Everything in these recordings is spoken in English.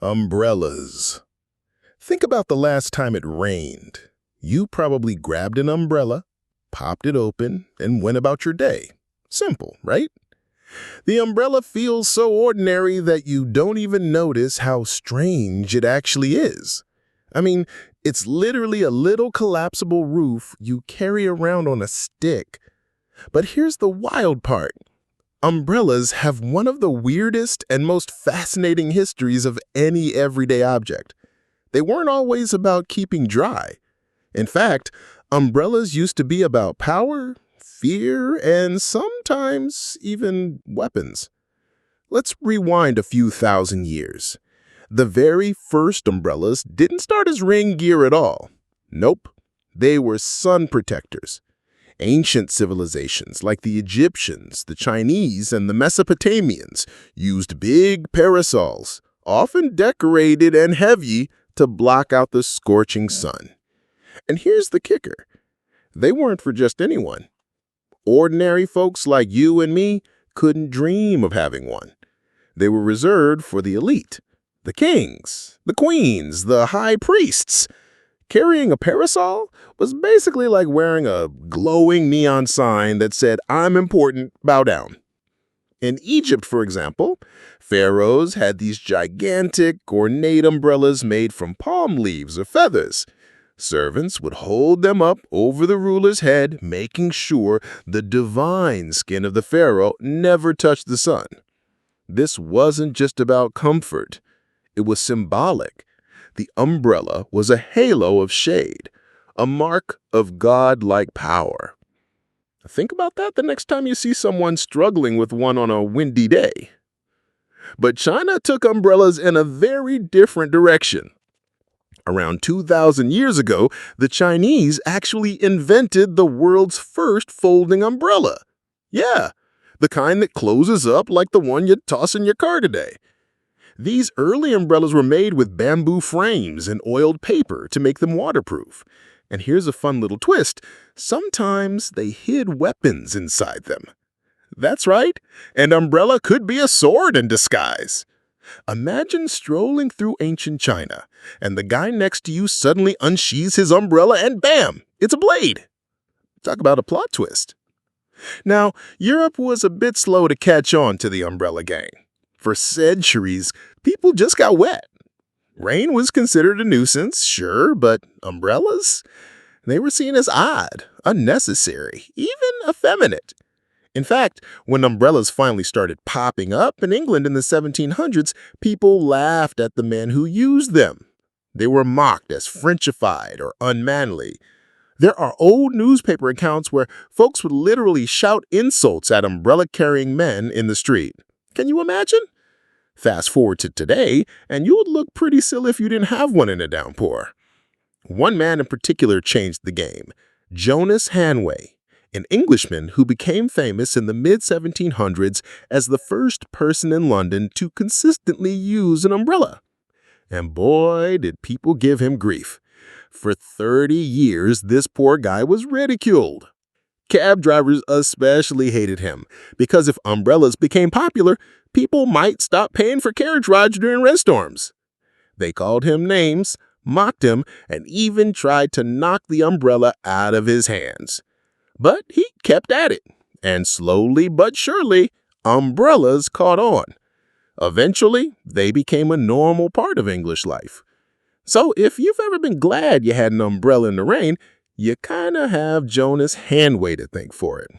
Umbrellas. Think about the last time it rained. You probably grabbed an umbrella, popped it open, and went about your day. Simple, right? The umbrella feels so ordinary that you don't even notice how strange it actually is. I mean, it's literally a little collapsible roof you carry around on a stick. But here's the wild part. Umbrellas have one of the weirdest and most fascinating histories of any everyday object. They weren't always about keeping dry. In fact, umbrellas used to be about power, fear, and sometimes even weapons. Let's rewind a few thousand years. The very first umbrellas didn't start as rain gear at all. Nope, they were sun protectors. Ancient civilizations like the Egyptians, the Chinese, and the Mesopotamians used big parasols, often decorated and heavy, to block out the scorching sun. And here's the kicker. They weren't for just anyone. Ordinary folks like you and me couldn't dream of having one. They were reserved for the elite, the kings, the queens, the high priests. Carrying a parasol was basically like wearing a glowing neon sign that said, "I'm important, bow down." In Egypt, for example, pharaohs had these gigantic, ornate umbrellas made from palm leaves or feathers. Servants would hold them up over the ruler's head, making sure the divine skin of the pharaoh never touched the sun. This wasn't just about comfort. It was symbolic. The umbrella was a halo of shade, a mark of godlike power. Think about that the next time you see someone struggling with one on a windy day. But China took umbrellas in a very different direction. Around 2,000 years ago, the Chinese actually invented the world's first folding umbrella. Yeah, the kind that closes up like the one you'd toss in your car today. These early umbrellas were made with bamboo frames and oiled paper to make them waterproof. And here's a fun little twist. Sometimes they hid weapons inside them. That's right, an umbrella could be a sword in disguise. Imagine strolling through ancient China, and the guy next to you suddenly unsheathes his umbrella and bam, it's a blade. Talk about a plot twist. Now, Europe was a bit slow to catch on to the umbrella gang. For centuries, people just got wet. Rain was considered a nuisance, sure, but umbrellas? They were seen as odd, unnecessary, even effeminate. In fact, when umbrellas finally started popping up in England in the 1700s, people laughed at the men who used them. They were mocked as Frenchified or unmanly. There are old newspaper accounts where folks would literally shout insults at umbrella-carrying men in the street. Can you imagine? Fast forward to today, and you would look pretty silly if you didn't have one in a downpour. One man in particular changed the game, Jonas Hanway, an Englishman who became famous in the mid-1700s as the first person in London to consistently use an umbrella. And boy, did people give him grief. For 30 years, this poor guy was ridiculed. Cab drivers especially hated him because if umbrellas became popular, people might stop paying for carriage rides during rainstorms. They called him names, mocked him, and even tried to knock the umbrella out of his hands. But he kept at it, and slowly but surely, umbrellas caught on. Eventually, they became a normal part of English life. So if you've ever been glad you had an umbrella in the rain, you kind of have Jonas Hanway to thank for it.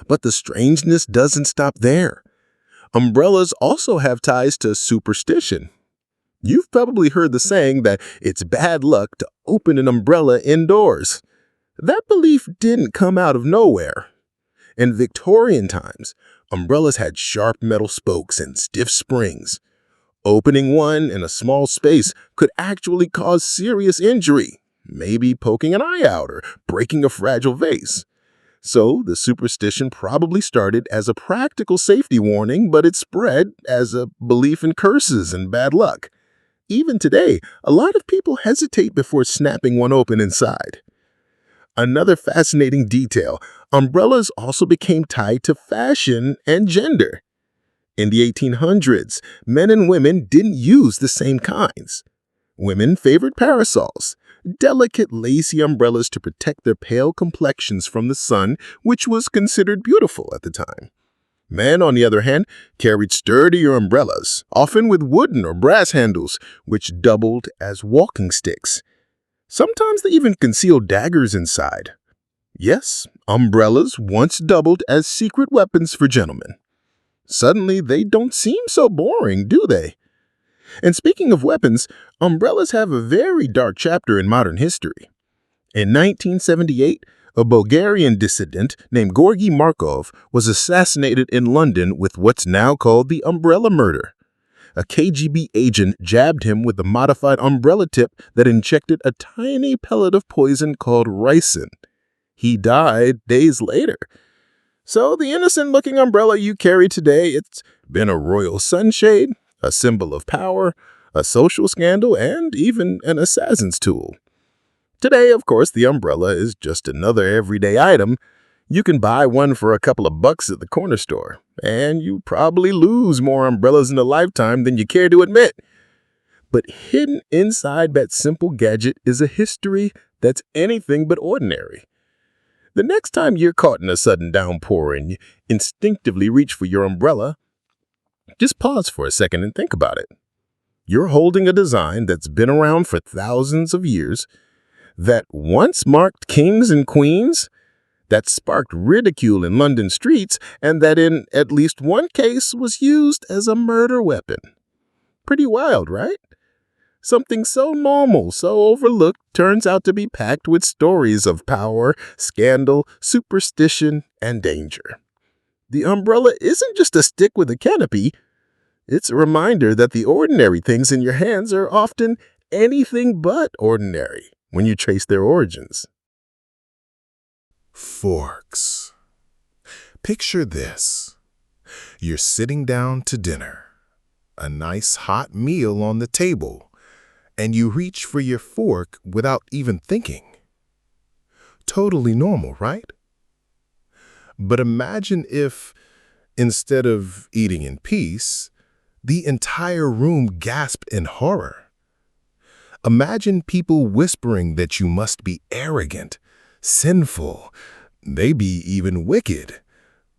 But the strangeness doesn't stop there. Umbrellas also have ties to superstition. You've probably heard the saying that it's bad luck to open an umbrella indoors. That belief didn't come out of nowhere. In Victorian times, umbrellas had sharp metal spokes and stiff springs. Opening one in a small space could actually cause serious injury, maybe poking an eye out or breaking a fragile vase. So the superstition probably started as a practical safety warning, but it spread as a belief in curses and bad luck. Even today, a lot of people hesitate before snapping one open inside. Another fascinating detail, umbrellas also became tied to fashion and gender. In the 1800s, men and women didn't use the same kinds. Women favored parasols, delicate lacy umbrellas to protect their pale complexions from the sun, which was considered beautiful at the time. Men, on the other hand, carried sturdier umbrellas, often with wooden or brass handles, which doubled as walking sticks. Sometimes they even concealed daggers inside. Yes, umbrellas once doubled as secret weapons for gentlemen. Suddenly, they don't seem so boring, do they? And speaking of weapons, umbrellas have a very dark chapter in modern history. In 1978, a Bulgarian dissident named Quarky Markov was assassinated in London with what's now called the umbrella murder. A KGB agent jabbed him with a modified umbrella tip that injected a tiny pellet of poison called ricin. He died days later. So the innocent-looking umbrella you carry today, it's been a royal sunshade, a symbol of power, a social scandal, and even an assassin's tool. Today, of course, the umbrella is just another everyday item. You can buy one for a couple of bucks at the corner store, and you probably lose more umbrellas in a lifetime than you care to admit. But hidden inside that simple gadget is a history that's anything but ordinary. The next time you're caught in a sudden downpour and you instinctively reach for your umbrella, just pause for a second and think about it. You're holding a design that's been around for thousands of years, that once marked kings and queens, that sparked ridicule in London streets, and that in at least one case was used as a murder weapon. Pretty wild, right? Something so normal, so overlooked, turns out to be packed with stories of power, scandal, superstition, and danger. The umbrella isn't just a stick with a canopy. It's a reminder that the ordinary things in your hands are often anything but ordinary when you trace their origins. Forks. Picture this. You're sitting down to dinner, a nice hot meal on the table, and you reach for your fork without even thinking. Totally normal, right? But imagine if, instead of eating in peace, the entire room gasped in horror. Imagine people whispering that you must be arrogant, sinful, maybe even wicked,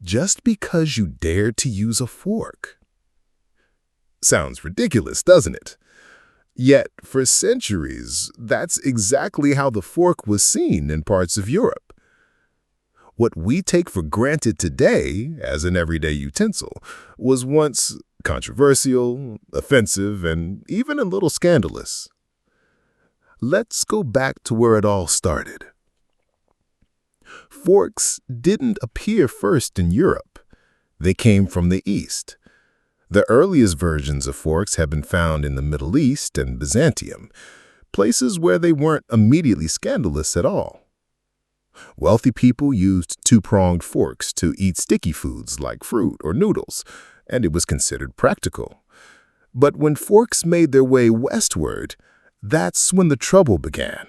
just because you dared to use a fork. Sounds ridiculous, doesn't it? Yet, for centuries, that's exactly how the fork was seen in parts of Europe. What we take for granted today as an everyday utensil was once controversial, offensive, and even a little scandalous. Let's go back to where it all started. Forks didn't appear first in Europe. They came from the East. The earliest versions of forks have been found in the Middle East and Byzantium, places where they weren't immediately scandalous at all. Wealthy people used two-pronged forks to eat sticky foods like fruit or noodles, and it was considered practical. But when forks made their way westward, that's when the trouble began.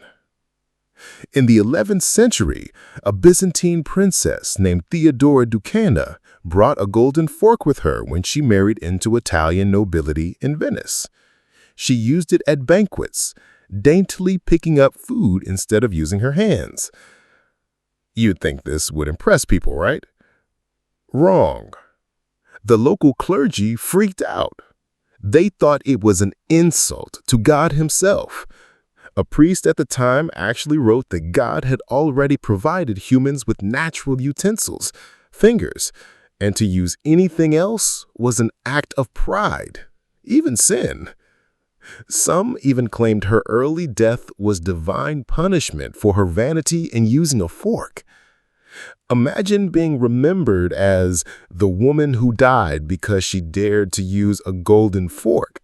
In the 11th century, a Byzantine princess named Theodora Ducana brought a golden fork with her when she married into Italian nobility in Venice. She used it at banquets, daintily picking up food instead of using her hands. You'd think this would impress people, right? Wrong. The local clergy freaked out. They thought it was an insult to God himself. A priest at the time actually wrote that God had already provided humans with natural utensils, fingers, and to use anything else was an act of pride, even sin. Some even claimed her early death was divine punishment for her vanity in using a fork. Imagine being remembered as the woman who died because she dared to use a golden fork.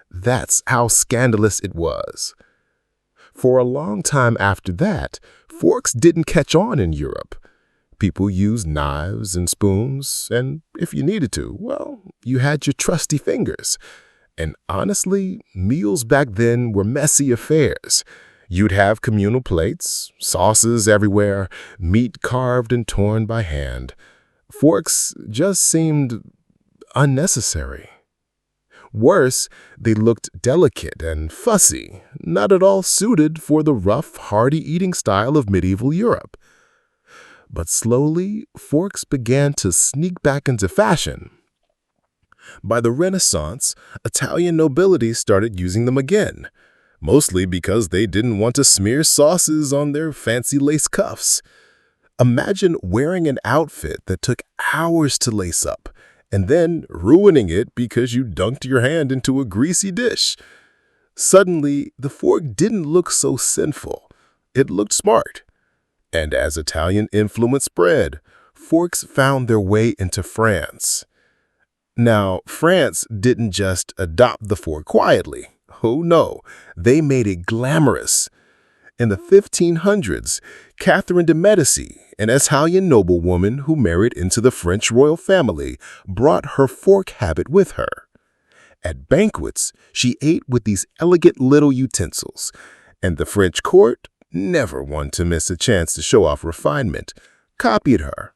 That's how scandalous it was. For a long time after that, forks didn't catch on in Europe. People used knives and spoons, and if you needed to, well, you had your trusty fingers. And honestly, meals back then were messy affairs. You'd have communal plates, sauces everywhere, meat carved and torn by hand. Forks just seemed unnecessary. Worse, they looked delicate and fussy, not at all suited for the rough, hearty eating style of medieval Europe. But slowly, forks began to sneak back into fashion. By the Renaissance, Italian nobility started using them again, mostly because they didn't want to smear sauces on their fancy lace cuffs. Imagine wearing an outfit that took hours to lace up, and then ruining it because you dunked your hand into a greasy dish. Suddenly, the fork didn't look so sinful. It looked smart. And as Italian influence spread, forks found their way into France. Now, France didn't just adopt the fork quietly. Oh no, they made it glamorous. In the 1500s, Catherine de' Medici, an Italian noblewoman who married into the French royal family, brought her fork habit with her. At banquets, she ate with these elegant little utensils, and the French court, never one to miss a chance to show off refinement, copied her.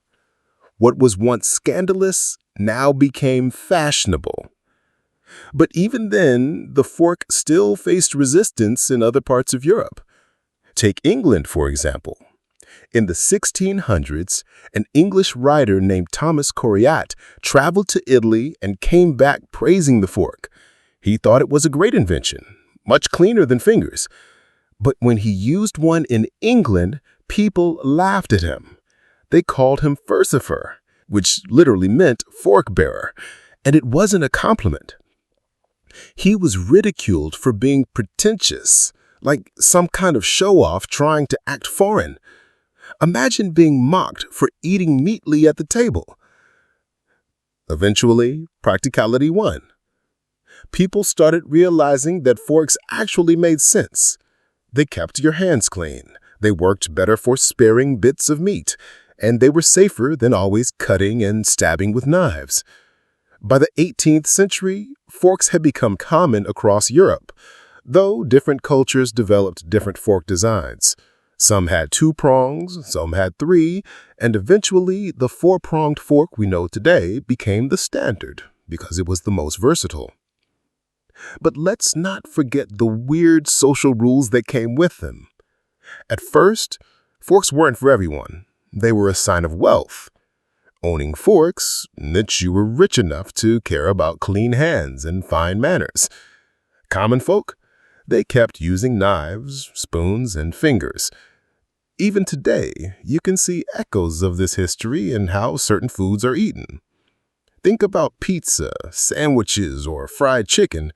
What was once scandalous now became fashionable. But even then, the fork still faced resistance in other parts of Europe. Take England, for example. In the 1600s, an English writer named Thomas Coriat traveled to Italy and came back praising the fork. He thought it was a great invention, much cleaner than fingers. But when he used one in England, people laughed at him. They called him furcifer, which literally meant fork bearer, and it wasn't a compliment. He was ridiculed for being pretentious, like some kind of show-off trying to act foreign. Imagine being mocked for eating neatly at the table. Eventually, practicality won. People started realizing that forks actually made sense. They kept your hands clean, they worked better for sparing bits of meat, and they were safer than always cutting and stabbing with knives. By the 18th century, forks had become common across Europe, though different cultures developed different fork designs. Some had 2 prongs, some had 3, and eventually the 4-pronged fork we know today became the standard because it was the most versatile. But let's not forget the weird social rules that came with them. At first, forks weren't for everyone. They were a sign of wealth. Owning forks meant you were rich enough to care about clean hands and fine manners. Common folk, they kept using knives, spoons, and fingers. Even today, you can see echoes of this history in how certain foods are eaten. Think about pizza, sandwiches, or fried chicken.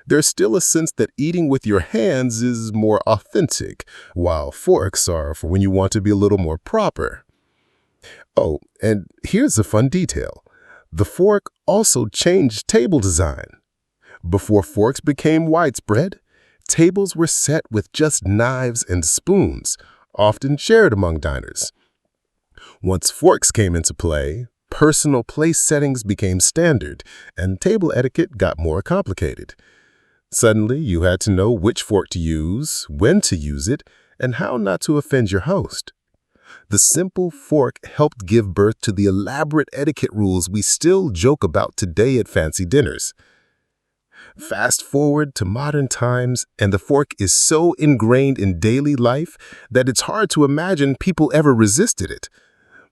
There's still a sense that eating with your hands is more authentic, while forks are for when you want to be a little more proper. Oh, and here's a fun detail. The fork also changed table design. Before forks became widespread, tables were set with just knives and spoons, often shared among diners. Once forks came into play, personal place settings became standard, and table etiquette got more complicated. Suddenly, you had to know which fork to use, when to use it, and how not to offend your host. The simple fork helped give birth to the elaborate etiquette rules we still joke about today at fancy dinners. Fast forward to modern times, and the fork is so ingrained in daily life that it's hard to imagine people ever resisted it.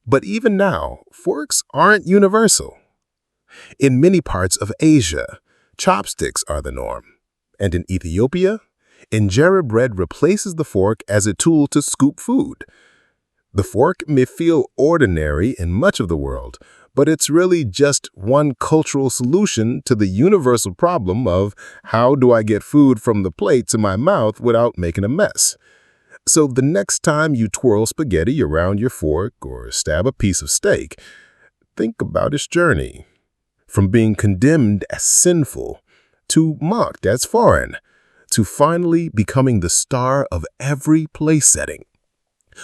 But even now, forks aren't universal. In many parts of Asia, chopsticks are the norm. And in Ethiopia, injera bread replaces the fork as a tool to scoop food. The fork may feel ordinary in much of the world, but it's really just one cultural solution to the universal problem of how do I get food from the plate to my mouth without making a mess. So the next time you twirl spaghetti around your fork or stab a piece of steak, think about its journey. From being condemned as sinful, to mocked as foreign, to finally becoming the star of every place setting.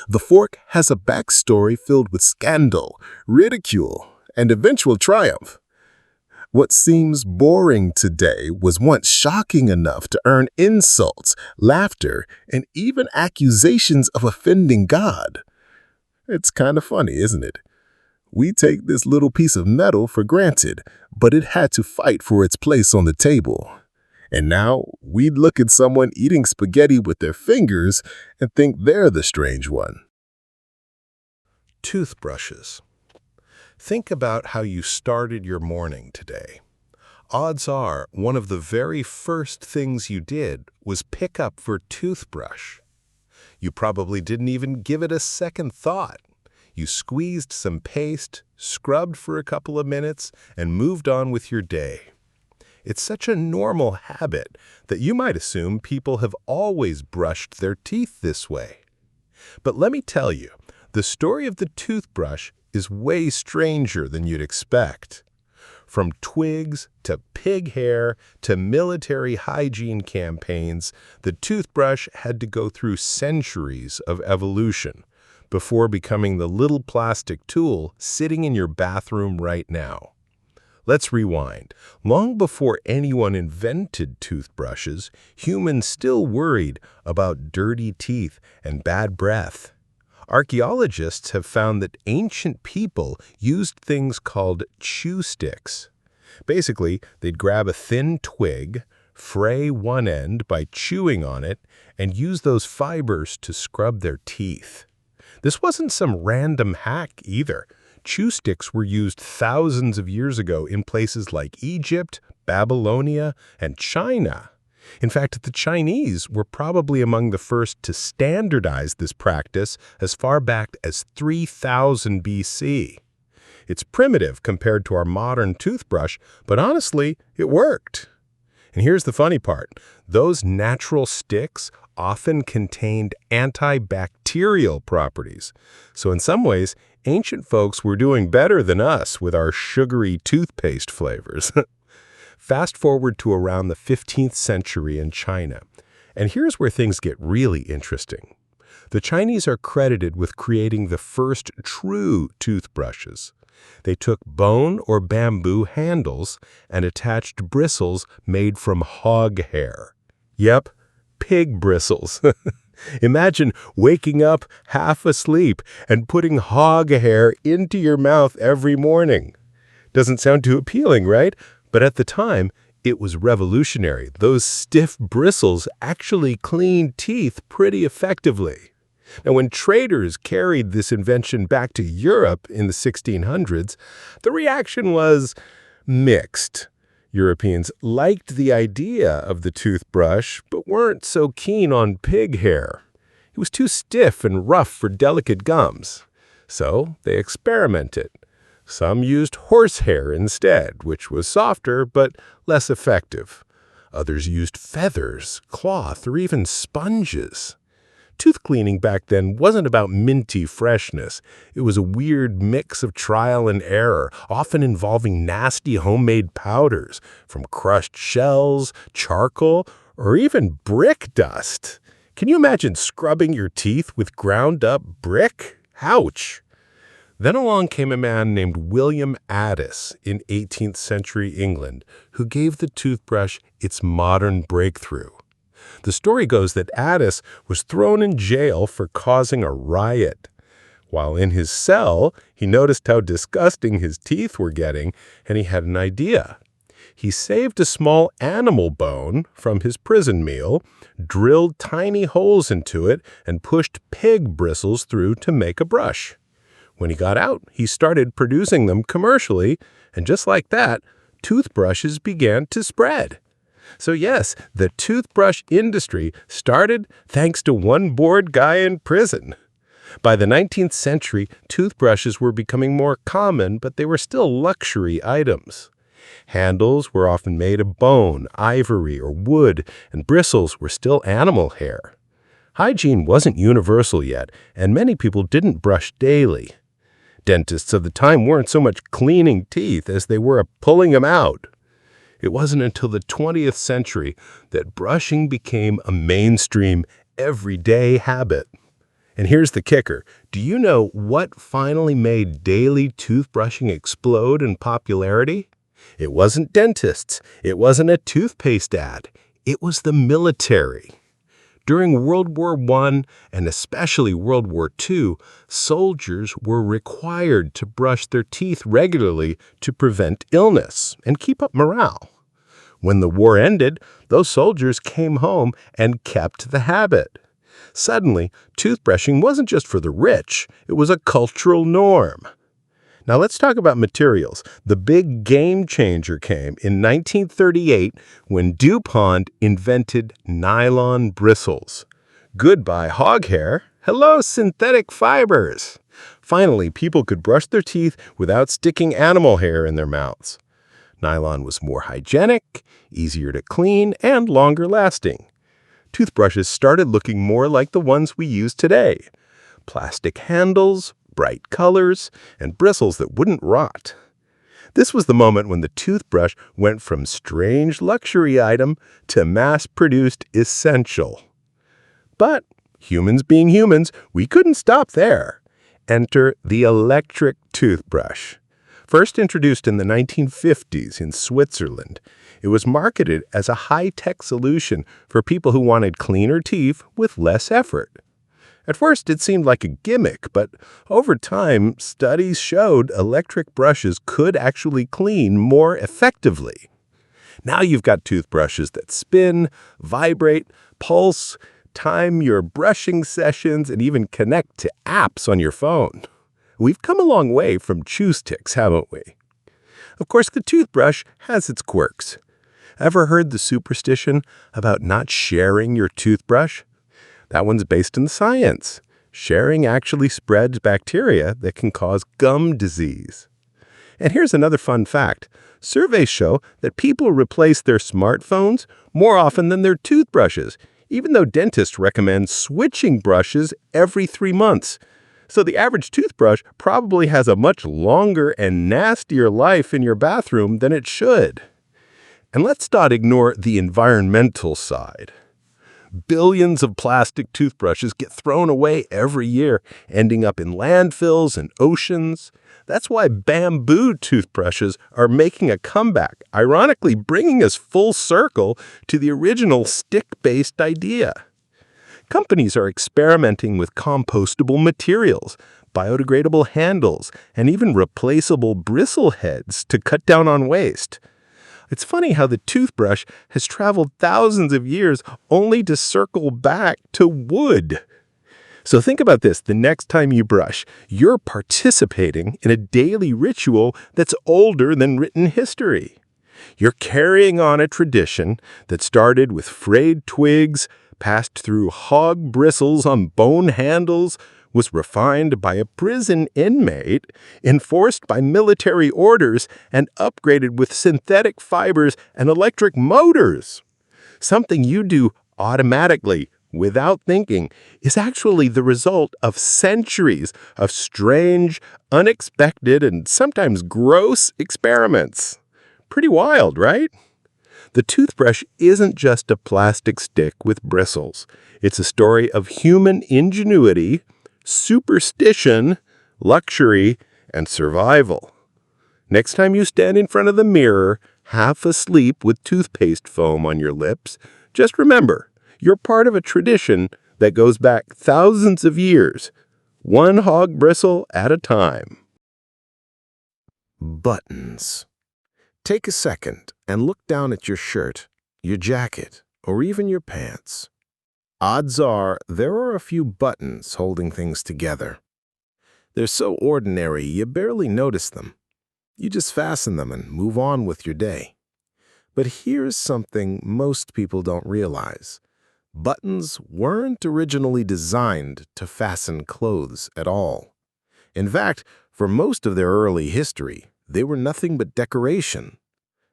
The fork has a backstory filled with scandal, ridicule, and eventual triumph. What seems boring today was once shocking enough to earn insults, laughter, and even accusations of offending God. It's kind of funny, isn't it? We take this little piece of metal for granted, but it had to fight for its place on the table. And now we look at someone eating spaghetti with their fingers and think they're the strange one. Toothbrushes. Think about how you started your morning today. Odds are one of the very first things you did was pick up your toothbrush. You probably didn't even give it a second thought. You squeezed some paste, scrubbed for a couple of minutes, and moved on with your day. It's such a normal habit that you might assume people have always brushed their teeth this way. But let me tell you, the story of the toothbrush is way stranger than you'd expect. From twigs to pig hair to military hygiene campaigns, the toothbrush had to go through centuries of evolution before becoming the little plastic tool sitting in your bathroom right now. Let's rewind. Long before anyone invented toothbrushes, humans still worried about dirty teeth and bad breath. Archaeologists have found that ancient people used things called chew sticks. Basically, they'd grab a thin twig, fray one end by chewing on it, and use those fibers to scrub their teeth. This wasn't some random hack either. Chew sticks were used thousands of years ago in places like Egypt, Babylonia, and China. In fact, the Chinese were probably among the first to standardize this practice as far back as 3000 BC. It's primitive compared to our modern toothbrush, but honestly, it worked. And here's the funny part. Those natural sticks often contained antibacterial properties. So in some ways, ancient folks were doing better than us with our sugary toothpaste flavors. Fast forward to around the 15th century in China, and here's where things get really interesting. The Chinese are credited with creating the first true toothbrushes. They took bone or bamboo handles and attached bristles made from hog hair. Yep, pig bristles. Imagine waking up half asleep and putting hog hair into your mouth every morning. Doesn't sound too appealing, right? But at the time, it was revolutionary. Those stiff bristles actually cleaned teeth pretty effectively. Now, when traders carried this invention back to Europe in the 1600s, the reaction was mixed. Europeans liked the idea of the toothbrush, but weren't so keen on pig hair. It was too stiff and rough for delicate gums. So they experimented. Some used horsehair instead, which was softer but less effective. Others used feathers, cloth, or even sponges. Tooth cleaning back then wasn't about minty freshness. It was a weird mix of trial and error, often involving nasty homemade powders, from crushed shells, charcoal, or even brick dust. Can you imagine scrubbing your teeth with ground-up brick? Ouch! Then along came a man named William Addis in 18th century England, who gave the toothbrush its modern breakthrough. The story goes that Addis was thrown in jail for causing a riot. While in his cell, he noticed how disgusting his teeth were getting, and he had an idea. He saved a small animal bone from his prison meal, drilled tiny holes into it, and pushed pig bristles through to make a brush. When he got out, he started producing them commercially, and just like that, toothbrushes began to spread. So yes, the toothbrush industry started thanks to one bored guy in prison. By the 19th century, toothbrushes were becoming more common, but they were still luxury items. Handles were often made of bone, ivory, or wood, and bristles were still animal hair. Hygiene wasn't universal yet, and many people didn't brush daily. Dentists of the time weren't so much cleaning teeth as they were pulling them out. It wasn't until the 20th century that brushing became a mainstream, everyday habit. And here's the kicker. Do you know what finally made daily toothbrushing explode in popularity? It wasn't dentists. It wasn't a toothpaste ad. It was the military. During World War I and especially World War II, soldiers were required to brush their teeth regularly to prevent illness and keep up morale. When the war ended, those soldiers came home and kept the habit. Suddenly, toothbrushing wasn't just for the rich, it was a cultural norm. Now let's talk about materials. The big game changer came in 1938 when DuPont invented nylon bristles. Goodbye hog hair. Hello, synthetic fibers. Finally, people could brush their teeth without sticking animal hair in their mouths. Nylon was more hygienic, easier to clean, and longer lasting. Toothbrushes started looking more like the ones we use today. Plastic handles, bright colors, and bristles that wouldn't rot. This was the moment when the toothbrush went from strange luxury item to mass-produced essential. But, humans being humans, we couldn't stop there. Enter the electric toothbrush. First introduced in the 1950s in Switzerland, it was marketed as a high-tech solution for people who wanted cleaner teeth with less effort. At first, it seemed like a gimmick, but over time, studies showed electric brushes could actually clean more effectively. Now you've got toothbrushes that spin, vibrate, pulse, time your brushing sessions, and even connect to apps on your phone. We've come a long way from chew sticks, haven't we? Of course, the toothbrush has its quirks. Ever heard the superstition about not sharing your toothbrush? That one's based in science. Sharing actually spreads bacteria that can cause gum disease. And here's another fun fact. Surveys show that people replace their smartphones more often than their toothbrushes, even though dentists recommend switching brushes every 3 months. So the average toothbrush probably has a much longer and nastier life in your bathroom than it should. And let's not ignore the environmental side. Billions of plastic toothbrushes get thrown away every year, ending up in landfills and oceans. That's why bamboo toothbrushes are making a comeback, ironically bringing us full circle to the original stick-based idea. Companies are experimenting with compostable materials, biodegradable handles, and even replaceable bristle heads to cut down on waste. It's funny how the toothbrush has traveled thousands of years only to circle back to wood. So think about this. The next time you brush, you're participating in a daily ritual that's older than written history. You're carrying on a tradition that started with frayed twigs, passed through hog bristles on bone handles, was refined by a prison inmate, enforced by military orders, and upgraded with synthetic fibers and electric motors. Something you do automatically, without thinking, is actually the result of centuries of strange, unexpected, and sometimes gross experiments. Pretty wild, right? The toothbrush isn't just a plastic stick with bristles. It's a story of human ingenuity, superstition, luxury, and survival. Next time you stand in front of the mirror, half asleep with toothpaste foam on your lips, just remember, you're part of a tradition that goes back thousands of years, one hog bristle at a time. Buttons. Take a second and look down at your shirt, your jacket, or even your pants. Odds are there are a few buttons holding things together. They're so ordinary you barely notice them. You just fasten them and move on with your day. But here's something most people don't realize. Buttons weren't originally designed to fasten clothes at all. In fact, for most of their early history, they were nothing but decoration.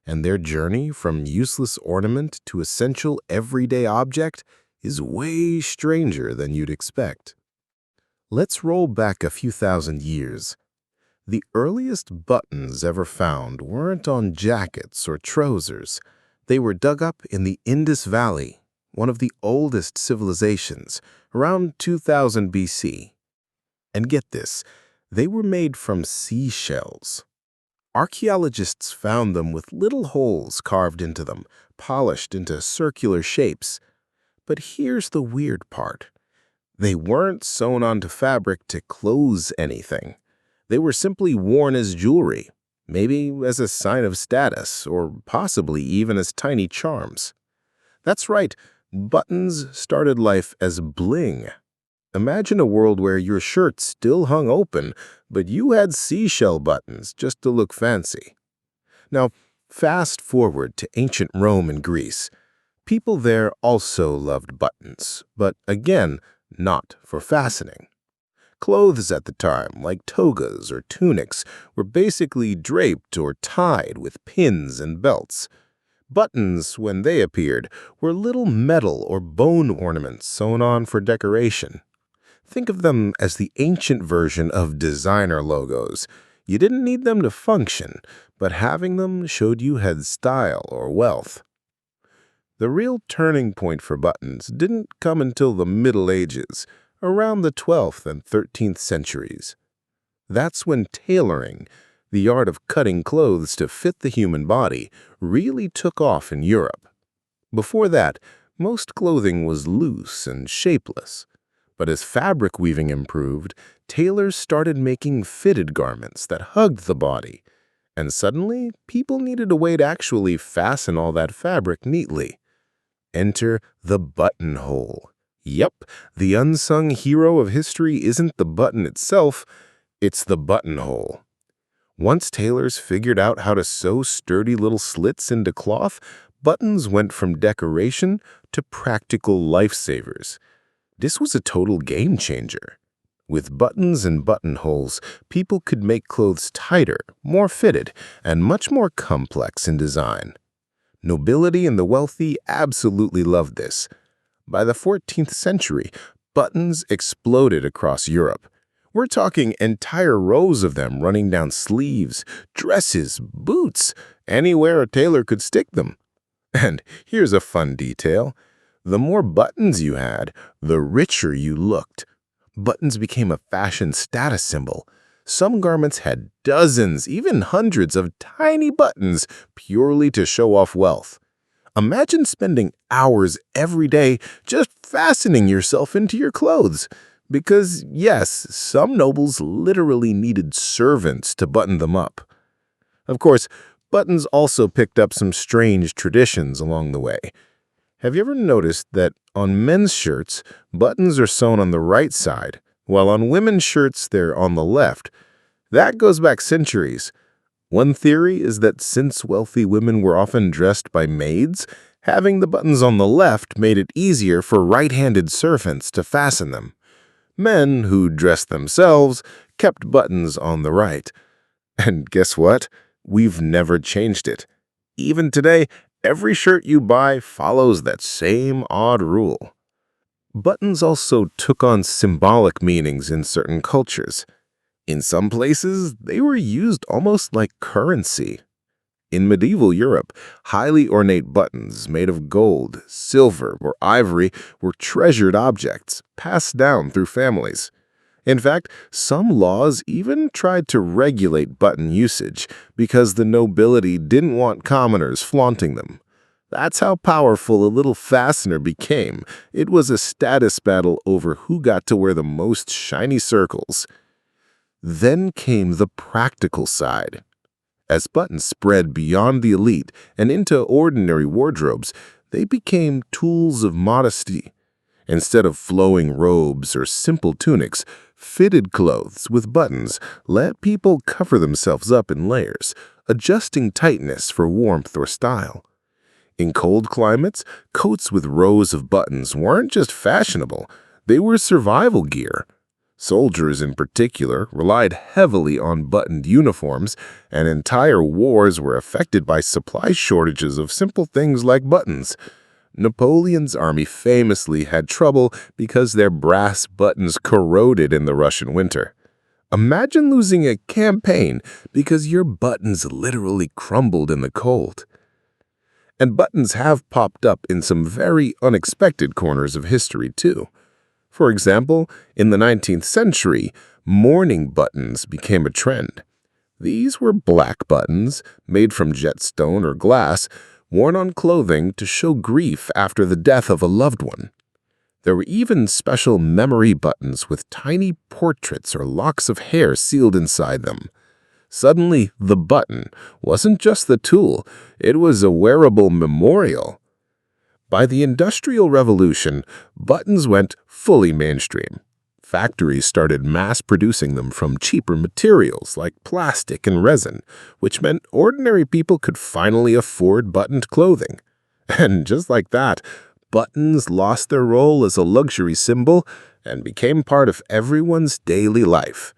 And their journey from useless ornament to essential everyday object is way stranger than you'd expect. Let's roll back a few thousand years. The earliest buttons ever found weren't on jackets or trousers. They were dug up in the Indus Valley, one of the oldest civilizations, around 2000 BC. And get this, they were made from seashells. Archaeologists found them with little holes carved into them, polished into circular shapes. But here's the weird part. They weren't sewn onto fabric to close anything. They were simply worn as jewelry, maybe as a sign of status, or possibly even as tiny charms. That's right, buttons started life as bling. Imagine a world where your shirt still hung open, but you had seashell buttons just to look fancy. Now, fast forward to ancient Rome and Greece. People there also loved buttons, but again, not for fastening. Clothes at the time, like togas or tunics, were basically draped or tied with pins and belts. Buttons, when they appeared, were little metal or bone ornaments sewn on for decoration. Think of them as the ancient version of designer logos. You didn't need them to function, but having them showed you had style or wealth. The real turning point for buttons didn't come until the Middle Ages, around the 12th and 13th centuries. That's when tailoring, the art of cutting clothes to fit the human body, really took off in Europe. Before that, most clothing was loose and shapeless. But as fabric weaving improved, tailors started making fitted garments that hugged the body. And suddenly, people needed a way to actually fasten all that fabric neatly. Enter the buttonhole. Yep, the unsung hero of history isn't the button itself, it's the buttonhole. Once tailors figured out how to sew sturdy little slits into cloth, buttons went from decoration to practical lifesavers. This was a total game changer. With buttons and buttonholes, people could make clothes tighter, more fitted, and much more complex in design. Nobility and the wealthy absolutely loved this. By the 14th century, buttons exploded across Europe. We're talking entire rows of them running down sleeves, dresses, boots, anywhere a tailor could stick them. And here's a fun detail. The more buttons you had, the richer you looked. Buttons became a fashion status symbol. Some garments had dozens, even hundreds of tiny buttons purely to show off wealth. Imagine spending hours every day just fastening yourself into your clothes. Because, yes, some nobles literally needed servants to button them up. Of course, buttons also picked up some strange traditions along the way. Have you ever noticed that on men's shirts, buttons are sewn on the right side, while on women's shirts they're on the left? That goes back centuries. One theory is that since wealthy women were often dressed by maids, having the buttons on the left made it easier for right-handed servants to fasten them. Men who dressed themselves kept buttons on the right. And guess what? We've never changed it. Even today, every shirt you buy follows that same odd rule. Buttons also took on symbolic meanings in certain cultures. In some places, they were used almost like currency. In medieval Europe, highly ornate buttons made of gold, silver, or ivory were treasured objects passed down through families. In fact, some laws even tried to regulate button usage because the nobility didn't want commoners flaunting them. That's how powerful a little fastener became. It was a status battle over who got to wear the most shiny circles. Then came the practical side. As buttons spread beyond the elite and into ordinary wardrobes, they became tools of modesty. Instead of flowing robes or simple tunics, fitted clothes with buttons let people cover themselves up in layers, adjusting tightness for warmth or style. In cold climates, coats with rows of buttons weren't just fashionable, they were survival gear. Soldiers, in particular, relied heavily on buttoned uniforms, and entire wars were affected by supply shortages of simple things like buttons. Napoleon's army famously had trouble because their brass buttons corroded in the Russian winter. Imagine losing a campaign because your buttons literally crumbled in the cold. And buttons have popped up in some very unexpected corners of history, too. For example, in the 19th century, mourning buttons became a trend. These were black buttons, made from jet stone or glass, worn on clothing to show grief after the death of a loved one. There were even special memory buttons with tiny portraits or locks of hair sealed inside them. Suddenly, the button wasn't just the tool, it was a wearable memorial. By the Industrial Revolution, buttons went fully mainstream. Factories started mass-producing them from cheaper materials like plastic and resin, which meant ordinary people could finally afford buttoned clothing. And just like that, buttons lost their role as a luxury symbol and became part of everyone's daily life.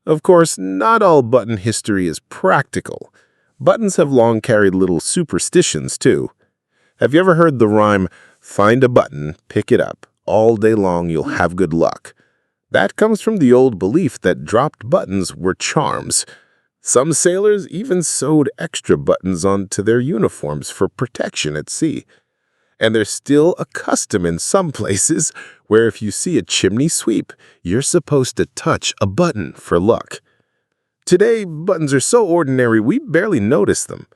Of course, not all button history is practical. Buttons have long carried little superstitions, too. Have you ever heard the rhyme, "Find a button, pick it up, all day long you'll have good luck"? That comes from the old belief that dropped buttons were charms. Some sailors even sewed extra buttons onto their uniforms for protection at sea. And there's still a custom in some places where if you see a chimney sweep, you're supposed to touch a button for luck. Today, buttons are so ordinary we barely notice them.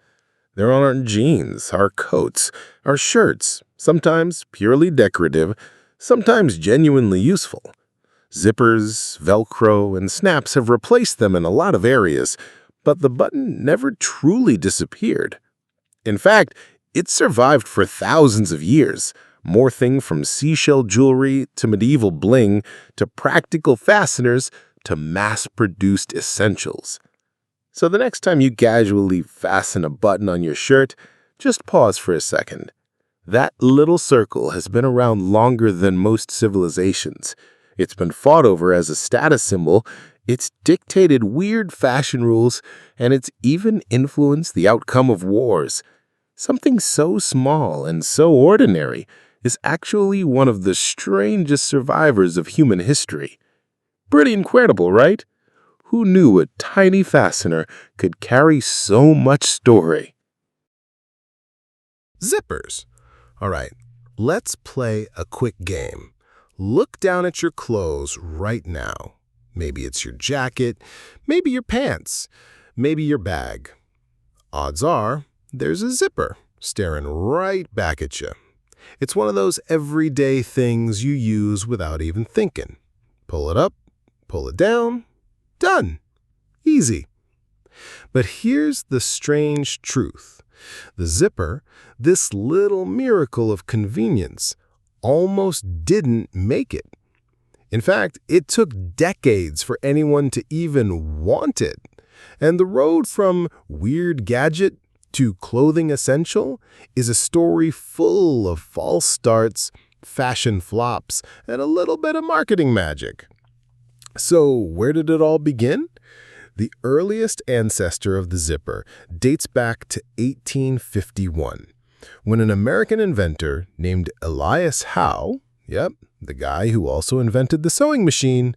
They're on our jeans, our coats, our shirts, sometimes purely decorative, sometimes genuinely useful. Zippers, Velcro, and snaps have replaced them in a lot of areas, but the button never truly disappeared. In fact, it survived for thousands of years, morphing from seashell jewelry to medieval bling to practical fasteners to mass-produced essentials. So the next time you casually fasten a button on your shirt, just pause for a second. That little circle has been around longer than most civilizations. It's been fought over as a status symbol, it's dictated weird fashion rules, and it's even influenced the outcome of wars. Something so small and so ordinary is actually one of the strangest survivors of human history. Pretty incredible, right? Who knew a tiny fastener could carry so much story? Zippers. All right, let's play a quick game. Look down at your clothes right now. Maybe it's your jacket, maybe your pants, maybe your bag. Odds are, there's a zipper staring right back at you. It's one of those everyday things you use without even thinking. Pull it up, pull it down, done. Easy. But here's the strange truth. The zipper, this little miracle of convenience, almost didn't make it. In fact, it took decades for anyone to even want it. And the road from weird gadget to clothing essential is a story full of false starts, fashion flops, and a little bit of marketing magic. So where did it all begin? The earliest ancestor of the zipper dates back to 1851, when an American inventor named Elias Howe, the guy who also invented the sewing machine,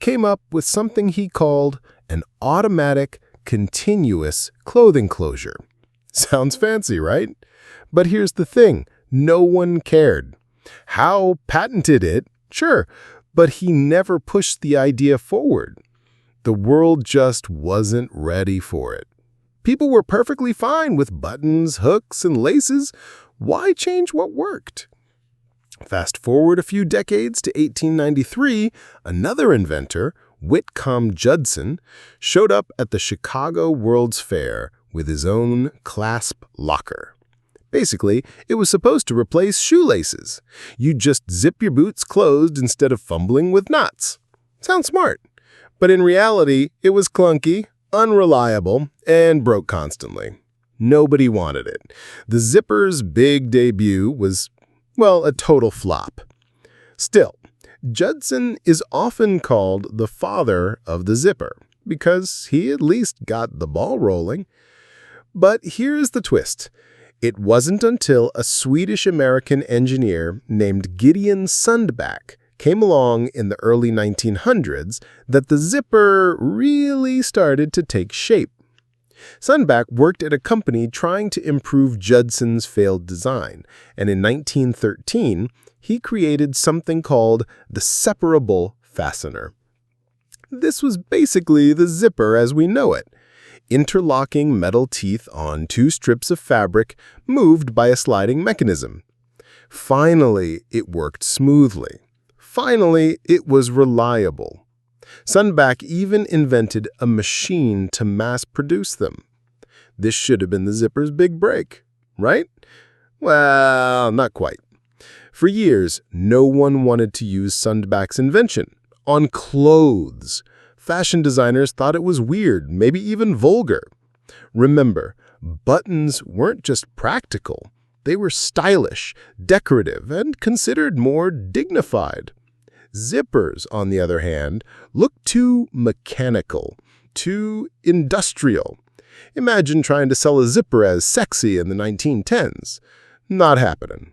came up with something he called an automatic, continuous clothing closure. Sounds fancy, right? But here's the thing, no one cared. Howe patented it, sure, but he never pushed the idea forward. The world just wasn't ready for it. People were perfectly fine with buttons, hooks, and laces. Why change what worked? Fast forward a few decades to 1893, another inventor, Whitcomb Judson, showed up at the Chicago World's Fair with his own clasp locker. Basically, it was supposed to replace shoelaces. You just zip your boots closed instead of fumbling with knots. Sounds smart. But in reality, it was clunky, unreliable, and broke constantly. Nobody wanted it. The zipper's big debut was, well, a total flop. Still, Judson is often called the father of the zipper because he at least got the ball rolling. But here's the twist. It wasn't until a Swedish-American engineer named Gideon Sundback came along in the early 1900s that the zipper really started to take shape. Sundback worked at a company trying to improve Judson's failed design, and in 1913, he created something called the separable fastener. This was basically the zipper as we know it. interlocking metal teeth on two strips of fabric moved by a sliding mechanism. Finally, it worked smoothly. Finally, it was reliable. Sundback even invented a machine to mass-produce them. This should have been the zipper's big break, right? Well, not quite. For years, no one wanted to use Sundback's invention on clothes. Fashion designers thought it was weird, maybe even vulgar. Remember, buttons weren't just practical. They were stylish, decorative, and considered more dignified. Zippers, on the other hand, looked too mechanical, too industrial. Imagine trying to sell a zipper as sexy in the 1910s. Not happening.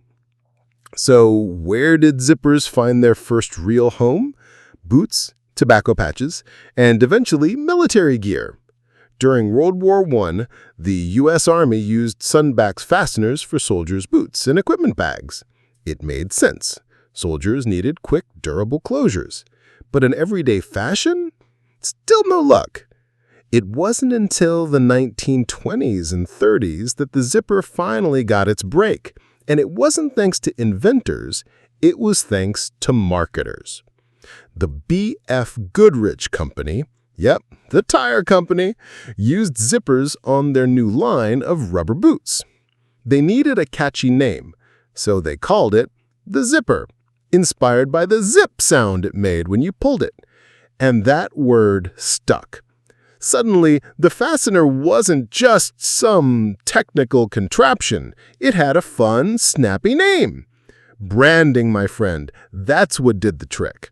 So where did zippers find their first real home? Boots, tobacco patches, and eventually military gear. During World War I, the U.S. Army used Sundback's fasteners for soldiers' boots and equipment bags. It made sense. Soldiers needed quick, durable closures. But in everyday fashion? Still no luck. It wasn't until the 1920s and 30s that the zipper finally got its break. And it wasn't thanks to inventors, it was thanks to marketers. The B.F. Goodrich Company, yep, the tire company, used zippers on their new line of rubber boots. They needed a catchy name, so they called it the Zipper, inspired by the zip sound it made when you pulled it. And that word stuck. Suddenly, the fastener wasn't just some technical contraption. It had a fun, snappy name. Branding, my friend, that's what did the trick.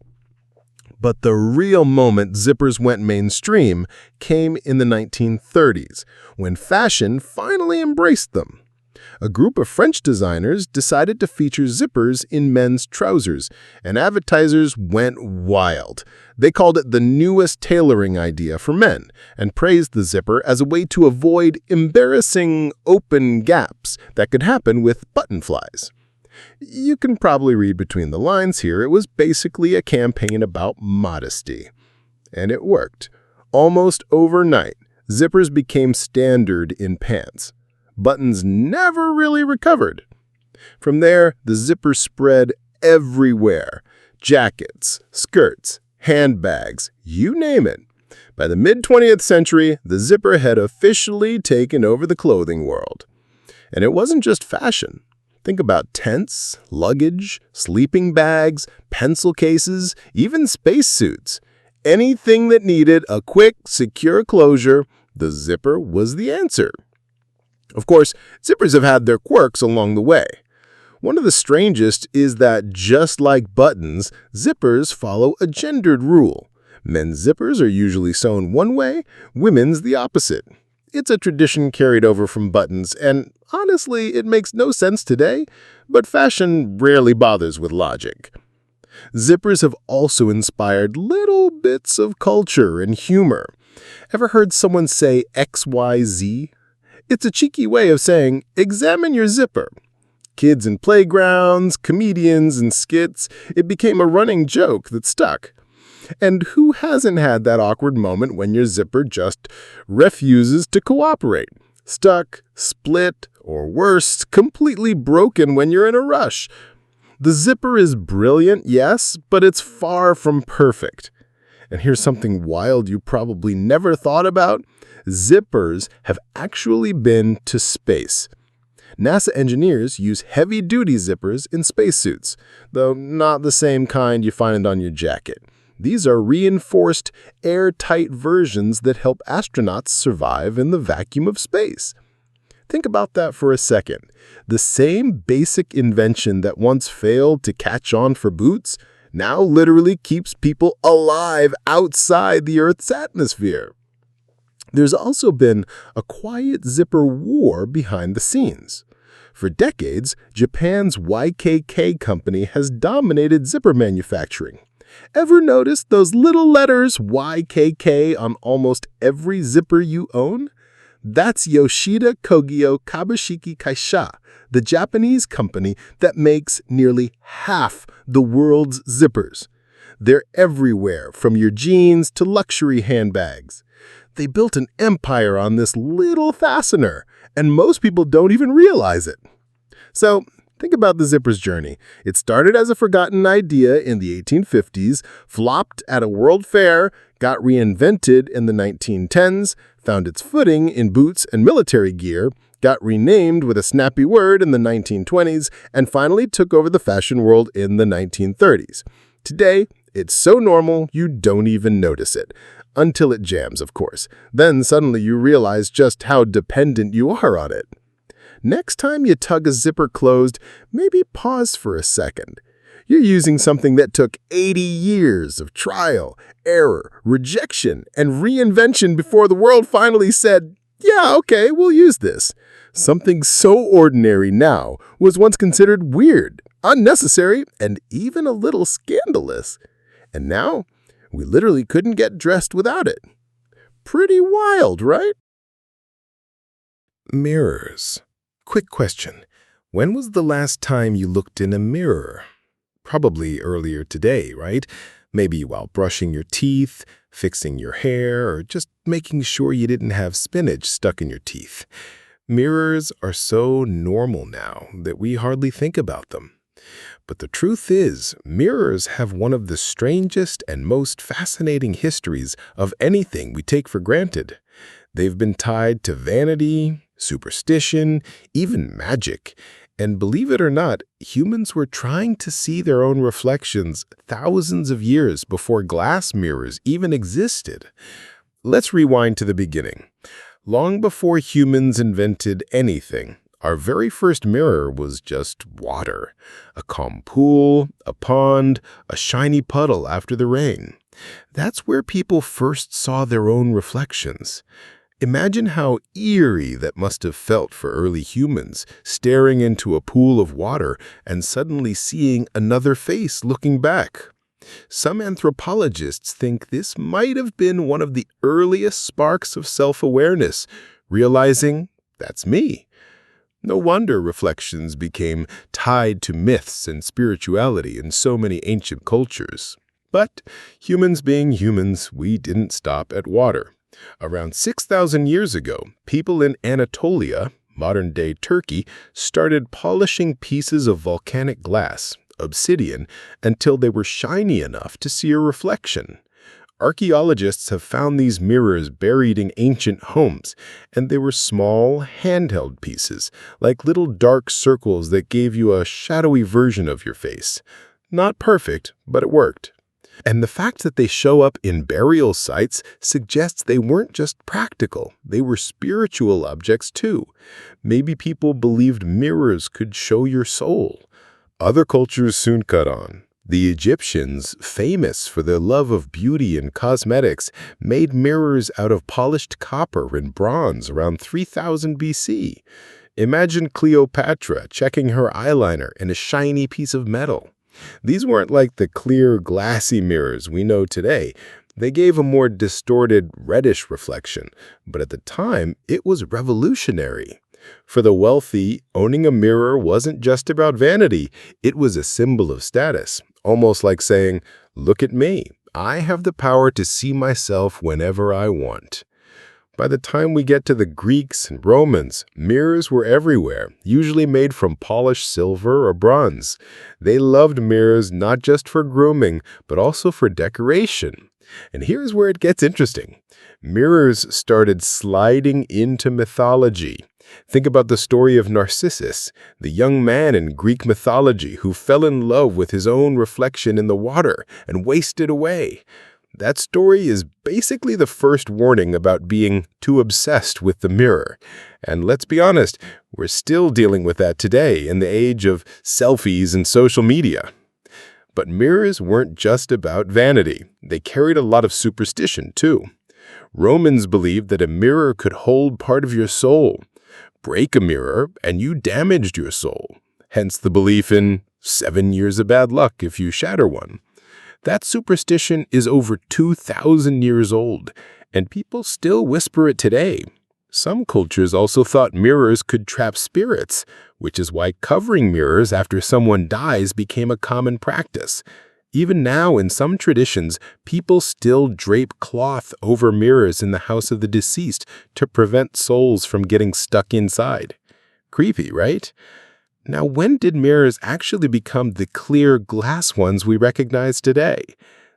But the real moment zippers went mainstream came in the 1930s, when fashion finally embraced them. A group of French designers decided to feature zippers in men's trousers, and advertisers went wild. They called it the newest tailoring idea for men, and praised the zipper as a way to avoid embarrassing open gaps that could happen with button flies. You can probably read between the lines here. It was basically a campaign about modesty. And it worked. Almost overnight, zippers became standard in pants. Buttons never really recovered. From there, the zipper spread everywhere. Jackets, skirts, handbags, you name it. By the mid-20th century, the zipper had officially taken over the clothing world. And it wasn't just fashion. Think about tents, luggage, sleeping bags, pencil cases, even spacesuits. Anything that needed a quick, secure closure, the zipper was the answer. Of course, zippers have had their quirks along the way. One of the strangest is that, just like buttons, zippers follow a gendered rule. Men's zippers are usually sewn one way, women's the opposite. It's a tradition carried over from buttons, and honestly, it makes no sense today, but fashion rarely bothers with logic. Zippers have also inspired little bits of culture and humor. Ever heard someone say XYZ? It's a cheeky way of saying, examine your zipper. Kids in playgrounds, comedians, and skits, it became a running joke that stuck. And who hasn't had that awkward moment when your zipper just refuses to cooperate? Stuck, split, or worse, completely broken when you're in a rush. The zipper is brilliant, yes, but it's far from perfect. And here's something wild you probably never thought about. Zippers have actually been to space. NASA engineers use heavy-duty zippers in spacesuits, though not the same kind you find on your jacket. These are reinforced, airtight versions that help astronauts survive in the vacuum of space. Think about that for a second. The same basic invention that once failed to catch on for boots now literally keeps people alive outside the Earth's atmosphere. There's also been a quiet zipper war behind the scenes. For decades, Japan's YKK company has dominated zipper manufacturing. Ever notice those little letters YKK on almost every zipper you own? That's Yoshida Kogyo Kabushiki Kaisha, the Japanese company that makes nearly half the world's zippers. They're everywhere, from your jeans to luxury handbags. They built an empire on this little fastener, and most people don't even realize it. So, think about the zipper's journey. It started as a forgotten idea in the 1850s, flopped at a world fair, got reinvented in the 1910s, found its footing in boots and military gear, got renamed with a snappy word in the 1920s, and finally took over the fashion world in the 1930s. Today, it's so normal you don't even notice it. Until it jams, of course. Then suddenly you realize just how dependent you are on it. Next time you tug a zipper closed, maybe pause for a second. You're using something that took 80 years of trial, error, rejection, and reinvention before the world finally said, yeah, okay, we'll use this. Something so ordinary now was once considered weird, unnecessary, and even a little scandalous. And now, we literally couldn't get dressed without it. Pretty wild, right? Mirrors. Quick question. When was the last time you looked in a mirror? Probably earlier today, right? Maybe while brushing your teeth, fixing your hair, or just making sure you didn't have spinach stuck in your teeth. Mirrors are so normal now that we hardly think about them. But the truth is, mirrors have one of the strangest and most fascinating histories of anything we take for granted. They've been tied to vanity, superstition, even magic. And believe it or not, humans were trying to see their own reflections thousands of years before glass mirrors even existed. Let's rewind to the beginning. Long before humans invented anything, our very first mirror was just water. A calm pool, a pond, a shiny puddle after the rain. That's where people first saw their own reflections. Imagine how eerie that must have felt for early humans, staring into a pool of water and suddenly seeing another face looking back. Some anthropologists think this might have been one of the earliest sparks of self-awareness, realizing, that's me. No wonder reflections became tied to myths and spirituality in so many ancient cultures. But humans being humans, we didn't stop at water. Around 6,000 years ago, people in Anatolia, modern-day Turkey, started polishing pieces of volcanic glass, obsidian, until they were shiny enough to see a reflection. Archaeologists have found these mirrors buried in ancient homes, and they were small, handheld pieces, like little dark circles that gave you a shadowy version of your face. Not perfect, but it worked. And the fact that they show up in burial sites suggests they weren't just practical, they were spiritual objects too. Maybe people believed mirrors could show your soul. Other cultures soon caught on. The Egyptians, famous for their love of beauty and cosmetics, made mirrors out of polished copper and bronze around 3000 BC. Imagine Cleopatra checking her eyeliner in a shiny piece of metal. These weren't like the clear, glassy mirrors we know today. They gave a more distorted, reddish reflection, but at the time, it was revolutionary. For the wealthy, owning a mirror wasn't just about vanity, it was a symbol of status, almost like saying, look at me, I have the power to see myself whenever I want. By the time we get to the Greeks and Romans, mirrors were everywhere, usually made from polished silver or bronze. They loved mirrors not just for grooming, but also for decoration. And here's where it gets interesting. Mirrors started sliding into mythology. Think about the story of Narcissus, the young man in Greek mythology who fell in love with his own reflection in the water and wasted away. That story is basically the first warning about being too obsessed with the mirror. And let's be honest, we're still dealing with that today in the age of selfies and social media. But mirrors weren't just about vanity. They carried a lot of superstition, too. Romans believed that a mirror could hold part of your soul. Break a mirror, and you damaged your soul. Hence the belief in 7 years of bad luck if you shatter one. That superstition is over 2,000 years old, and people still whisper it today. Some cultures also thought mirrors could trap spirits, which is why covering mirrors after someone dies became a common practice. Even now, in some traditions, people still drape cloth over mirrors in the house of the deceased to prevent souls from getting stuck inside. Creepy, right? Now, when did mirrors actually become the clear glass ones we recognize today?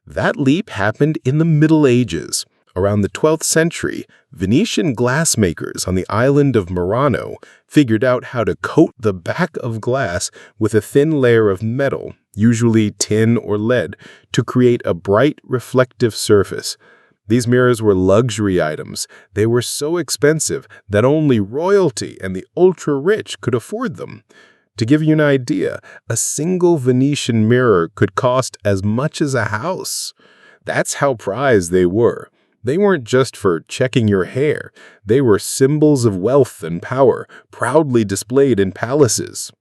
That leap happened in the Middle Ages. Around the 12th century, Venetian glassmakers on the island of Murano figured out how to coat the back of glass with a thin layer of metal, usually tin or lead, to create a bright, reflective surface. These mirrors were luxury items. They were so expensive that only royalty and the ultra-rich could afford them. To give you an idea, a single Venetian mirror could cost as much as a house. That's how prized they were. They weren't just for checking your hair. They were symbols of wealth and power, proudly displayed in palaces.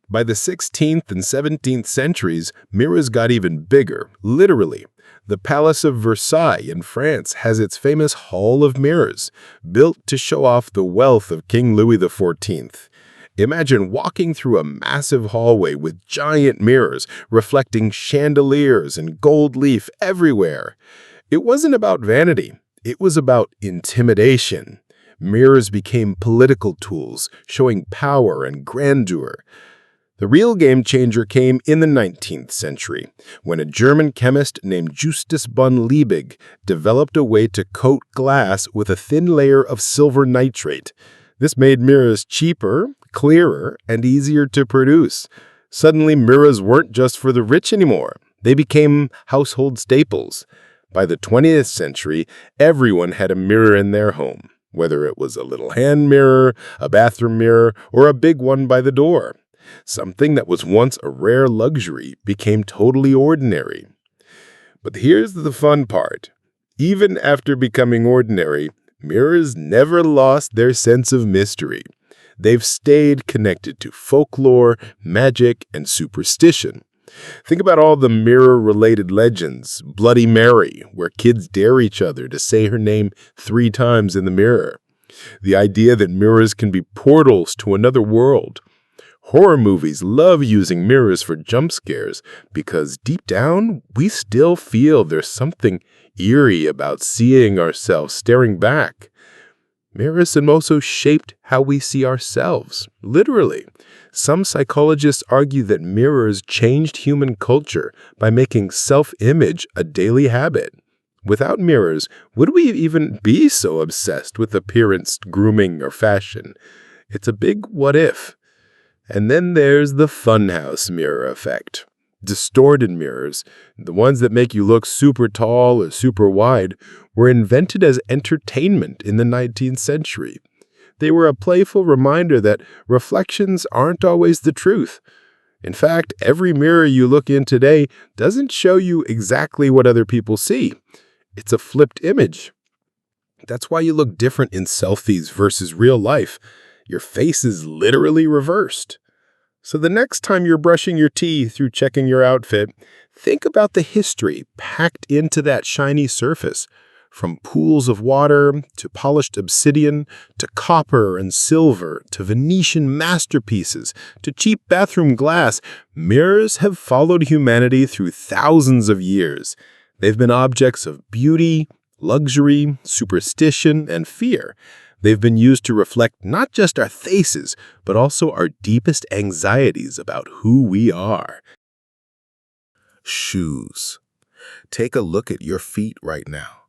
By the 16th and 17th centuries, mirrors got even bigger, literally. The Palace of Versailles in France has its famous Hall of Mirrors, built to show off the wealth of King Louis XIV. Imagine walking through a massive hallway with giant mirrors reflecting chandeliers and gold leaf everywhere. It wasn't about vanity. It was about intimidation. Mirrors became political tools, showing power and grandeur. The real game changer came in the 19th century, when a German chemist named Justus von Liebig developed a way to coat glass with a thin layer of silver nitrate. This made mirrors cheaper, clearer, and easier to produce. Suddenly, mirrors weren't just for the rich anymore. They became household staples. By the 20th century, everyone had a mirror in their home, whether it was a little hand mirror, a bathroom mirror, or a big one by the door. Something that was once a rare luxury became totally ordinary. But here's the fun part. Even after becoming ordinary, mirrors never lost their sense of mystery. They've stayed connected to folklore, magic, and superstition. Think about all the mirror-related legends. Bloody Mary, where kids dare each other to say her name 3 times in the mirror. The idea that mirrors can be portals to another world. Horror movies love using mirrors for jump scares because deep down, we still feel there's something eerie about seeing ourselves staring back. Mirrors have also shaped how we see ourselves, literally. Some psychologists argue that mirrors changed human culture by making self-image a daily habit. Without mirrors, would we even be so obsessed with appearance, grooming, or fashion? It's a big what if. And then there's the funhouse mirror effect. Distorted mirrors, the ones that make you look super tall or super wide, were invented as entertainment in the 19th century. They were a playful reminder that reflections aren't always the truth. In fact, every mirror you look in today doesn't show you exactly what other people see. It's a flipped image. That's why you look different in selfies versus real life. Your face is literally reversed. So the next time you're brushing your teeth through checking your outfit, think about the history packed into that shiny surface. From pools of water, to polished obsidian, to copper and silver, to Venetian masterpieces, to cheap bathroom glass, mirrors have followed humanity through thousands of years. They've been objects of beauty, luxury, superstition, and fear. They've been used to reflect not just our faces, but also our deepest anxieties about who we are. Shoes. Take a look at your feet right now.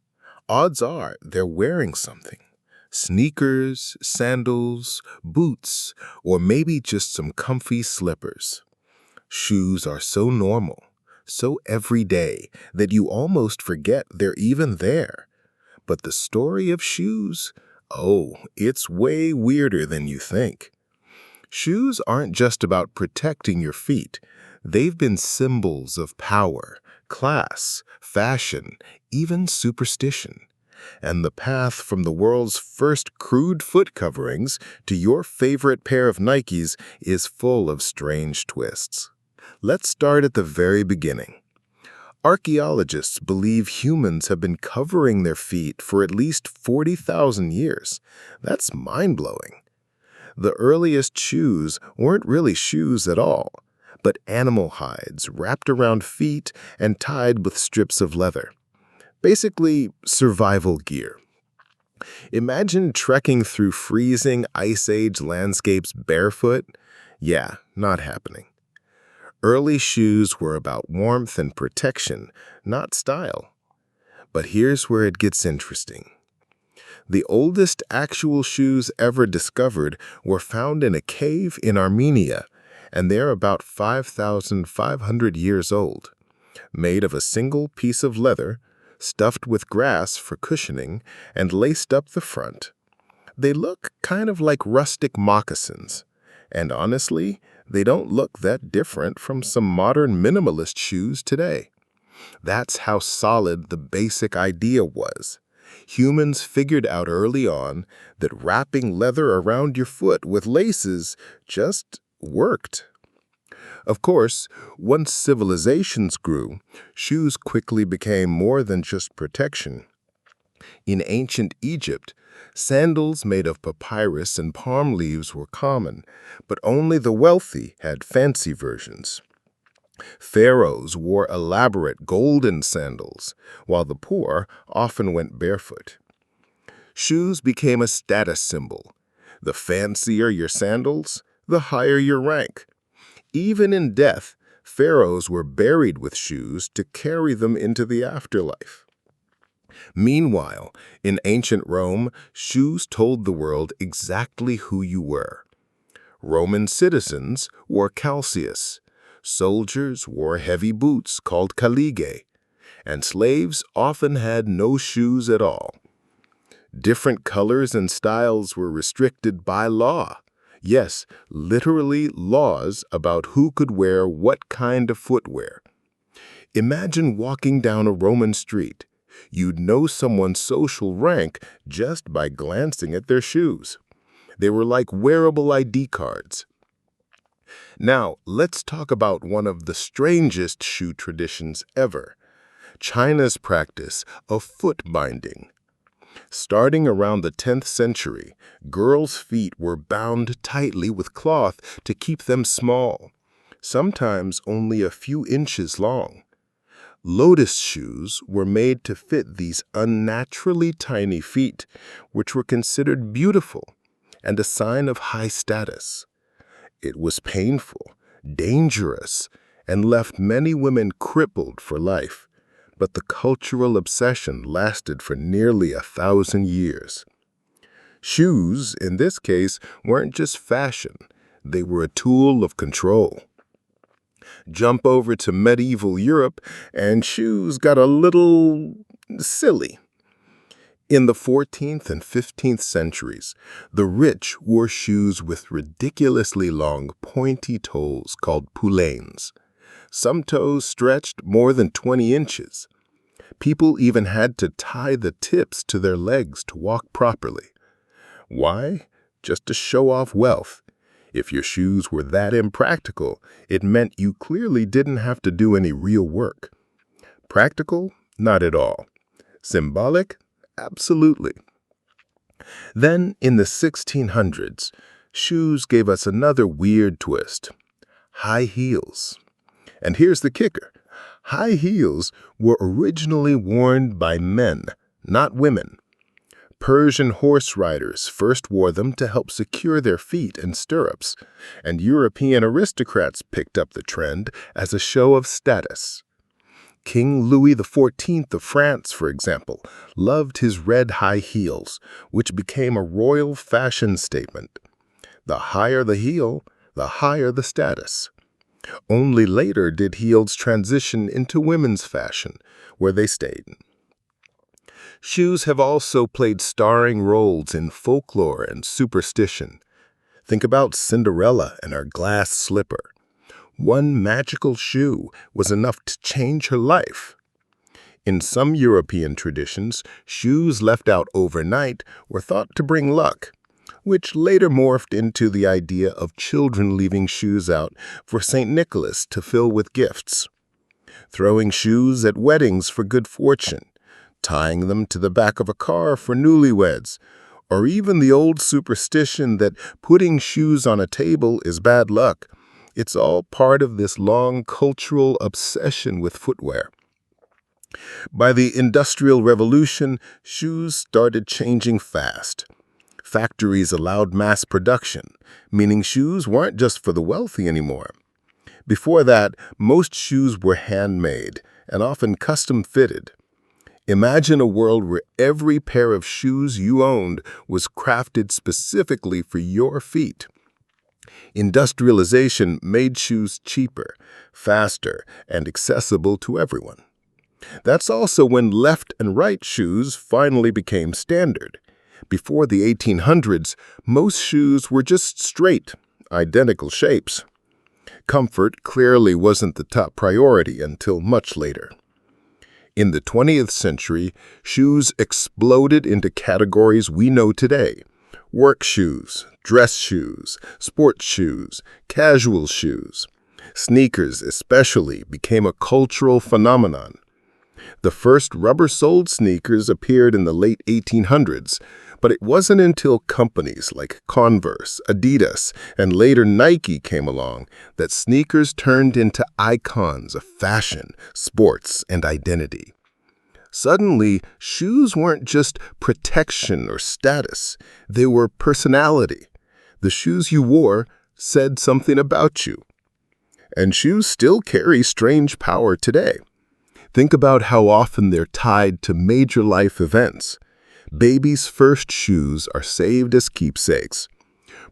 Odds are they're wearing something. Sneakers, sandals, boots, or maybe just some comfy slippers. Shoes are so normal, so everyday, that you almost forget they're even there. But the story of shoes, oh, it's way weirder than you think. Shoes aren't just about protecting your feet. They've been symbols of power, class, fashion, even superstition. And the path from the world's first crude foot coverings to your favorite pair of Nikes is full of strange twists. Let's start at the very beginning. Archaeologists believe humans have been covering their feet for at least 40,000 years. That's mind-blowing. The earliest shoes weren't really shoes at all. but animal hides wrapped around feet and tied with strips of leather. Basically, survival gear. Imagine trekking through freezing Ice Age landscapes barefoot. Yeah, not happening. Early shoes were about warmth and protection, not style. But here's where it gets interesting. The oldest actual shoes ever discovered were found in a cave in Armenia, and they're about 5,500 years old, made of a single piece of leather, stuffed with grass for cushioning, and laced up the front. They look kind of like rustic moccasins, and honestly, they don't look that different from some modern minimalist shoes today. That's how solid the basic idea was. Humans figured out early on that wrapping leather around your foot with laces just worked. Of course, once civilizations grew, shoes quickly became more than just protection. In ancient Egypt, sandals made of papyrus and palm leaves were common, but only the wealthy had fancy versions. Pharaohs wore elaborate golden sandals, while the poor often went barefoot. Shoes became a status symbol. The fancier your sandals, the higher your rank. Even in death, pharaohs were buried with shoes to carry them into the afterlife. Meanwhile, in ancient Rome, shoes told the world exactly who you were. Roman citizens wore calceus. Soldiers wore heavy boots called caligae, and slaves often had no shoes at all. Different colors and styles were restricted by law. Yes, literally laws about who could wear what kind of footwear. Imagine walking down a Roman street. You'd know someone's social rank just by glancing at their shoes. They were like wearable ID cards. Now, let's talk about one of the strangest shoe traditions ever, China's practice of foot binding. Starting around the 10th century, girls' feet were bound tightly with cloth to keep them small, sometimes only a few inches long. Lotus shoes were made to fit these unnaturally tiny feet, which were considered beautiful and a sign of high status. It was painful, dangerous, and left many women crippled for life. But the cultural obsession lasted for nearly 1,000 years. Shoes, in this case, weren't just fashion. They were a tool of control. Jump over to medieval Europe, and shoes got a little silly. In the 14th and 15th centuries, the rich wore shoes with ridiculously long, pointy toes called poulaines. Some toes stretched more than 20 inches. People even had to tie the tips to their legs to walk properly. Why? Just to show off wealth. If your shoes were that impractical, it meant you clearly didn't have to do any real work. Practical? Not at all. Symbolic? Absolutely. Then, in the 1600s, shoes gave us another weird twist. High heels. And here's the kicker. High heels were originally worn by men, not women. Persian horse riders first wore them to help secure their feet in stirrups, and European aristocrats picked up the trend as a show of status. King Louis XIV of France, for example, loved his red high heels, which became a royal fashion statement. The higher the heel, the higher the status. Only later did heels transition into women's fashion, where they stayed. Shoes have also played starring roles in folklore and superstition. Think about Cinderella and her glass slipper. One magical shoe was enough to change her life. In some European traditions, shoes left out overnight were thought to bring luck, which later morphed into the idea of children leaving shoes out for St. Nicholas to fill with gifts. Throwing shoes at weddings for good fortune, tying them to the back of a car for newlyweds, or even the old superstition that putting shoes on a table is bad luck. It's all part of this long cultural obsession with footwear. By the Industrial Revolution, shoes started changing fast. Factories allowed mass production, meaning shoes weren't just for the wealthy anymore. Before that, most shoes were handmade and often custom-fitted. Imagine a world where every pair of shoes you owned was crafted specifically for your feet. Industrialization made shoes cheaper, faster, and accessible to everyone. That's also when left and right shoes finally became standard. Before the 1800s, most shoes were just straight, identical shapes. Comfort clearly wasn't the top priority until much later. In the 20th century, shoes exploded into categories we know today: work shoes, dress shoes, sports shoes, casual shoes. Sneakers especially became a cultural phenomenon. The first rubber-soled sneakers appeared in the late 1800s, but it wasn't until companies like Converse, Adidas, and later Nike came along that sneakers turned into icons of fashion, sports, and identity. Suddenly, shoes weren't just protection or status. They were personality. The shoes you wore said something about you. And shoes still carry strange power today. Think about how often they're tied to major life events. Babies' first shoes are saved as keepsakes.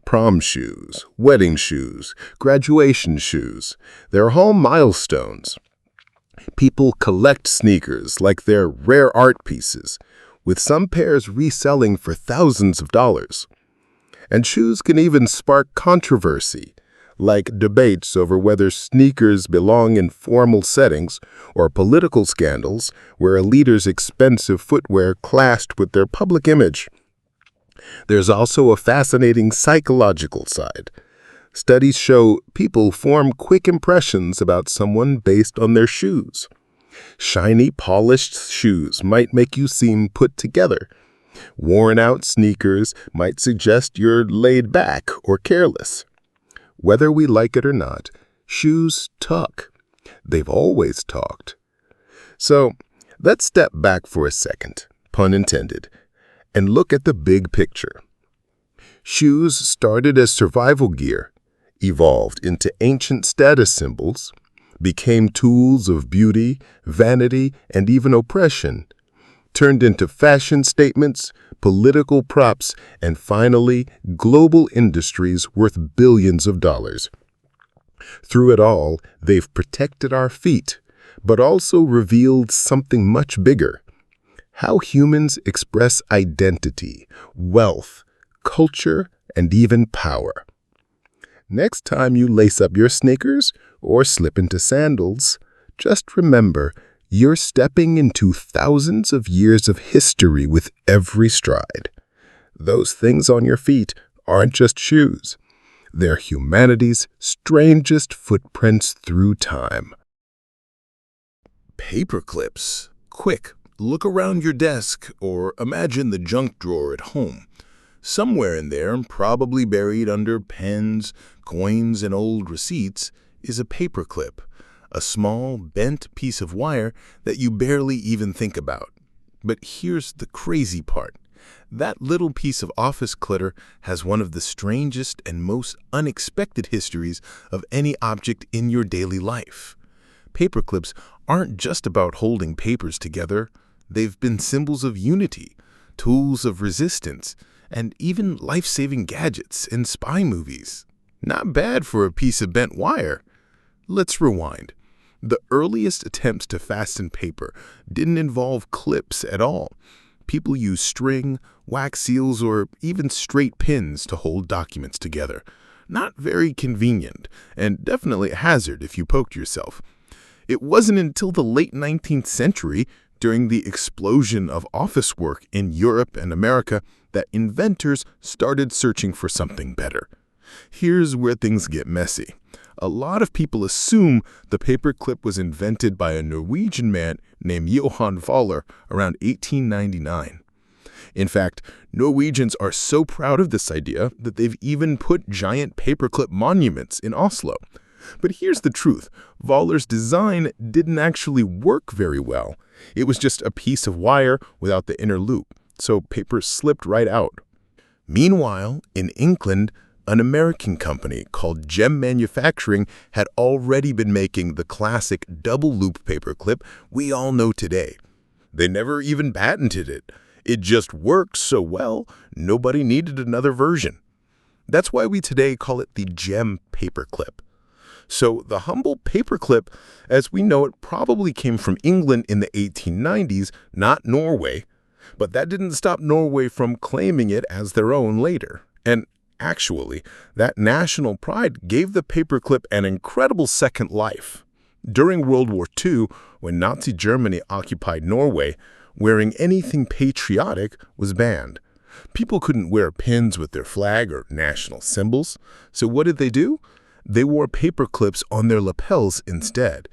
Prom shoes, wedding shoes, graduation shoes, they're all milestones. People collect sneakers like they're rare art pieces, with some pairs reselling for thousands of dollars. And shoes can even spark controversy, like debates over whether sneakers belong in formal settings or political scandals where a leader's expensive footwear clashed with their public image. There's also a fascinating psychological side. Studies show people form quick impressions about someone based on their shoes. Shiny, polished shoes might make you seem put together. Worn-out sneakers might suggest you're laid back or careless. Whether we like it or not, shoes talk. They've always talked. So, let's step back for a second, pun intended, and look at the big picture. Shoes started as survival gear, evolved into ancient status symbols, became tools of beauty, vanity, and even oppression, turned into fashion statements, political props, and finally, global industries worth billions of dollars. Through it all, they've protected our feet, but also revealed something much bigger: how humans express identity, wealth, culture, and even power. Next time you lace up your sneakers or slip into sandals, just remember, you're stepping into thousands of years of history with every stride. Those things on your feet aren't just shoes. They're humanity's strangest footprints through time. Paper clips. Quick, look around your desk or imagine the junk drawer at home. Somewhere in there, probably buried under pens, coins, and old receipts, is a paper clip. A small, bent piece of wire that you barely even think about. But here's the crazy part. That little piece of office clutter has one of the strangest and most unexpected histories of any object in your daily life. Paper clips aren't just about holding papers together. They've been symbols of unity, tools of resistance, and even life-saving gadgets in spy movies. Not bad for a piece of bent wire. Let's rewind. The earliest attempts to fasten paper didn't involve clips at all. People used string, wax seals, or even straight pins to hold documents together. Not very convenient, and definitely a hazard if you poked yourself. It wasn't until the late 19th century, during the explosion of office work in Europe and America, that inventors started searching for something better. Here's where things get messy. A lot of people assume the paperclip was invented by a Norwegian man named Johan Voller around 1899. In fact, Norwegians are so proud of this idea that they've even put giant paperclip monuments in Oslo. But here's the truth. Waller's design didn't actually work very well. It was just a piece of wire without the inner loop, so paper slipped right out. Meanwhile, in England, an American company called Gem Manufacturing had already been making the classic double-loop paperclip we all know today. They never even patented it. It just worked so well, nobody needed another version. That's why we today call it the Gem paperclip. So the humble paperclip, as we know it, probably came from England in the 1890s, not Norway. But that didn't stop Norway from claiming it as their own later. And actually, that national pride gave the paperclip an incredible second life. During World War II, when Nazi Germany occupied Norway, wearing anything patriotic was banned. People couldn't wear pins with their flag or national symbols. So what did they do? They wore paperclips on their lapels instead.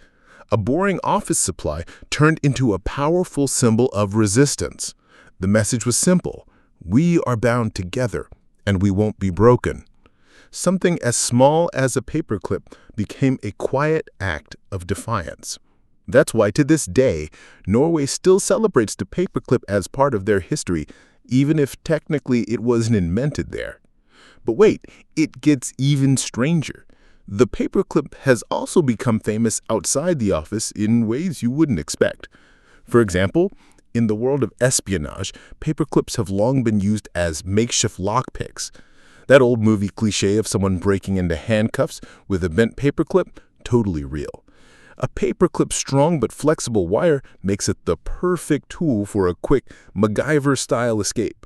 A boring office supply turned into a powerful symbol of resistance. The message was simple: we are bound together, and we won't be broken. Something as small as a paperclip became a quiet act of defiance. That's why to this day, Norway still celebrates the paperclip as part of their history, even if technically it wasn't invented there. But wait, it gets even stranger. The paperclip has also become famous outside the office in ways you wouldn't expect. For example, in the world of espionage, paperclips have long been used as makeshift lockpicks. That old movie cliché of someone breaking into handcuffs with a bent paperclip, totally real. A paperclip's strong but flexible wire makes it the perfect tool for a quick MacGyver-style escape.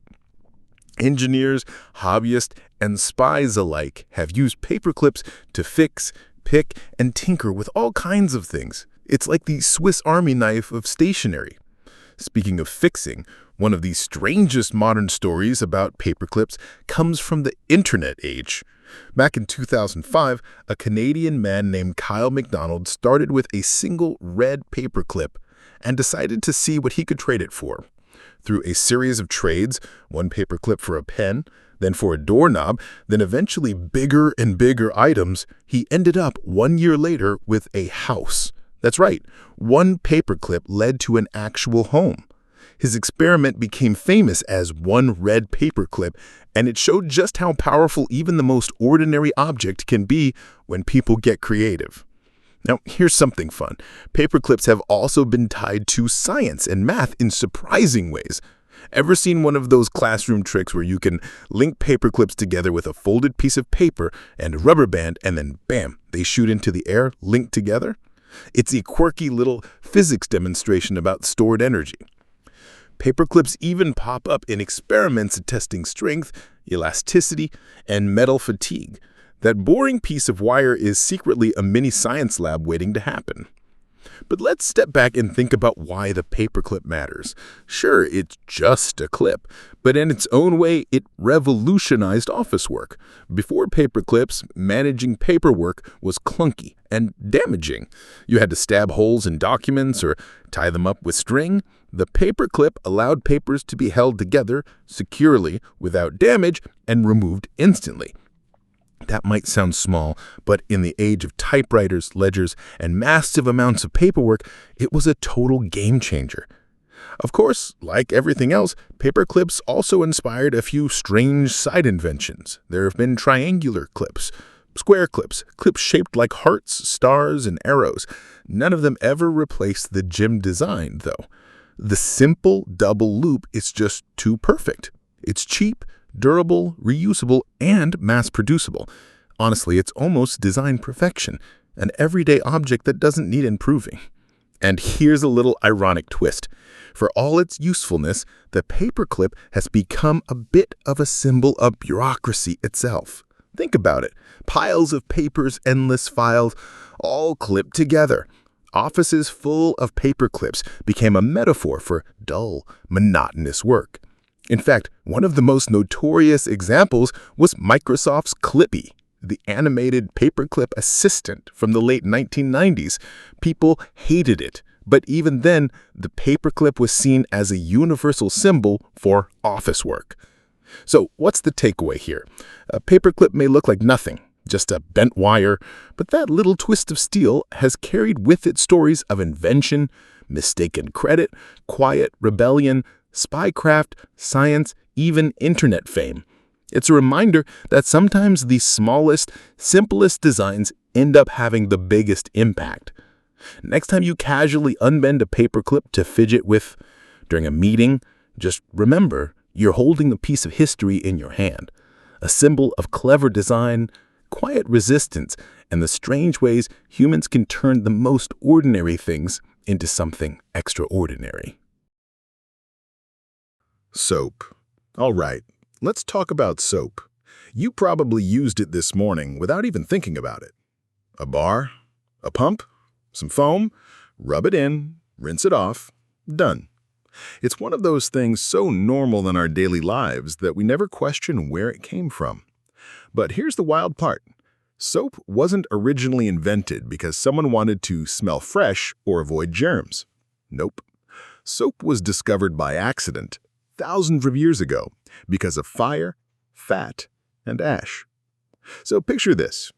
Engineers, hobbyists, and spies alike have used paperclips to fix, pick, and tinker with all kinds of things. It's like the Swiss Army knife of stationery. Speaking of fixing, one of the strangest modern stories about paperclips comes from the internet age. Back in 2005, a Canadian man named Kyle McDonald started with a single red paperclip and decided to see what he could trade it for. Through a series of trades, one paperclip for a pen, then for a doorknob, then eventually bigger and bigger items, he ended up 1 year later with a house. That's right, one paperclip led to an actual home. His experiment became famous as one red paperclip, and it showed just how powerful even the most ordinary object can be when people get creative. Now, here's something fun. Paperclips have also been tied to science and math in surprising ways. Ever seen one of those classroom tricks where you can link paperclips together with a folded piece of paper and a rubber band, and then bam, they shoot into the air, linked together? It's a quirky little physics demonstration about stored energy. Paperclips even pop up in experiments testing strength, elasticity, and metal fatigue. That boring piece of wire is secretly a mini science lab waiting to happen. But let's step back and think about why the paperclip matters. Sure, it's just a clip, but in its own way, it revolutionized office work. Before paperclips, managing paperwork was clunky and damaging. You had to stab holes in documents or tie them up with string. The paperclip allowed papers to be held together securely without damage and removed instantly. That might sound small, but in the age of typewriters, ledgers, and massive amounts of paperwork, it was a total game changer. Of course, like everything else, paperclips also inspired a few strange side inventions. There have been triangular clips, square clips, clips shaped like hearts, stars, and arrows. None of them ever replaced the Gem design, though. The simple double loop is just too perfect. It's cheap, durable, reusable, and mass-producible. Honestly, it's almost design perfection, an everyday object that doesn't need improving. And here's a little ironic twist. For all its usefulness, the paperclip has become a bit of a symbol of bureaucracy itself. Think about it. Piles of papers, endless files, all clipped together. Offices full of paperclips became a metaphor for dull, monotonous work. In fact, one of the most notorious examples was Microsoft's Clippy, the animated paperclip assistant from the late 1990s. People hated it, but even then, the paperclip was seen as a universal symbol for office work. So what's the takeaway here? A paperclip may look like nothing, just a bent wire, but that little twist of steel has carried with it stories of invention, mistaken credit, quiet rebellion, spycraft, science, even internet fame. It's a reminder that sometimes the smallest, simplest designs end up having the biggest impact. Next time you casually unbend a paperclip to fidget with during a meeting, just remember you're holding a piece of history in your hand, a symbol of clever design, quiet resistance, and the strange ways humans can turn the most ordinary things into something extraordinary. Soap. All right, let's talk about soap. You probably used it this morning without even thinking about it. A bar, a pump, some foam, rub it in, rinse it off, done. It's one of those things so normal in our daily lives that we never question where it came from. But here's the wild part. Soap wasn't originally invented because someone wanted to smell fresh or avoid germs. Nope. Soap was discovered by accident thousands of years ago because of fire, fat, and ash. So picture this.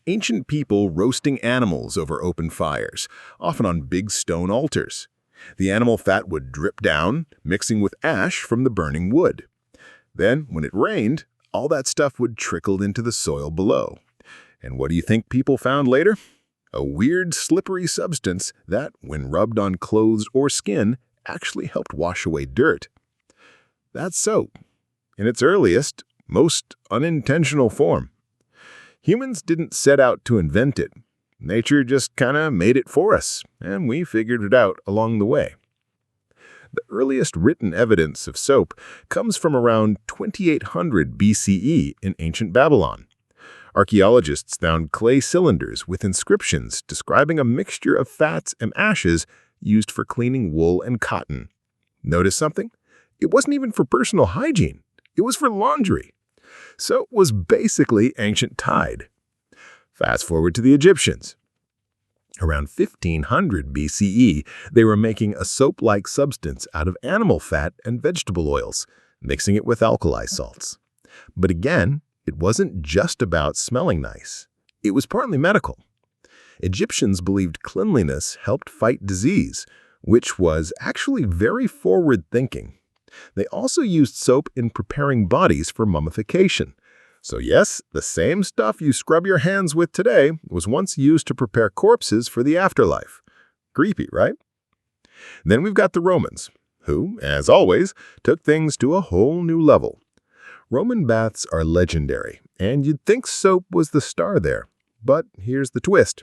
Ancient people roasting animals over open fires, often on big stone altars. The animal fat would drip down, mixing with ash from the burning wood. Then, when it rained, all that stuff would trickle into the soil below. And what do you think people found later? A weird, slippery substance that, when rubbed on clothes or skin, actually helped wash away dirt. That's soap, in its earliest, most unintentional form. Humans didn't set out to invent it. Nature just kinda made it for us, and we figured it out along the way. The earliest written evidence of soap comes from around 2800 BCE in ancient Babylon. Archaeologists found clay cylinders with inscriptions describing a mixture of fats and ashes used for cleaning wool and cotton. Notice something? It wasn't even for personal hygiene. It was for laundry. Soap was basically ancient Tide. Fast forward to the Egyptians. Around 1500 BCE, they were making a soap-like substance out of animal fat and vegetable oils, mixing it with alkali salts. But again, it wasn't just about smelling nice. It was partly medical. Egyptians believed cleanliness helped fight disease, which was actually very forward-thinking. They also used soap in preparing bodies for mummification. So yes, the same stuff you scrub your hands with today was once used to prepare corpses for the afterlife. Creepy, right? Then we've got the Romans, who, as always, took things to a whole new level. Roman baths are legendary, and you'd think soap was the star there. But here's the twist.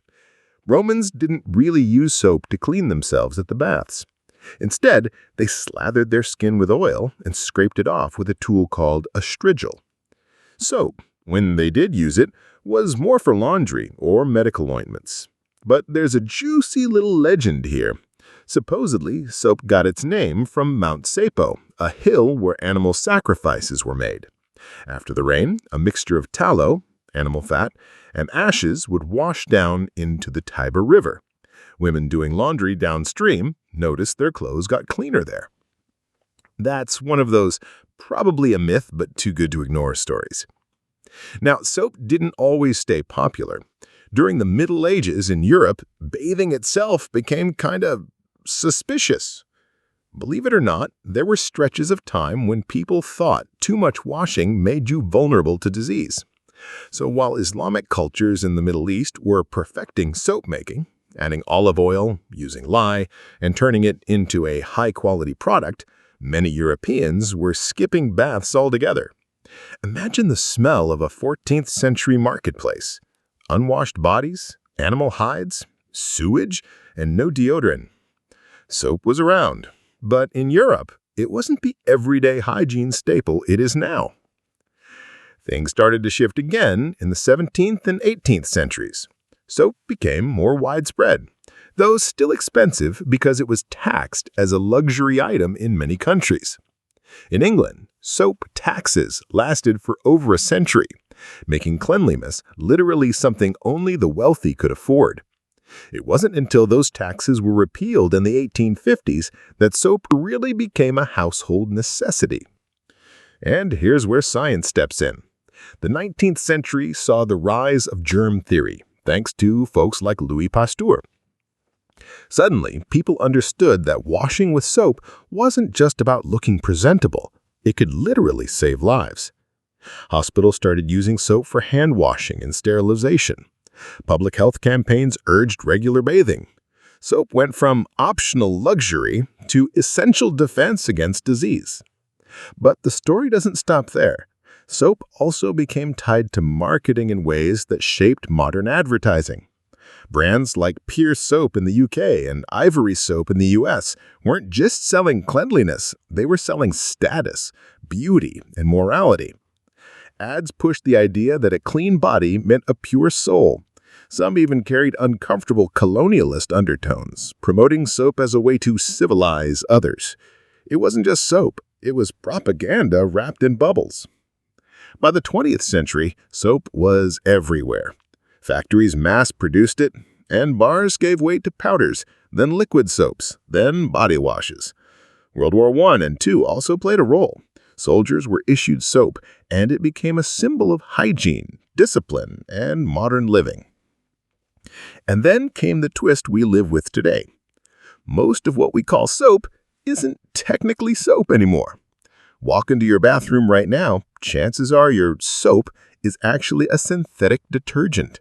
Romans didn't really use soap to clean themselves at the baths. Instead, they slathered their skin with oil and scraped it off with a tool called a strigil. Soap, when they did use it, was more for laundry or medical ointments. But there's a juicy little legend here. Supposedly, soap got its name from Mount Sapo, a hill where animal sacrifices were made. After the rain, a mixture of tallow, animal fat, and ashes would wash down into the Tiber River. Women doing laundry downstream noticed their clothes got cleaner there. That's one of those probably a myth but too good to ignore stories. Now, soap didn't always stay popular. During the Middle Ages in Europe, bathing itself became kind of suspicious. Believe it or not, there were stretches of time when people thought too much washing made you vulnerable to disease. So while Islamic cultures in the Middle East were perfecting soap making, adding olive oil, using lye, and turning it into a high-quality product, many Europeans were skipping baths altogether. Imagine the smell of a 14th century marketplace. Unwashed bodies, animal hides, sewage, and no deodorant. Soap was around, but in Europe, it wasn't the everyday hygiene staple it is now. Things started to shift again in the 17th and 18th centuries. Soap became more widespread, though still expensive because it was taxed as a luxury item in many countries. In England, soap taxes lasted for over a century, making cleanliness literally something only the wealthy could afford. It wasn't until those taxes were repealed in the 1850s that soap really became a household necessity. And here's where science steps in. The 19th century saw the rise of germ theory, thanks to folks like Louis Pasteur. Suddenly, people understood that washing with soap wasn't just about looking presentable. It could literally save lives. Hospitals started using soap for hand washing and sterilization. Public health campaigns urged regular bathing. Soap went from optional luxury to essential defense against disease. But the story doesn't stop there. Soap also became tied to marketing in ways that shaped modern advertising. Brands like Pear's Soap in the UK and Ivory Soap in the US weren't just selling cleanliness, they were selling status, beauty, and morality. Ads pushed the idea that a clean body meant a pure soul. Some even carried uncomfortable colonialist undertones, promoting soap as a way to civilize others. It wasn't just soap, it was propaganda wrapped in bubbles. By the 20th century, soap was everywhere. Factories mass-produced it, and bars gave way to powders, then liquid soaps, then body washes. World War I and II also played a role. Soldiers were issued soap, and it became a symbol of hygiene, discipline, and modern living. And then came the twist we live with today. Most of what we call soap isn't technically soap anymore. Walk into your bathroom right now, chances are your soap is actually a synthetic detergent.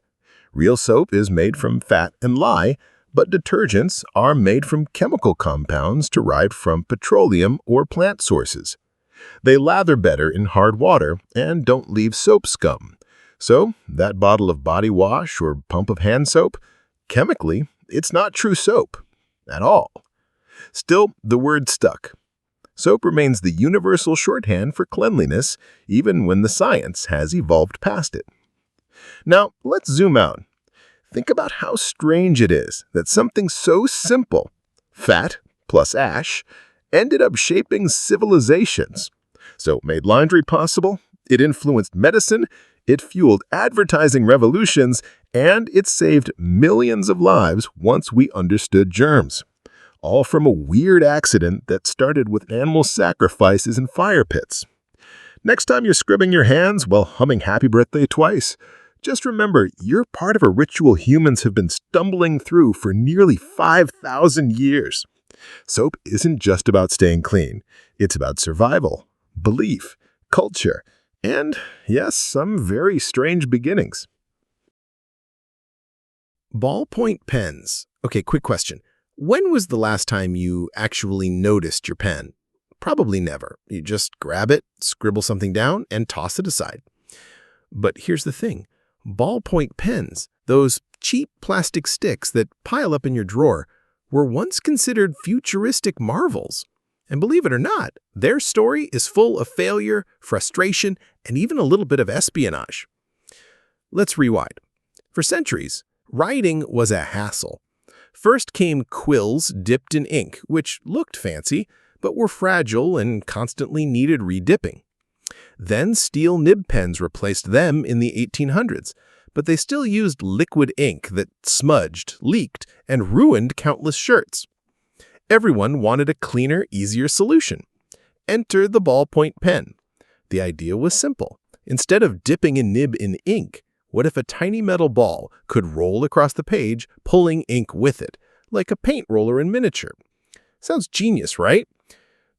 Real soap is made from fat and lye, but detergents are made from chemical compounds derived from petroleum or plant sources. They lather better in hard water and don't leave soap scum. So, that bottle of body wash or pump of hand soap, chemically, it's not true soap at all. Still, the word stuck. Soap remains the universal shorthand for cleanliness, even when the science has evolved past it. Now, let's zoom out. Think about how strange it is that something so simple, fat plus ash, ended up shaping civilizations. Soap made laundry possible, it influenced medicine, it fueled advertising revolutions, and it saved millions of lives once we understood germs. All from a weird accident that started with animal sacrifices in fire pits. Next time you're scrubbing your hands while humming Happy Birthday twice, just remember you're part of a ritual humans have been stumbling through for nearly 5,000 years. Soap isn't just about staying clean. It's about survival, belief, culture, and, yes, some very strange beginnings. Ballpoint pens. Okay, quick question. When was the last time you actually noticed your pen? Probably never. You just grab it, scribble something down, and toss it aside. But here's the thing. Ballpoint pens, those cheap plastic sticks that pile up in your drawer, were once considered futuristic marvels. And believe it or not, their story is full of failure, frustration, and even a little bit of espionage. Let's rewind. For centuries, writing was a hassle. First came quills dipped in ink, which looked fancy, but were fragile and constantly needed redipping. Then steel nib pens replaced them in the 1800s, but they still used liquid ink that smudged, leaked, and ruined countless shirts. Everyone wanted a cleaner, easier solution. Enter the ballpoint pen. The idea was simple. Instead of dipping a nib in ink, what if a tiny metal ball could roll across the page, pulling ink with it, like a paint roller in miniature? Sounds genius, right?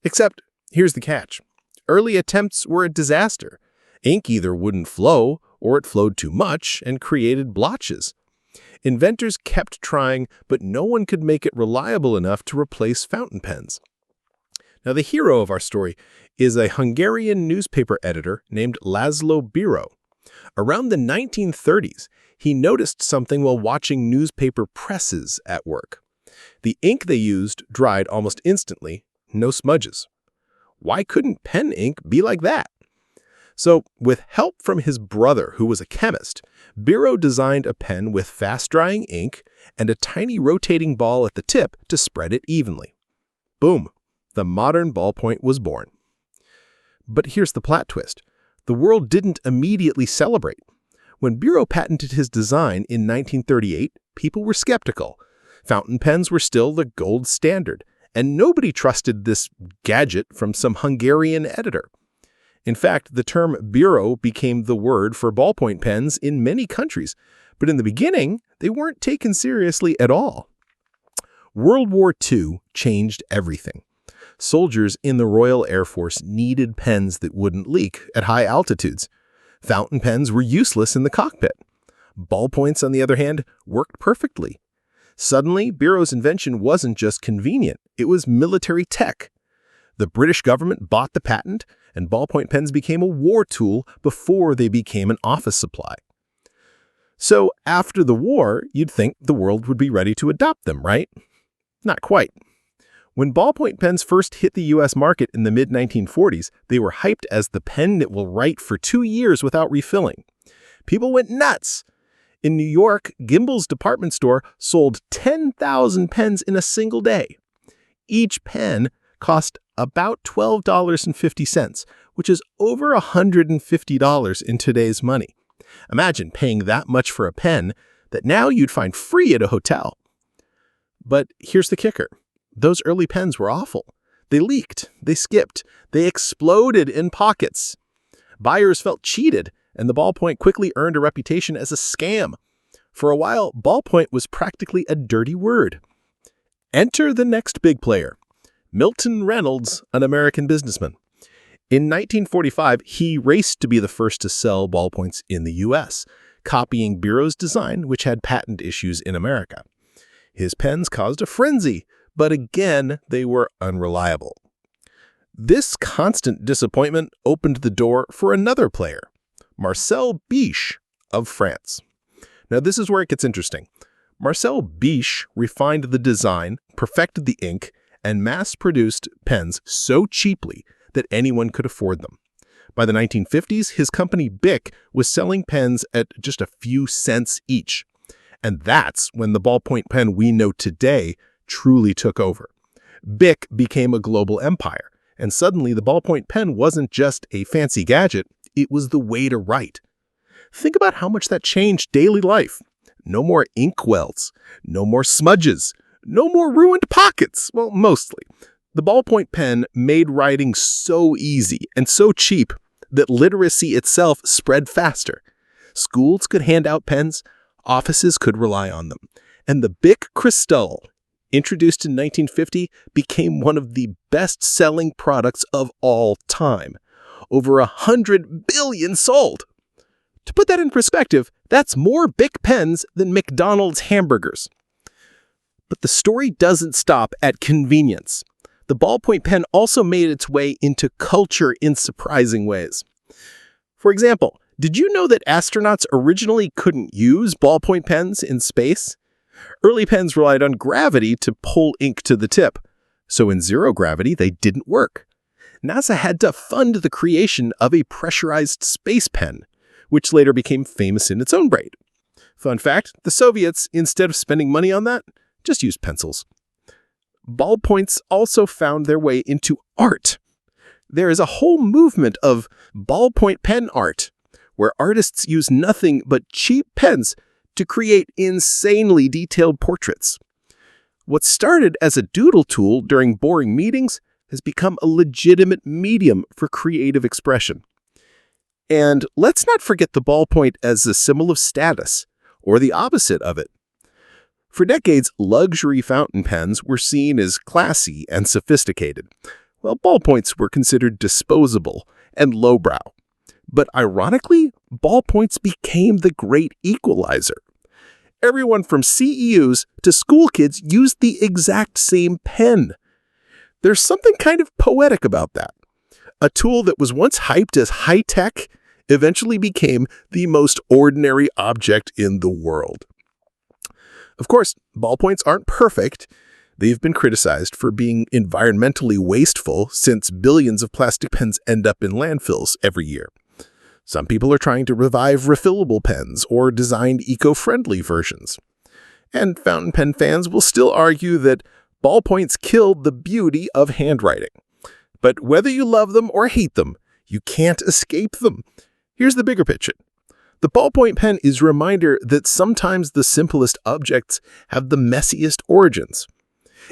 Except, here's the catch. Early attempts were a disaster. Ink either wouldn't flow, or it flowed too much and created blotches. Inventors kept trying, but no one could make it reliable enough to replace fountain pens. Now, the hero of our story is a Hungarian newspaper editor named Laszlo Biro. Around the 1930s, he noticed something while watching newspaper presses at work. The ink they used dried almost instantly, no smudges. Why couldn't pen ink be like that? So, with help from his brother, who was a chemist, Biro designed a pen with fast-drying ink and a tiny rotating ball at the tip to spread it evenly. Boom! The modern ballpoint was born. But here's the plot twist. The world didn't immediately celebrate. When Biro patented his design in 1938, people were skeptical. Fountain pens were still the gold standard, and nobody trusted this gadget from some Hungarian editor. In fact, the term bureau became the word for ballpoint pens in many countries, but in the beginning, they weren't taken seriously at all. World War II changed everything. Soldiers in the Royal Air Force needed pens that wouldn't leak at high altitudes. Fountain pens were useless in the cockpit. Ballpoints, on the other hand, worked perfectly. Suddenly, Bureau's invention wasn't just convenient, it was military tech. The British government bought the patent, and ballpoint pens became a war tool before they became an office supply. So, after the war, you'd think the world would be ready to adopt them, right? Not quite. When ballpoint pens first hit the US market in the mid-1940s, they were hyped as the pen that will write for 2 years without refilling. People went nuts. In New York, Gimbel's department store sold 10,000 pens in a single day. Each pen cost about $12.50, which is over $150 in today's money. Imagine paying that much for a pen that now you'd find free at a hotel. But here's the kicker. Those early pens were awful. They leaked, they skipped, they exploded in pockets. Buyers felt cheated, and the ballpoint quickly earned a reputation as a scam. For a while, ballpoint was practically a dirty word. Enter the next big player, Milton Reynolds, an American businessman. In 1945, he raced to be the first to sell ballpoints in the U.S., copying Bureau's design, which had patent issues in America. His pens caused a frenzy, but again, they were unreliable. This constant disappointment opened the door for another player, Marcel Biche of France. Now, this is where it gets interesting. Marcel Biche refined the design, perfected the ink, and mass-produced pens so cheaply that anyone could afford them. By the 1950s, his company Bic was selling pens at just a few cents each. And that's when the ballpoint pen we know today truly took over. Bic became a global empire, and suddenly the ballpoint pen wasn't just a fancy gadget, it was the way to write. Think about how much that changed daily life. No more ink wells, no more smudges, no more ruined pockets. Well, mostly. The ballpoint pen made writing so easy and so cheap that literacy itself spread faster. Schools could hand out pens, offices could rely on them, and the Bic Cristal, introduced in 1950, became one of the best-selling products of all time. Over 100 billion sold. To put that in perspective, that's more Bic pens than McDonald's hamburgers. But the story doesn't stop at convenience. The ballpoint pen also made its way into culture in surprising ways. For example, did you know that astronauts originally couldn't use ballpoint pens in space? Early pens relied on gravity to pull ink to the tip, so in zero gravity they didn't work. NASA had to fund the creation of a pressurized space pen, which later became famous in its own right. Fun fact, the Soviets, instead of spending money on that, just used pencils. Ballpoints also found their way into art. There is a whole movement of ballpoint pen art, where artists use nothing but cheap pens to create insanely detailed portraits. What started as a doodle tool during boring meetings has become a legitimate medium for creative expression. And let's not forget the ballpoint as a symbol of status, or the opposite of it. For decades, luxury fountain pens were seen as classy and sophisticated, while ballpoints were considered disposable and lowbrow. But ironically, ballpoints became the great equalizer. Everyone from CEOs to school kids used the exact same pen. There's something kind of poetic about that. A tool that was once hyped as high-tech eventually became the most ordinary object in the world. Of course, ballpoints aren't perfect. They've been criticized for being environmentally wasteful since billions of plastic pens end up in landfills every year. Some people are trying to revive refillable pens or design eco-friendly versions. And fountain pen fans will still argue that ballpoints killed the beauty of handwriting. But whether you love them or hate them, you can't escape them. Here's the bigger picture. The ballpoint pen is a reminder that sometimes the simplest objects have the messiest origins.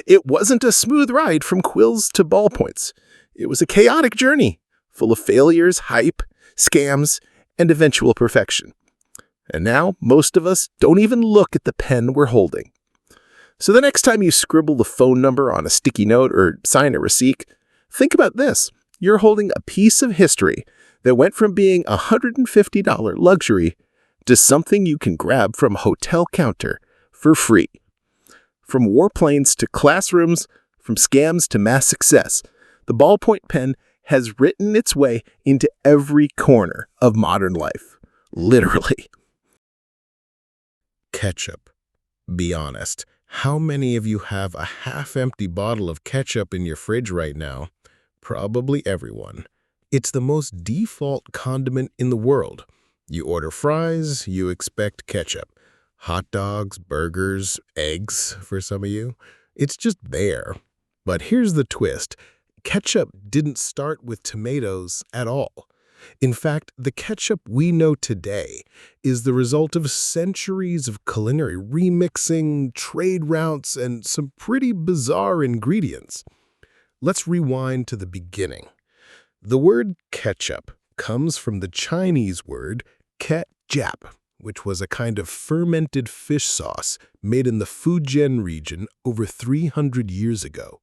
It wasn't a smooth ride from quills to ballpoints. It was a chaotic journey, full of failures, hype, scams, and eventual perfection. And now, most of us don't even look at the pen we're holding. So the next time you scribble the phone number on a sticky note or sign a receipt, think about this. You're holding a piece of history that went from being a $150 luxury to something you can grab from a hotel counter for free. From warplanes to classrooms, from scams to mass success, the ballpoint pen has written its way into every corner of modern life. Literally. Ketchup. Be honest, how many of you have a half-empty bottle of ketchup in your fridge right now? Probably everyone. It's the most default condiment in the world. You order fries, you expect ketchup. Hot dogs, burgers, eggs for some of you. It's just there. But here's the twist. Ketchup didn't start with tomatoes at all. In fact, the ketchup we know today is the result of centuries of culinary remixing, trade routes, and some pretty bizarre ingredients. Let's rewind to the beginning. The word ketchup comes from the Chinese word ketjap, which was a kind of fermented fish sauce made in the Fujian region over 300 years ago.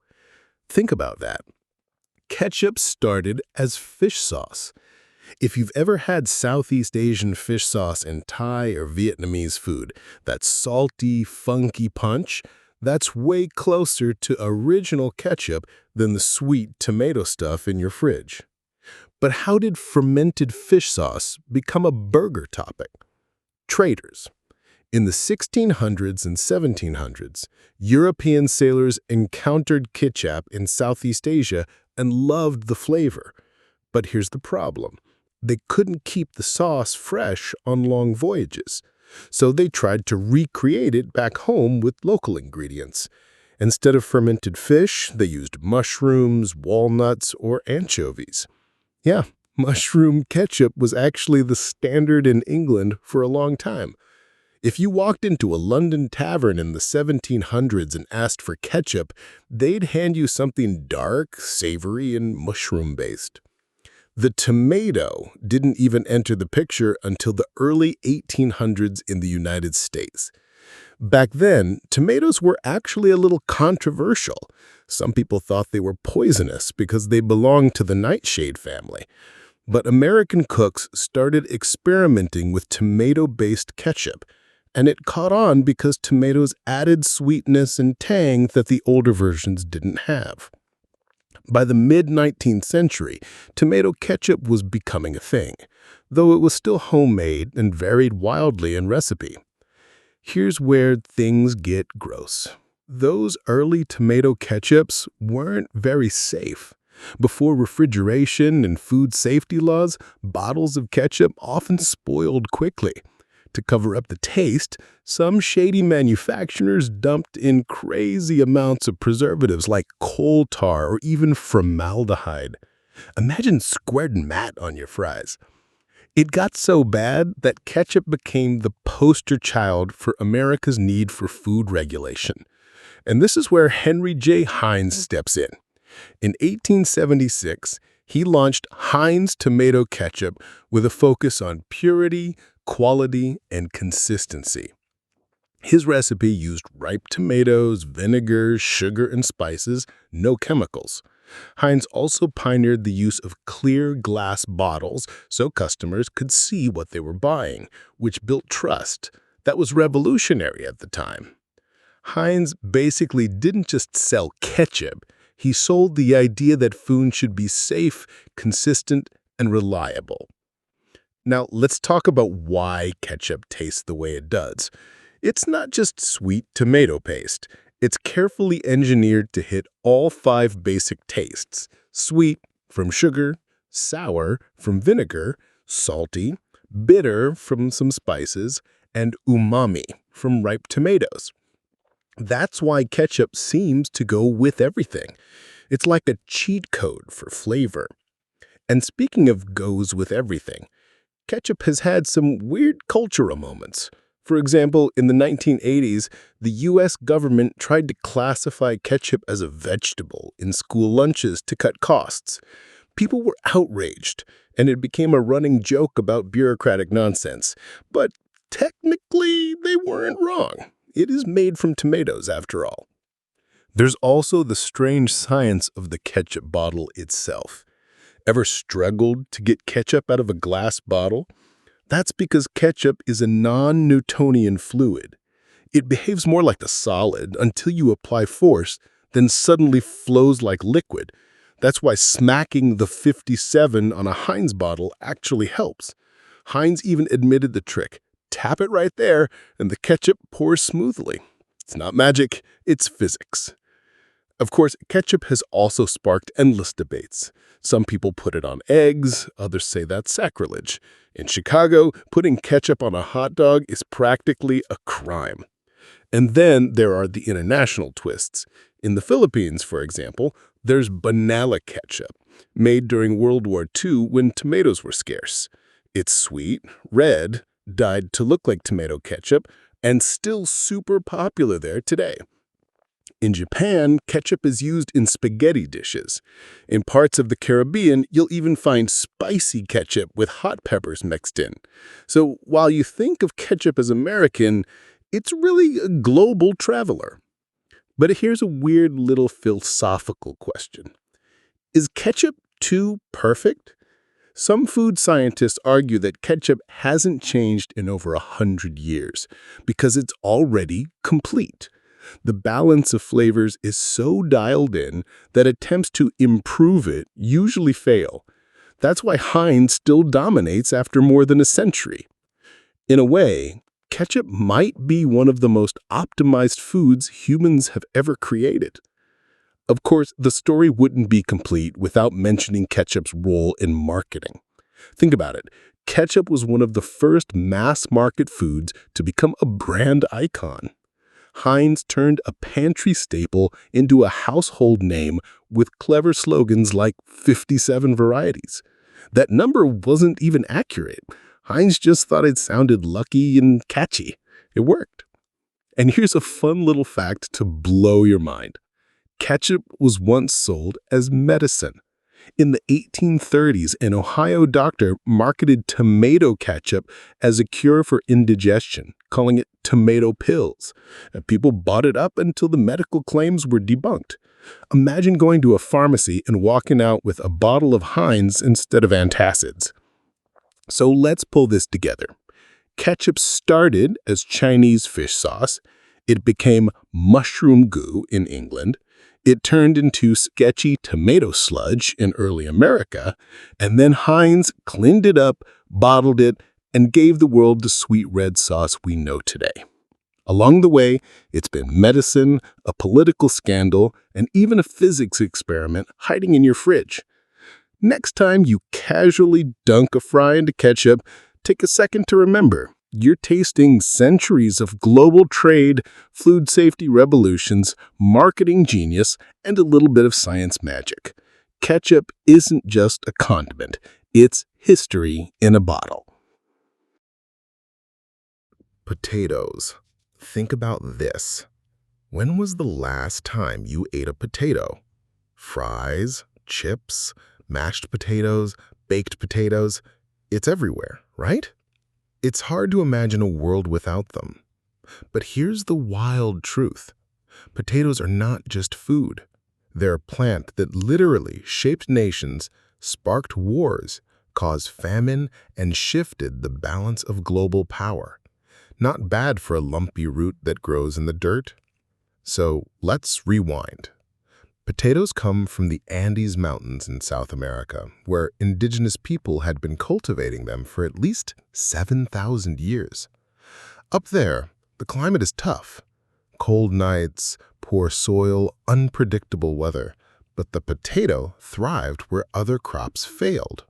Think about that. Ketchup started as fish sauce. If you've ever had Southeast Asian fish sauce in Thai or Vietnamese food, that salty, funky punch, that's way closer to original ketchup than the sweet tomato stuff in your fridge. But how did fermented fish sauce become a burger topping? Traders. In the 1600s and 1700s, European sailors encountered ketchup in Southeast Asia and loved the flavor. But here's the problem. They couldn't keep the sauce fresh on long voyages, so they tried to recreate it back home with local ingredients. Instead of fermented fish, they used mushrooms, walnuts, or anchovies. Yeah, mushroom ketchup was actually the standard in England for a long time. If you walked into a London tavern in the 1700s and asked for ketchup, they'd hand you something dark, savory, and mushroom-based. The tomato didn't even enter the picture until the early 1800s in the United States. Back then, tomatoes were actually a little controversial. Some people thought they were poisonous because they belonged to the nightshade family. But American cooks started experimenting with tomato-based ketchup, and it caught on because tomatoes added sweetness and tang that the older versions didn't have. By the mid-19th century, tomato ketchup was becoming a thing, though it was still homemade and varied wildly in recipe. Here's where things get gross. Those early tomato ketchups weren't very safe. Before refrigeration and food safety laws, bottles of ketchup often spoiled quickly. To cover up the taste, some shady manufacturers dumped in crazy amounts of preservatives like coal tar or even formaldehyde. Imagine squirting that on your fries. It got so bad that ketchup became the poster child for America's need for food regulation. And this is where Henry J. Heinz steps in. In 1876, he launched Heinz tomato ketchup with a focus on purity, quality, and consistency. His recipe used ripe tomatoes, vinegar, sugar, and spices, no chemicals. Heinz also pioneered the use of clear glass bottles so customers could see what they were buying, which built trust. That was revolutionary at the time. Heinz basically didn't just sell ketchup. He sold the idea that food should be safe, consistent, and reliable. Now, let's talk about why ketchup tastes the way it does. It's not just sweet tomato paste. It's carefully engineered to hit all 5 basic tastes: sweet from sugar, sour from vinegar, salty, bitter from some spices, and umami from ripe tomatoes. That's why ketchup seems to go with everything. It's like a cheat code for flavor. And speaking of goes with everything, ketchup has had some weird cultural moments. For example, in the 1980s, the U.S. government tried to classify ketchup as a vegetable in school lunches to cut costs. People were outraged, and it became a running joke about bureaucratic nonsense. But technically, they weren't wrong. It is made from tomatoes, after all. There's also the strange science of the ketchup bottle itself. Ever struggled to get ketchup out of a glass bottle? That's because ketchup is a non-Newtonian fluid. It behaves more like a solid until you apply force, then suddenly flows like liquid. That's why smacking the 57 on a Heinz bottle actually helps. Heinz even admitted the trick. Tap it right there, and the ketchup pours smoothly. It's not magic, it's physics. Of course, ketchup has also sparked endless debates. Some people put it on eggs, others say that's sacrilege. In Chicago, putting ketchup on a hot dog is practically a crime. And then there are the international twists. In the Philippines, for example, there's banana ketchup, made during World War II when tomatoes were scarce. It's sweet, red, dyed to look like tomato ketchup, and still super popular there today. In Japan, ketchup is used in spaghetti dishes. In parts of the Caribbean, you'll even find spicy ketchup with hot peppers mixed in. So while you think of ketchup as American, it's really a global traveler. But here's a weird little philosophical question. Is ketchup too perfect? Some food scientists argue that ketchup hasn't changed in over 100 years because it's already complete. The balance of flavors is so dialed in that attempts to improve it usually fail. That's why Heinz still dominates after more than a century. In a way, ketchup might be one of the most optimized foods humans have ever created. Of course, the story wouldn't be complete without mentioning ketchup's role in marketing. Think about it. Ketchup was one of the first mass-market foods to become a brand icon. Heinz turned a pantry staple into a household name with clever slogans like 57 varieties. That number wasn't even accurate. Heinz just thought it sounded lucky and catchy. It worked. And here's a fun little fact to blow your mind. Ketchup was once sold as medicine. In the 1830s, an Ohio doctor marketed tomato ketchup as a cure for indigestion, calling it tomato pills. And people bought it up until the medical claims were debunked. Imagine going to a pharmacy and walking out with a bottle of Heinz instead of antacids. So let's pull this together. Ketchup started as Chinese fish sauce. It became mushroom goo in England. It turned into sketchy tomato sludge in early America, and then Heinz cleaned it up, bottled it, and gave the world the sweet red sauce we know today. Along the way, it's been medicine, a political scandal, and even a physics experiment hiding in your fridge. Next time you casually dunk a fry into ketchup, take a second to remember. You're tasting centuries of global trade, food safety revolutions, marketing genius, and a little bit of science magic. Ketchup isn't just a condiment. It's history in a bottle. Potatoes. Think about this. When was the last time you ate a potato? Fries, chips, mashed potatoes, baked potatoes. It's everywhere, right? It's hard to imagine a world without them. But here's the wild truth. Potatoes are not just food. They're a plant that literally shaped nations, sparked wars, caused famine, and shifted the balance of global power. Not bad for a lumpy root that grows in the dirt. So let's rewind. Potatoes come from the Andes Mountains in South America, where indigenous people had been cultivating them for at least 7,000 years. Up there, the climate is tough. Cold nights, poor soil, unpredictable weather. But the potato thrived where other crops failed.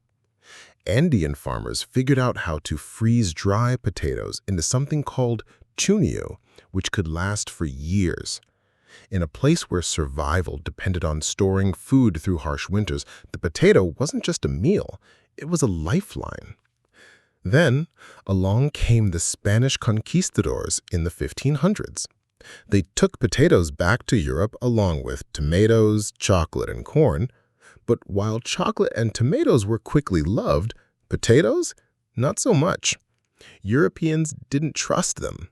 Andean farmers figured out how to freeze dry potatoes into something called chunio, which could last for years. In a place where survival depended on storing food through harsh winters, the potato wasn't just a meal, it was a lifeline. Then, along came the Spanish conquistadors in the 1500s. They took potatoes back to Europe along with tomatoes, chocolate, and corn. But while chocolate and tomatoes were quickly loved, potatoes? Not so much. Europeans didn't trust them.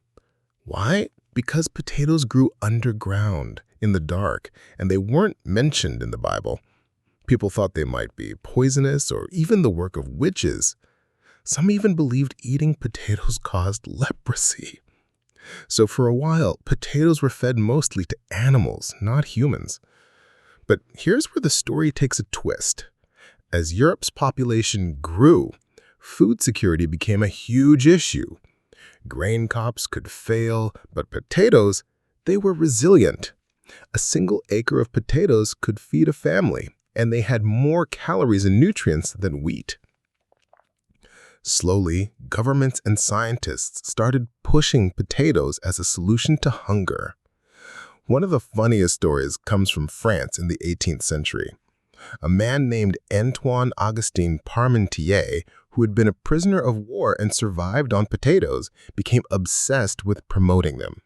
Why? Because potatoes grew underground, in the dark, and they weren't mentioned in the Bible. People thought they might be poisonous or even the work of witches. Some even believed eating potatoes caused leprosy. So for a while, potatoes were fed mostly to animals, not humans. But here's where the story takes a twist. As Europe's population grew, food security became a huge issue. Grain crops could fail, but potatoes, they were resilient. A single acre of potatoes could feed a family, and they had more calories and nutrients than wheat. Slowly, governments and scientists started pushing potatoes as a solution to hunger. One of the funniest stories comes from France in the 18th century. A man named Antoine-Augustin Parmentier, who had been a prisoner of war and survived on potatoes, became obsessed with promoting them.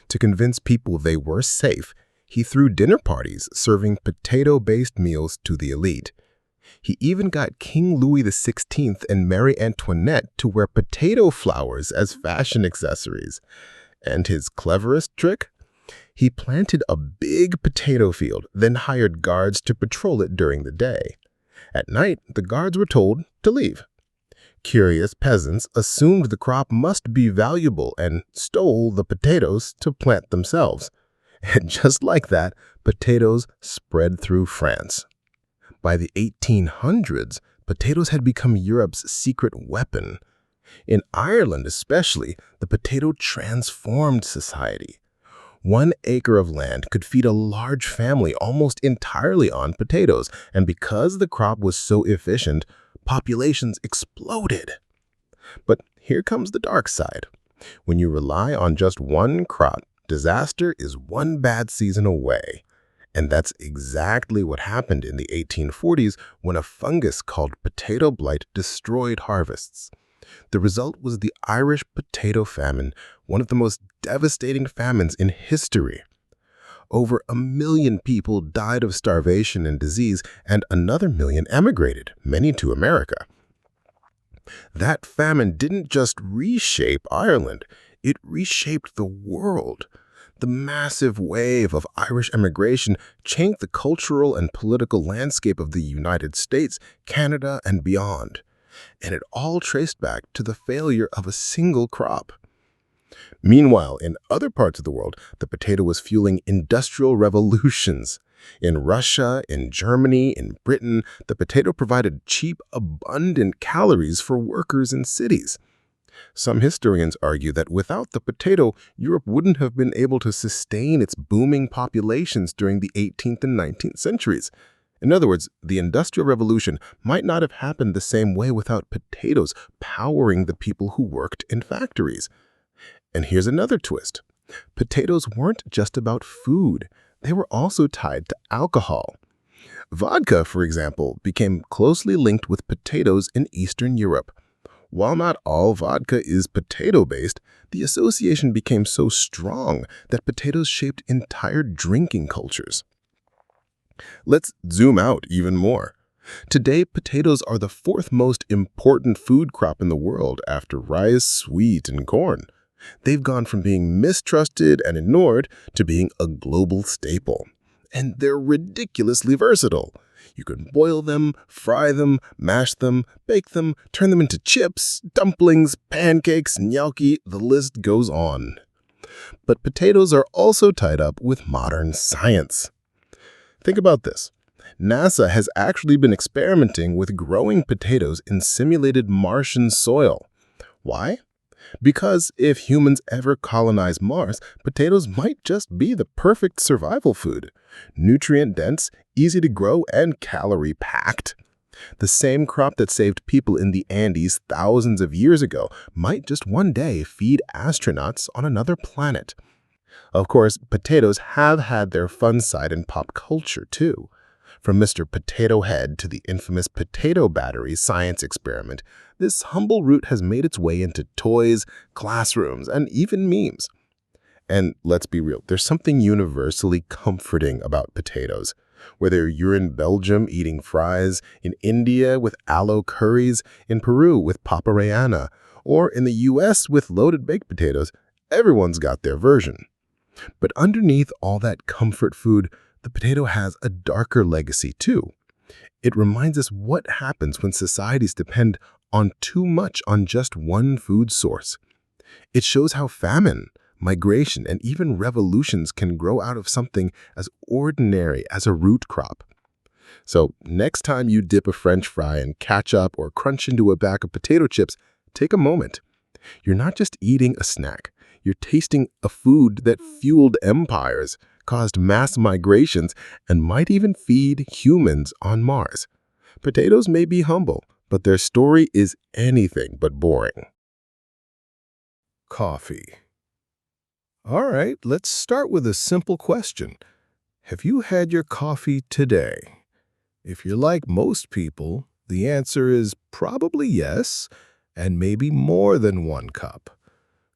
To convince people they were safe, he threw dinner parties serving potato-based meals to the elite. He even got King Louis XVI and Marie Antoinette to wear potato flowers as fashion accessories. And his cleverest trick? He planted a big potato field, then hired guards to patrol it during the day. At night, the guards were told to leave. Curious peasants assumed the crop must be valuable and stole the potatoes to plant themselves. And just like that, potatoes spread through France. By the 1800s, potatoes had become Europe's secret weapon. In Ireland especially, the potato transformed society. 1 acre of land could feed a large family almost entirely on potatoes, and because the crop was so efficient, populations exploded. But here comes the dark side. When you rely on just one crop, disaster is one bad season away. And that's exactly what happened in the 1840s when a fungus called potato blight destroyed harvests. The result was the Irish potato famine, one of the most devastating famines in history. Over 1 million people died of starvation and disease, and another million emigrated, many to America. That famine didn't just reshape Ireland, it reshaped the world. The massive wave of Irish emigration changed the cultural and political landscape of the United States, Canada, and beyond. And it all traced back to the failure of a single crop. Meanwhile, in other parts of the world, the potato was fueling industrial revolutions. In Russia, in Germany, in Britain, the potato provided cheap, abundant calories for workers in cities. Some historians argue that without the potato, Europe wouldn't have been able to sustain its booming populations during the 18th and 19th centuries. In other words, the Industrial Revolution might not have happened the same way without potatoes powering the people who worked in factories. And here's another twist. Potatoes weren't just about food. They were also tied to alcohol. Vodka, for example, became closely linked with potatoes in Eastern Europe. While not all vodka is potato-based, the association became so strong that potatoes shaped entire drinking cultures. Let's zoom out even more. Today, potatoes are the 4th most important food crop in the world after rice, wheat, and corn. They've gone from being mistrusted and ignored to being a global staple. And they're ridiculously versatile. You can boil them, fry them, mash them, bake them, turn them into chips, dumplings, pancakes, gnocchi, the list goes on. But potatoes are also tied up with modern science. Think about this. NASA has actually been experimenting with growing potatoes in simulated Martian soil. Why? Because if humans ever colonize Mars, potatoes might just be the perfect survival food. Nutrient-dense, easy to grow, and calorie-packed. The same crop that saved people in the Andes thousands of years ago might just one day feed astronauts on another planet. Of course, potatoes have had their fun side in pop culture, too. From Mr. Potato Head to the infamous potato battery science experiment, this humble root has made its way into toys, classrooms, and even memes. And let's be real, there's something universally comforting about potatoes. Whether you're in Belgium eating fries, in India with aloe curries, in Peru with paparayana, or in the US with loaded baked potatoes, everyone's got their version. But underneath all that comfort food, the potato has a darker legacy too. It reminds us what happens when societies depend on too much on just one food source. It shows how famine, migration, and even revolutions can grow out of something as ordinary as a root crop. So next time you dip a French fry in ketchup or crunch into a bag of potato chips, take a moment. You're not just eating a snack. You're tasting a food that fueled empires, caused mass migrations, and might even feed humans on Mars. Potatoes may be humble, but their story is anything but boring. Coffee. All right, let's start with a simple question. Have you had your coffee today? If you're like most people, the answer is probably yes, and maybe more than one cup.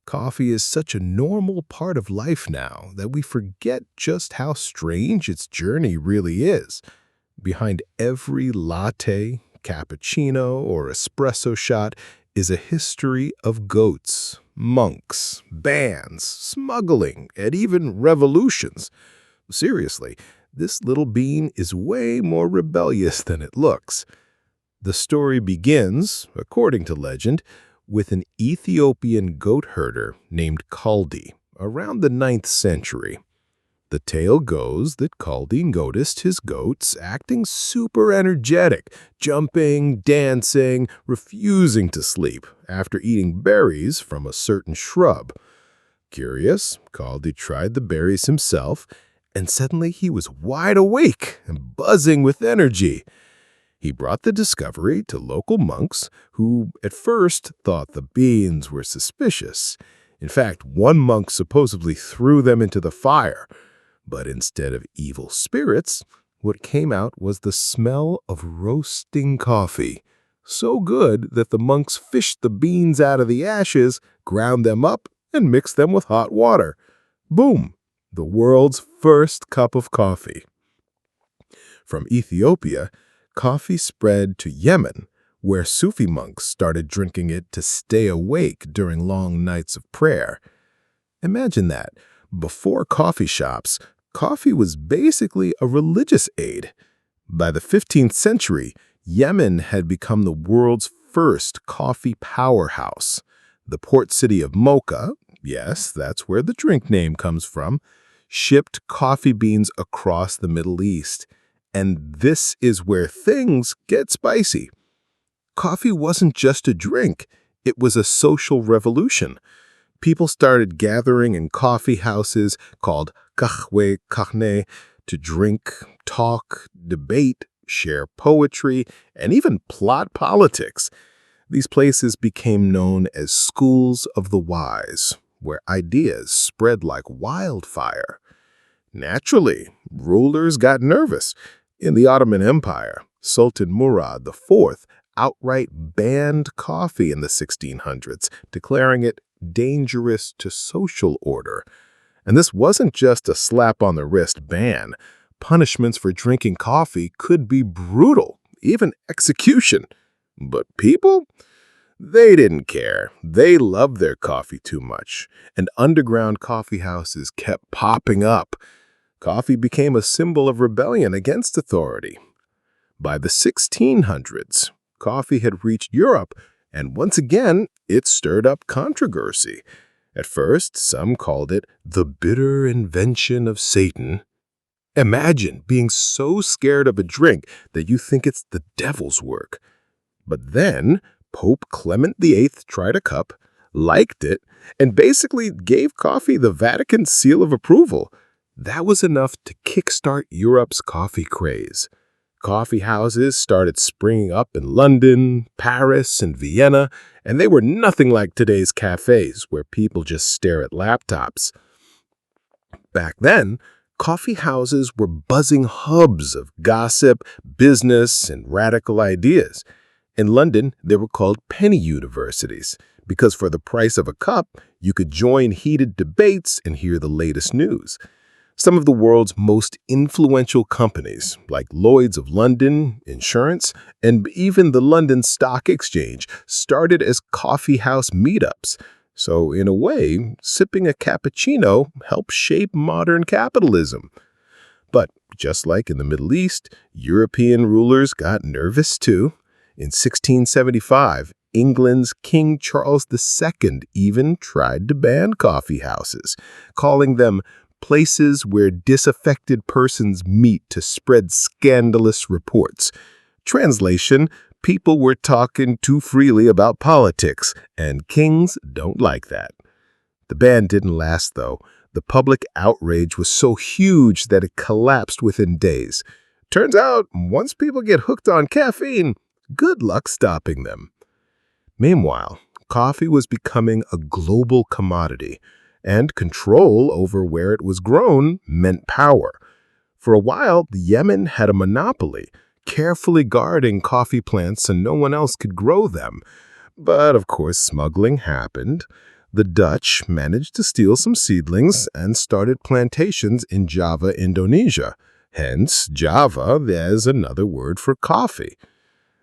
Coffee is such a normal part of life now that we forget just how strange its journey really is. Behind every latte, cappuccino, or espresso shot is a history of goats, monks, bans, smuggling, and even revolutions. Seriously, this little bean is way more rebellious than it looks. The story begins, according to legend, with an Ethiopian goat herder named Kaldi around the 9th century. The tale goes that Kaldi noticed his goats acting super energetic, jumping, dancing, refusing to sleep after eating berries from a certain shrub. Curious, Kaldi tried the berries himself, and suddenly he was wide awake and buzzing with energy. He brought the discovery to local monks who, at first, thought the beans were suspicious. In fact, one monk supposedly threw them into the fire. But instead of evil spirits, what came out was the smell of roasting coffee. So good that the monks fished the beans out of the ashes, ground them up, and mixed them with hot water. Boom! The world's first cup of coffee. From Ethiopia, coffee spread to Yemen, where Sufi monks started drinking it to stay awake during long nights of prayer. Imagine that. Before coffee shops, coffee was basically a religious aid. By the 15th century, Yemen had become the world's first coffee powerhouse. The port city of Mocha, yes, that's where the drink name comes from, shipped coffee beans across the Middle East. And this is where things get spicy. Coffee wasn't just a drink, it was a social revolution. People started gathering in coffee houses called kahwe kahne to drink, talk, debate, share poetry, and even plot politics. These places became known as schools of the wise, where ideas spread like wildfire. Naturally, rulers got nervous. In the Ottoman Empire, Sultan Murad IV outright banned coffee in the 1600s, declaring it dangerous to social order. And this wasn't just a slap-on-the-wrist ban. Punishments for drinking coffee could be brutal, even execution. But people? They didn't care. They loved their coffee too much, and underground coffee houses kept popping up. Coffee became a symbol of rebellion against authority. By the 1600s, coffee had reached Europe, and once again, it stirred up controversy. At first, some called it the bitter invention of Satan. Imagine being so scared of a drink that you think it's the devil's work. But then, Pope Clement VIII tried a cup, liked it, and basically gave coffee the Vatican seal of approval. That was enough to kickstart Europe's coffee craze. Coffee houses started springing up in London, Paris, and Vienna, and they were nothing like today's cafes where people just stare at laptops. Back then, coffee houses were buzzing hubs of gossip, business, and radical ideas. In London, they were called penny universities, because for the price of a cup, you could join heated debates and hear the latest news. Some of the world's most influential companies, like Lloyd's of London, Insurance, and even the London Stock Exchange, started as coffee house meetups. So, in a way, sipping a cappuccino helped shape modern capitalism. But just like in the Middle East, European rulers got nervous too. In 1675, England's King Charles II even tried to ban coffee houses, calling them places where disaffected persons meet to spread scandalous reports. Translation: people were talking too freely about politics, and kings don't like that. The ban didn't last, though. The public outrage was so huge that it collapsed within days. Turns out, once people get hooked on caffeine, good luck stopping them. Meanwhile, coffee was becoming a global commodity, and control over where it was grown meant power. For a while, Yemen had a monopoly, carefully guarding coffee plants so no one else could grow them. But of course, smuggling happened. The Dutch managed to steal some seedlings and started plantations in Java, Indonesia. Hence, Java as another word for coffee.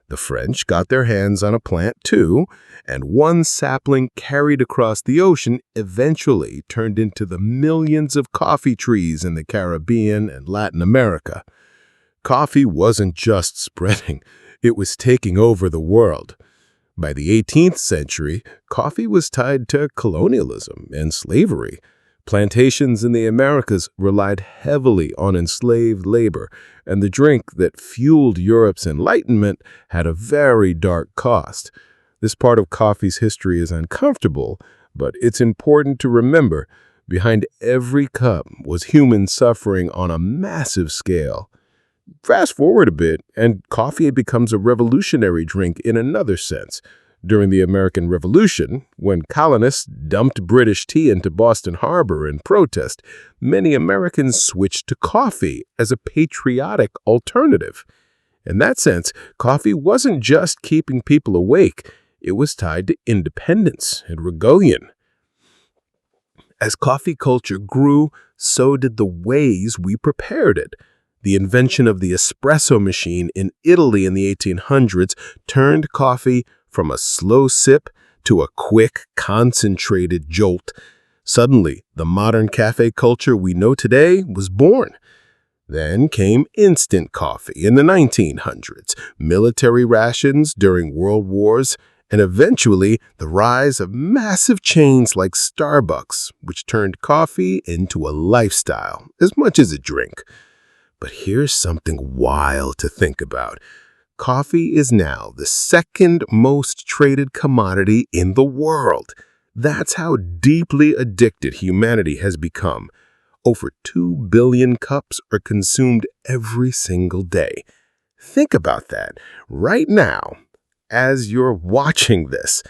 The French got their hands on a plant too, and one sapling carried across the ocean eventually turned into the millions of coffee trees in the Caribbean and Latin America. Coffee wasn't just spreading, it was taking over the world. By the 18th century, coffee was tied to colonialism and slavery. Plantations in the Americas relied heavily on enslaved labor, and the drink that fueled Europe's Enlightenment had a very dark cost. This part of coffee's history is uncomfortable, but it's important to remember. Behind every cup was human suffering on a massive scale. Fast forward a bit, and coffee becomes a revolutionary drink in another sense. During the American Revolution, when colonists dumped British tea into Boston Harbor in protest, many Americans switched to coffee as a patriotic alternative. In that sense, coffee wasn't just keeping people awake, it was tied to independence and rebellion. As coffee culture grew, so did the ways we prepared it. The invention of the espresso machine in Italy in the 1800s turned coffee from a slow sip to a quick, concentrated jolt. Suddenly, the modern cafe culture we know today was born. Then came instant coffee in the 1900s, military rations during world wars, and eventually the rise of massive chains like Starbucks, which turned coffee into a lifestyle as much as a drink. But here's something wild to think about. Coffee is now the second most traded commodity in the world. That's how deeply addicted humanity has become. Over 2 billion cups are consumed every single day. Think about that. Right now, as you're watching this,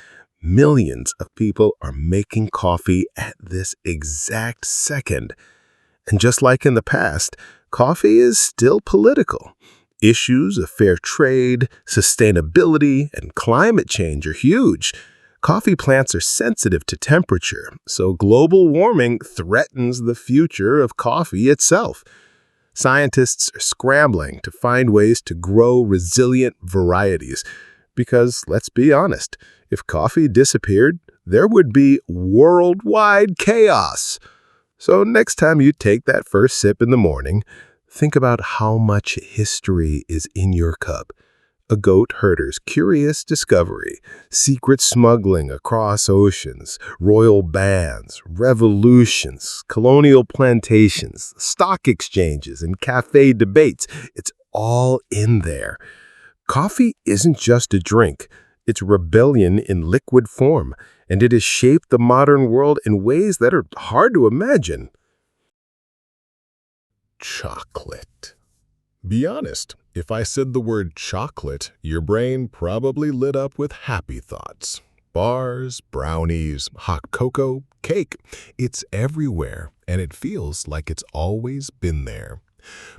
millions of people are making coffee at this exact second. And just like in the past, coffee is still political. Issues of fair trade, sustainability, and climate change are huge. Coffee plants are sensitive to temperature, so global warming threatens the future of coffee itself. Scientists are scrambling to find ways to grow resilient varieties because, let's be honest, if coffee disappeared, there would be worldwide chaos. So next time you take that first sip in the morning, think about how much history is in your cup. A goat herder's curious discovery, secret smuggling across oceans, royal bans, revolutions, colonial plantations, stock exchanges, and cafe debates. It's all in there. Coffee isn't just a drink. It's rebellion in liquid form, and it has shaped the modern world in ways that are hard to imagine. Chocolate. Be honest, if I said the word chocolate, your brain probably lit up with happy thoughts. Bars, brownies, hot cocoa, cake. It's everywhere, and it feels like it's always been there.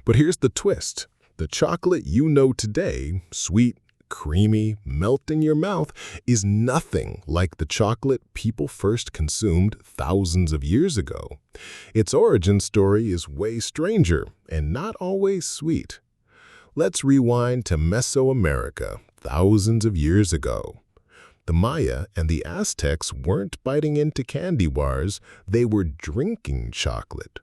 But here's the twist. The chocolate you know today, sweet, creamy, melt-in-your-mouth, is nothing like the chocolate people first consumed thousands of years ago. Its origin story is way stranger and not always sweet. Let's rewind to Mesoamerica, thousands of years ago. The Maya and the Aztecs weren't biting into candy bars, they were drinking chocolate.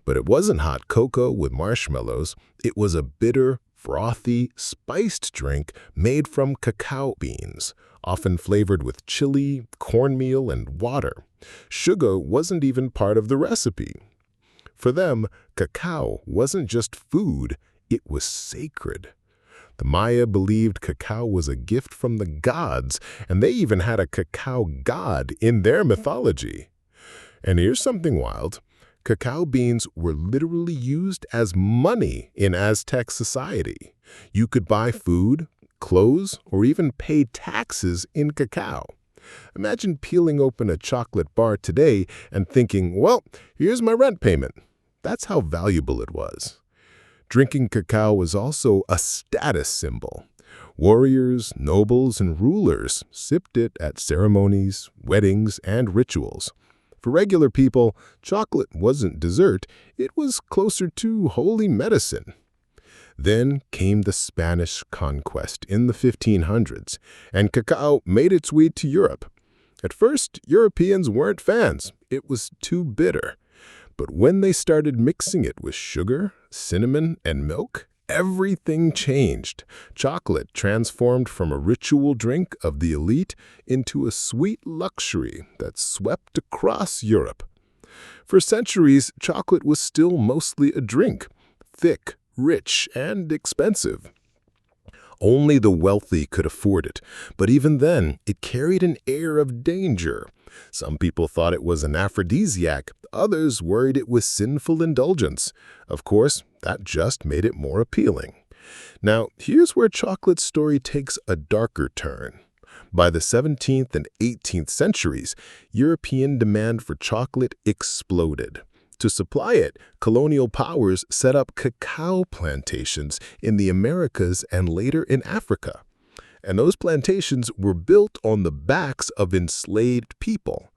But it wasn't hot cocoa with marshmallows, it was a bitter, frothy, spiced drink made from cacao beans, often flavored with chili, cornmeal, and water. Sugar wasn't even part of the recipe. For them, cacao wasn't just food, it was sacred. The Maya believed cacao was a gift from the gods, and they even had a cacao god in their mythology. And here's something wild. Cacao beans were literally used as money in Aztec society. You could buy food, clothes, or even pay taxes in cacao. Imagine peeling open a chocolate bar today and thinking, well, here's my rent payment. That's how valuable it was. Drinking cacao was also a status symbol. Warriors, nobles, and rulers sipped it at ceremonies, weddings, and rituals. For regular people, chocolate wasn't dessert, it was closer to holy medicine. Then came the Spanish conquest in the 1500s, and cacao made its way to Europe. At first, Europeans weren't fans. It was too bitter. But when they started mixing it with sugar, cinnamon, and milk, everything changed. Chocolate transformed from a ritual drink of the elite into a sweet luxury that swept across Europe. For centuries, chocolate was still mostly a drink, thick, rich, and expensive. Only the wealthy could afford it, but even then, it carried an air of danger. Some people thought it was an aphrodisiac, others worried it was sinful indulgence. Of course, that just made it more appealing. Now, here's where chocolate's story takes a darker turn. By the 17th and 18th centuries, European demand for chocolate exploded. To supply it, colonial powers set up cacao plantations in the Americas and later in Africa. And those plantations were built on the backs of enslaved people.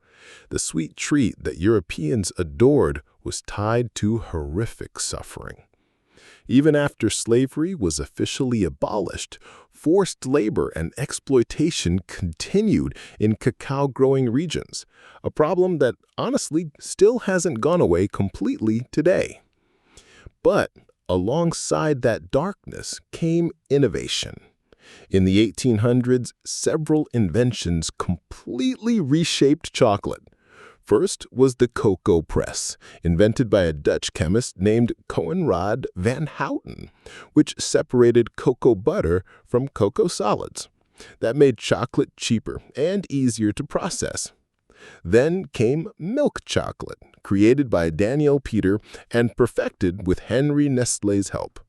The sweet treat that Europeans adored was tied to horrific suffering. Even after slavery was officially abolished, forced labor and exploitation continued in cacao-growing regions, a problem that honestly still hasn't gone away completely today. But alongside that darkness came innovation. In the 1800s, several inventions completely reshaped chocolate. First was the cocoa press, invented by a Dutch chemist named Coenraad van Houten, which separated cocoa butter from cocoa solids. That made chocolate cheaper and easier to process. Then came milk chocolate, created by Daniel Peter and perfected with Henry Nestlé's help.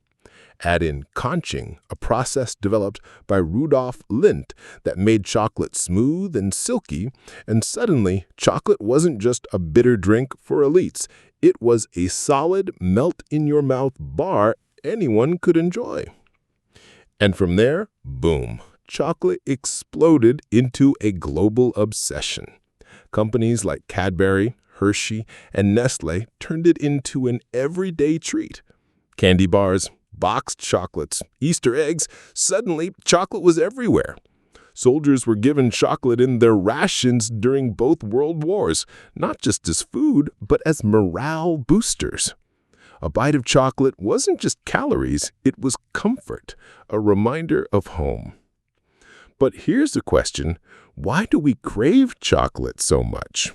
Add in conching, a process developed by Rudolf Lindt that made chocolate smooth and silky, and suddenly chocolate wasn't just a bitter drink for elites. It was a solid, melt-in-your-mouth bar anyone could enjoy. And from there, boom, chocolate exploded into a global obsession. Companies like Cadbury, Hershey, and Nestlé turned it into an everyday treat. Candy bars, boxed chocolates, Easter eggs, suddenly chocolate was everywhere. Soldiers were given chocolate in their rations during both world wars, not just as food, but as morale boosters. A bite of chocolate wasn't just calories, it was comfort, a reminder of home. But here's the question, why do we crave chocolate so much?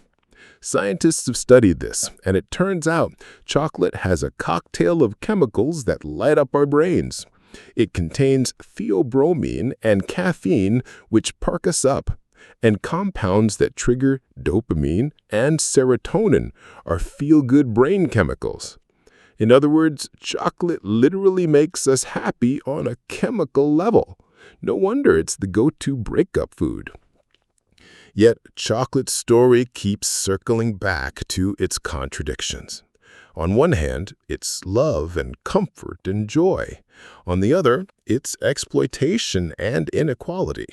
Scientists have studied this, and it turns out chocolate has a cocktail of chemicals that light up our brains. It contains theobromine and caffeine, which perk us up, and compounds that trigger dopamine and serotonin, our feel-good brain chemicals. In other words, chocolate literally makes us happy on a chemical level. No wonder it's the go-to breakup food. Yet, chocolate's story keeps circling back to its contradictions. On one hand, it's love and comfort and joy. On the other, it's exploitation and inequality.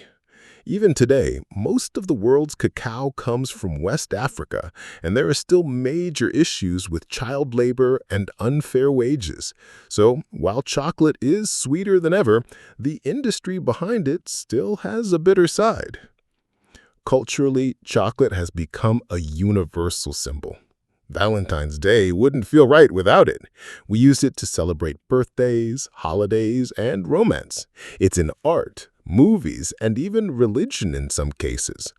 Even today, most of the world's cacao comes from West Africa, and there are still major issues with child labor and unfair wages. So, while chocolate is sweeter than ever, the industry behind it still has a bitter side. Culturally, chocolate has become a universal symbol. Valentine's Day wouldn't feel right without it. We use it to celebrate birthdays, holidays, and romance. It's in art, movies, and even religion in some cases.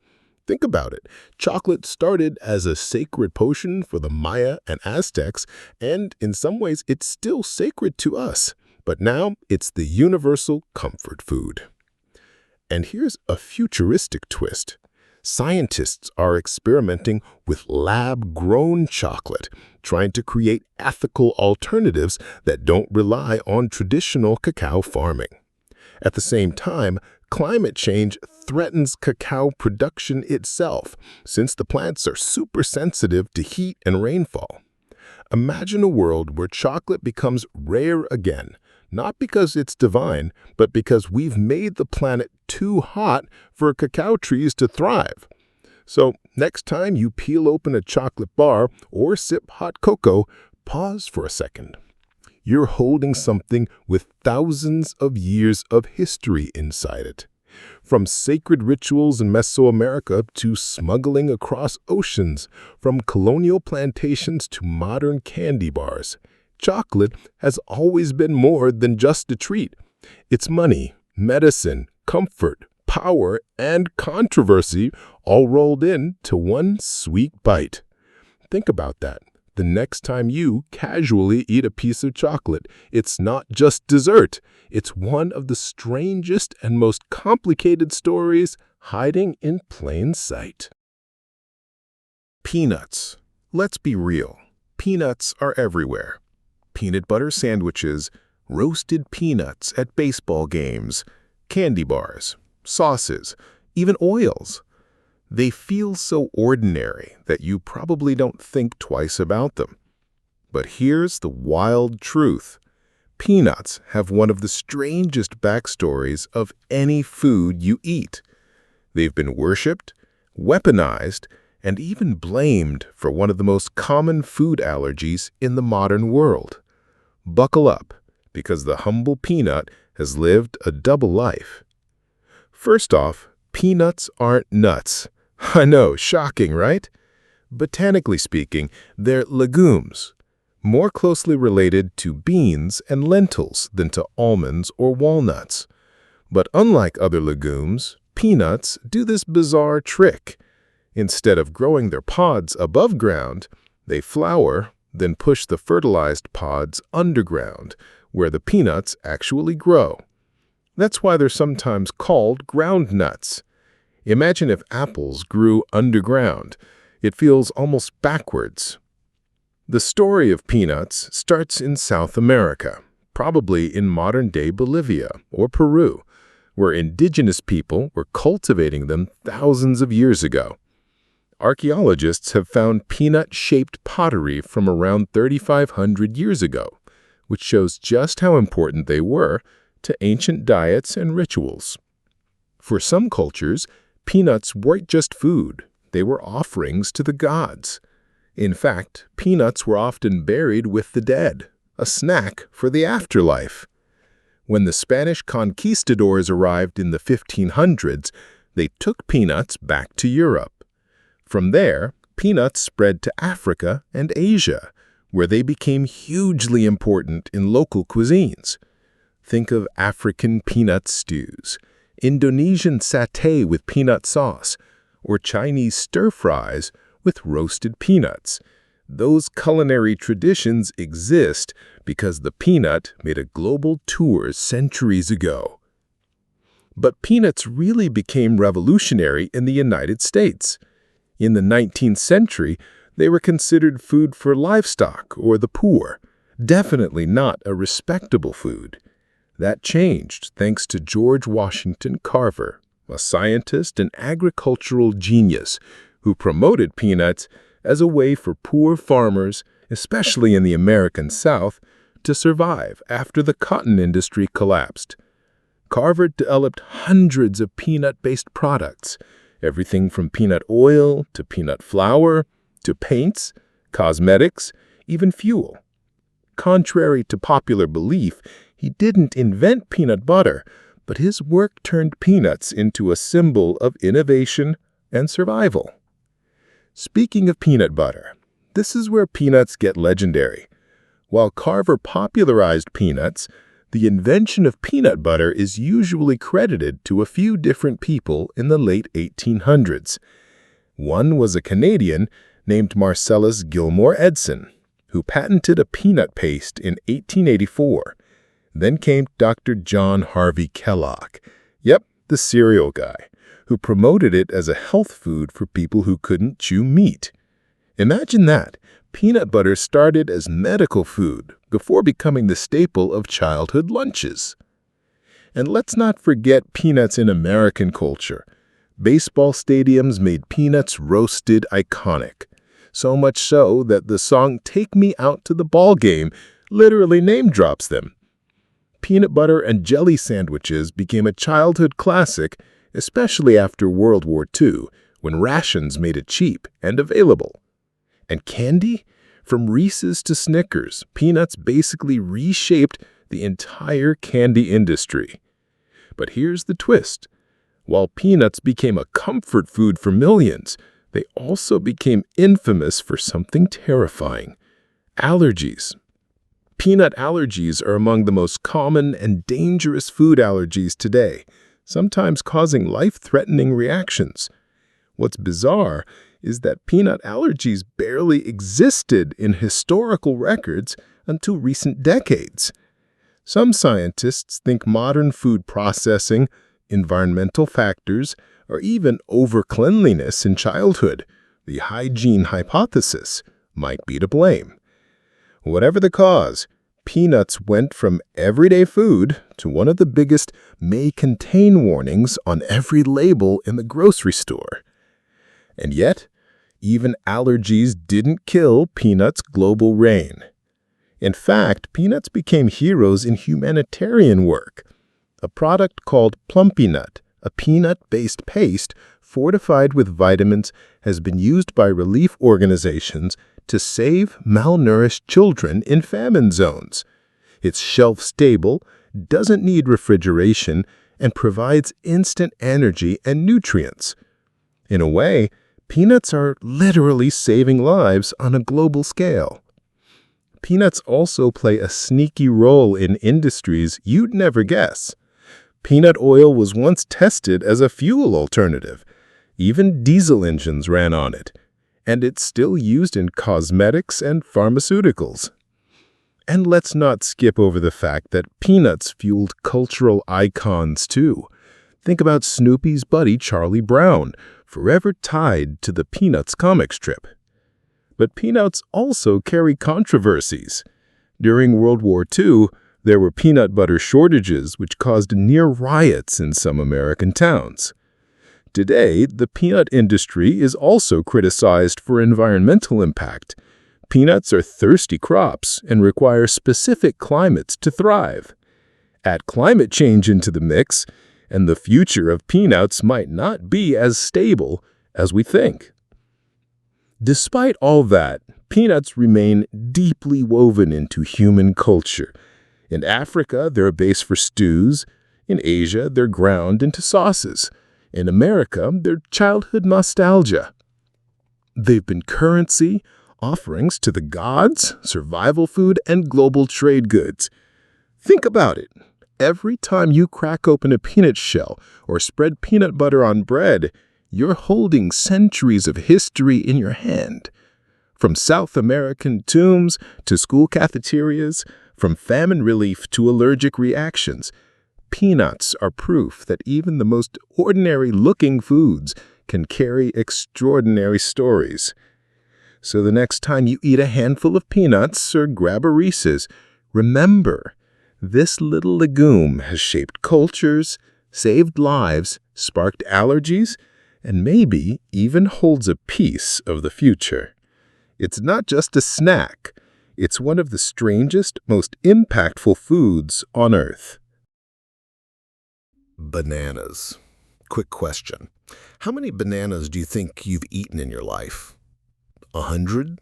Think about it. Chocolate started as a sacred potion for the Maya and Aztecs, and in some ways it's still sacred to us. But now it's the universal comfort food. And here's a futuristic twist. Scientists are experimenting with lab-grown chocolate, trying to create ethical alternatives that don't rely on traditional cacao farming. At the same time, climate change threatens cacao production itself, since the plants are super sensitive to heat and rainfall. Imagine a world where chocolate becomes rare again, not because it's divine, but because we've made the planet too hot for cacao trees to thrive. So, next time you peel open a chocolate bar or sip hot cocoa, pause for a second. You're holding something with thousands of years of history inside it. From sacred rituals in Mesoamerica to smuggling across oceans, from colonial plantations to modern candy bars, chocolate has always been more than just a treat. It's money, medicine, comfort, power, and controversy all rolled into one sweet bite. Think about that. The next time you casually eat a piece of chocolate, it's not just dessert. It's one of the strangest and most complicated stories hiding in plain sight. Peanuts. Let's be real. Peanuts are everywhere. Peanut butter sandwiches, roasted peanuts at baseball games, candy bars, sauces, even oils. They feel so ordinary that you probably don't think twice about them. But here's the wild truth. Peanuts have one of the strangest backstories of any food you eat. They've been worshipped, weaponized, and even blamed for one of the most common food allergies in the modern world. Buckle up, because the humble peanut has lived a double life. First off, peanuts aren't nuts. I know, shocking, right? Botanically speaking, they're legumes, more closely related to beans and lentils than to almonds or walnuts. But unlike other legumes, peanuts do this bizarre trick. Instead of growing their pods above ground, they flower, then push the fertilized pods underground, where the peanuts actually grow. That's why they're sometimes called ground nuts. Imagine if apples grew underground. It feels almost backwards. The story of peanuts starts in South America, probably in modern-day Bolivia or Peru, where indigenous people were cultivating them thousands of years ago. Archaeologists have found peanut-shaped pottery from around 3,500 years ago, which shows just how important they were to ancient diets and rituals. For some cultures, peanuts weren't just food, they were offerings to the gods. In fact, peanuts were often buried with the dead, a snack for the afterlife. When the Spanish conquistadors arrived in the 1500s, they took peanuts back to Europe. From there, peanuts spread to Africa and Asia, where they became hugely important in local cuisines. Think of African peanut stews, Indonesian satay with peanut sauce, or Chinese stir-fries with roasted peanuts. Those culinary traditions exist because the peanut made a global tour centuries ago. But peanuts really became revolutionary in the United States. In the 19th century, they were considered food for livestock or the poor, definitely not a respectable food. That changed thanks to George Washington Carver, a scientist and agricultural genius who promoted peanuts as a way for poor farmers especially in the American South, to survive after the cotton industry collapsed. Carver developed hundreds of peanut-based products, everything from peanut oil to peanut flour to paints, cosmetics, even fuel. Contrary to popular belief, he didn't invent peanut butter, but his work turned peanuts into a symbol of innovation and survival. Speaking of peanut butter, this is where peanuts get legendary. While Carver popularized peanuts, the invention of peanut butter is usually credited to a few different people in the late 1800s. One was a Canadian named Marcellus Gilmore Edson, who patented a peanut paste in 1884. Then came Dr. John Harvey Kellogg, the cereal guy, who promoted it as a health food for people who couldn't chew meat. Imagine that. Peanut butter started as medical food before becoming the staple of childhood lunches. And let's not forget peanuts in American culture. Baseball stadiums made peanuts roasted iconic, so much so that the song "Take Me Out to the Ball Game" literally name drops them. Peanut butter and jelly sandwiches became a childhood classic, especially after World War II, when rations made it cheap and available. And candy? From Reese's to Snickers, peanuts basically reshaped the entire candy industry. But here's the twist. While peanuts became a comfort food for millions, they also became infamous for something terrifying: allergies. Peanut allergies are among the most common and dangerous food allergies today, sometimes causing life-threatening reactions. What's bizarre is that peanut allergies barely existed in historical records until recent decades. Some scientists think modern food processing, environmental factors, or even overcleanliness in childhood, the hygiene hypothesis, might be to blame. Whatever the cause, peanuts went from everyday food to one of the biggest "may contain" warnings on every label in the grocery store. And yet, even allergies didn't kill peanuts' global reign. In fact, peanuts became heroes in humanitarian work. A product called Plumpy-Nut, a peanut-based paste fortified with vitamins, has been used by relief organizations to save malnourished children in famine zones. It's shelf-stable, doesn't need refrigeration, and provides instant energy and nutrients. In a way, peanuts are literally saving lives on a global scale. Peanuts also play a sneaky role in industries you'd never guess. Peanut oil was once tested as a fuel alternative. Even diesel engines ran on it, and it's still used in cosmetics and pharmaceuticals. And let's not skip over the fact that peanuts fueled cultural icons too. Think about Snoopy's buddy Charlie Brown, forever tied to the Peanuts comic strip. But peanuts also carry controversies. During World War II, there were peanut butter shortages which caused near riots in some American towns. Today, the peanut industry is also criticized for environmental impact. Peanuts are thirsty crops and require specific climates to thrive. Add climate change into the mix, and the future of peanuts might not be as stable as we think. Despite all that, peanuts remain deeply woven into human culture. In Africa, they're a base for stews. In Asia, they're ground into sauces. In America, they're childhood nostalgia. They've been currency, offerings to the gods, survival food, and global trade goods. Think about it. Every time you crack open a peanut shell or spread peanut butter on bread, you're holding centuries of history in your hand. From South American tombs to school cafeterias, from famine relief to allergic reactions, peanuts are proof that even the most ordinary-looking foods can carry extraordinary stories. So the next time you eat a handful of peanuts or grab a Reese's, remember, this little legume has shaped cultures, saved lives, sparked allergies, and maybe even holds a piece of the future. It's not just a snack. It's one of the strangest, most impactful foods on Earth. Bananas. Quick question. How many bananas do you think you've eaten in your life? 100?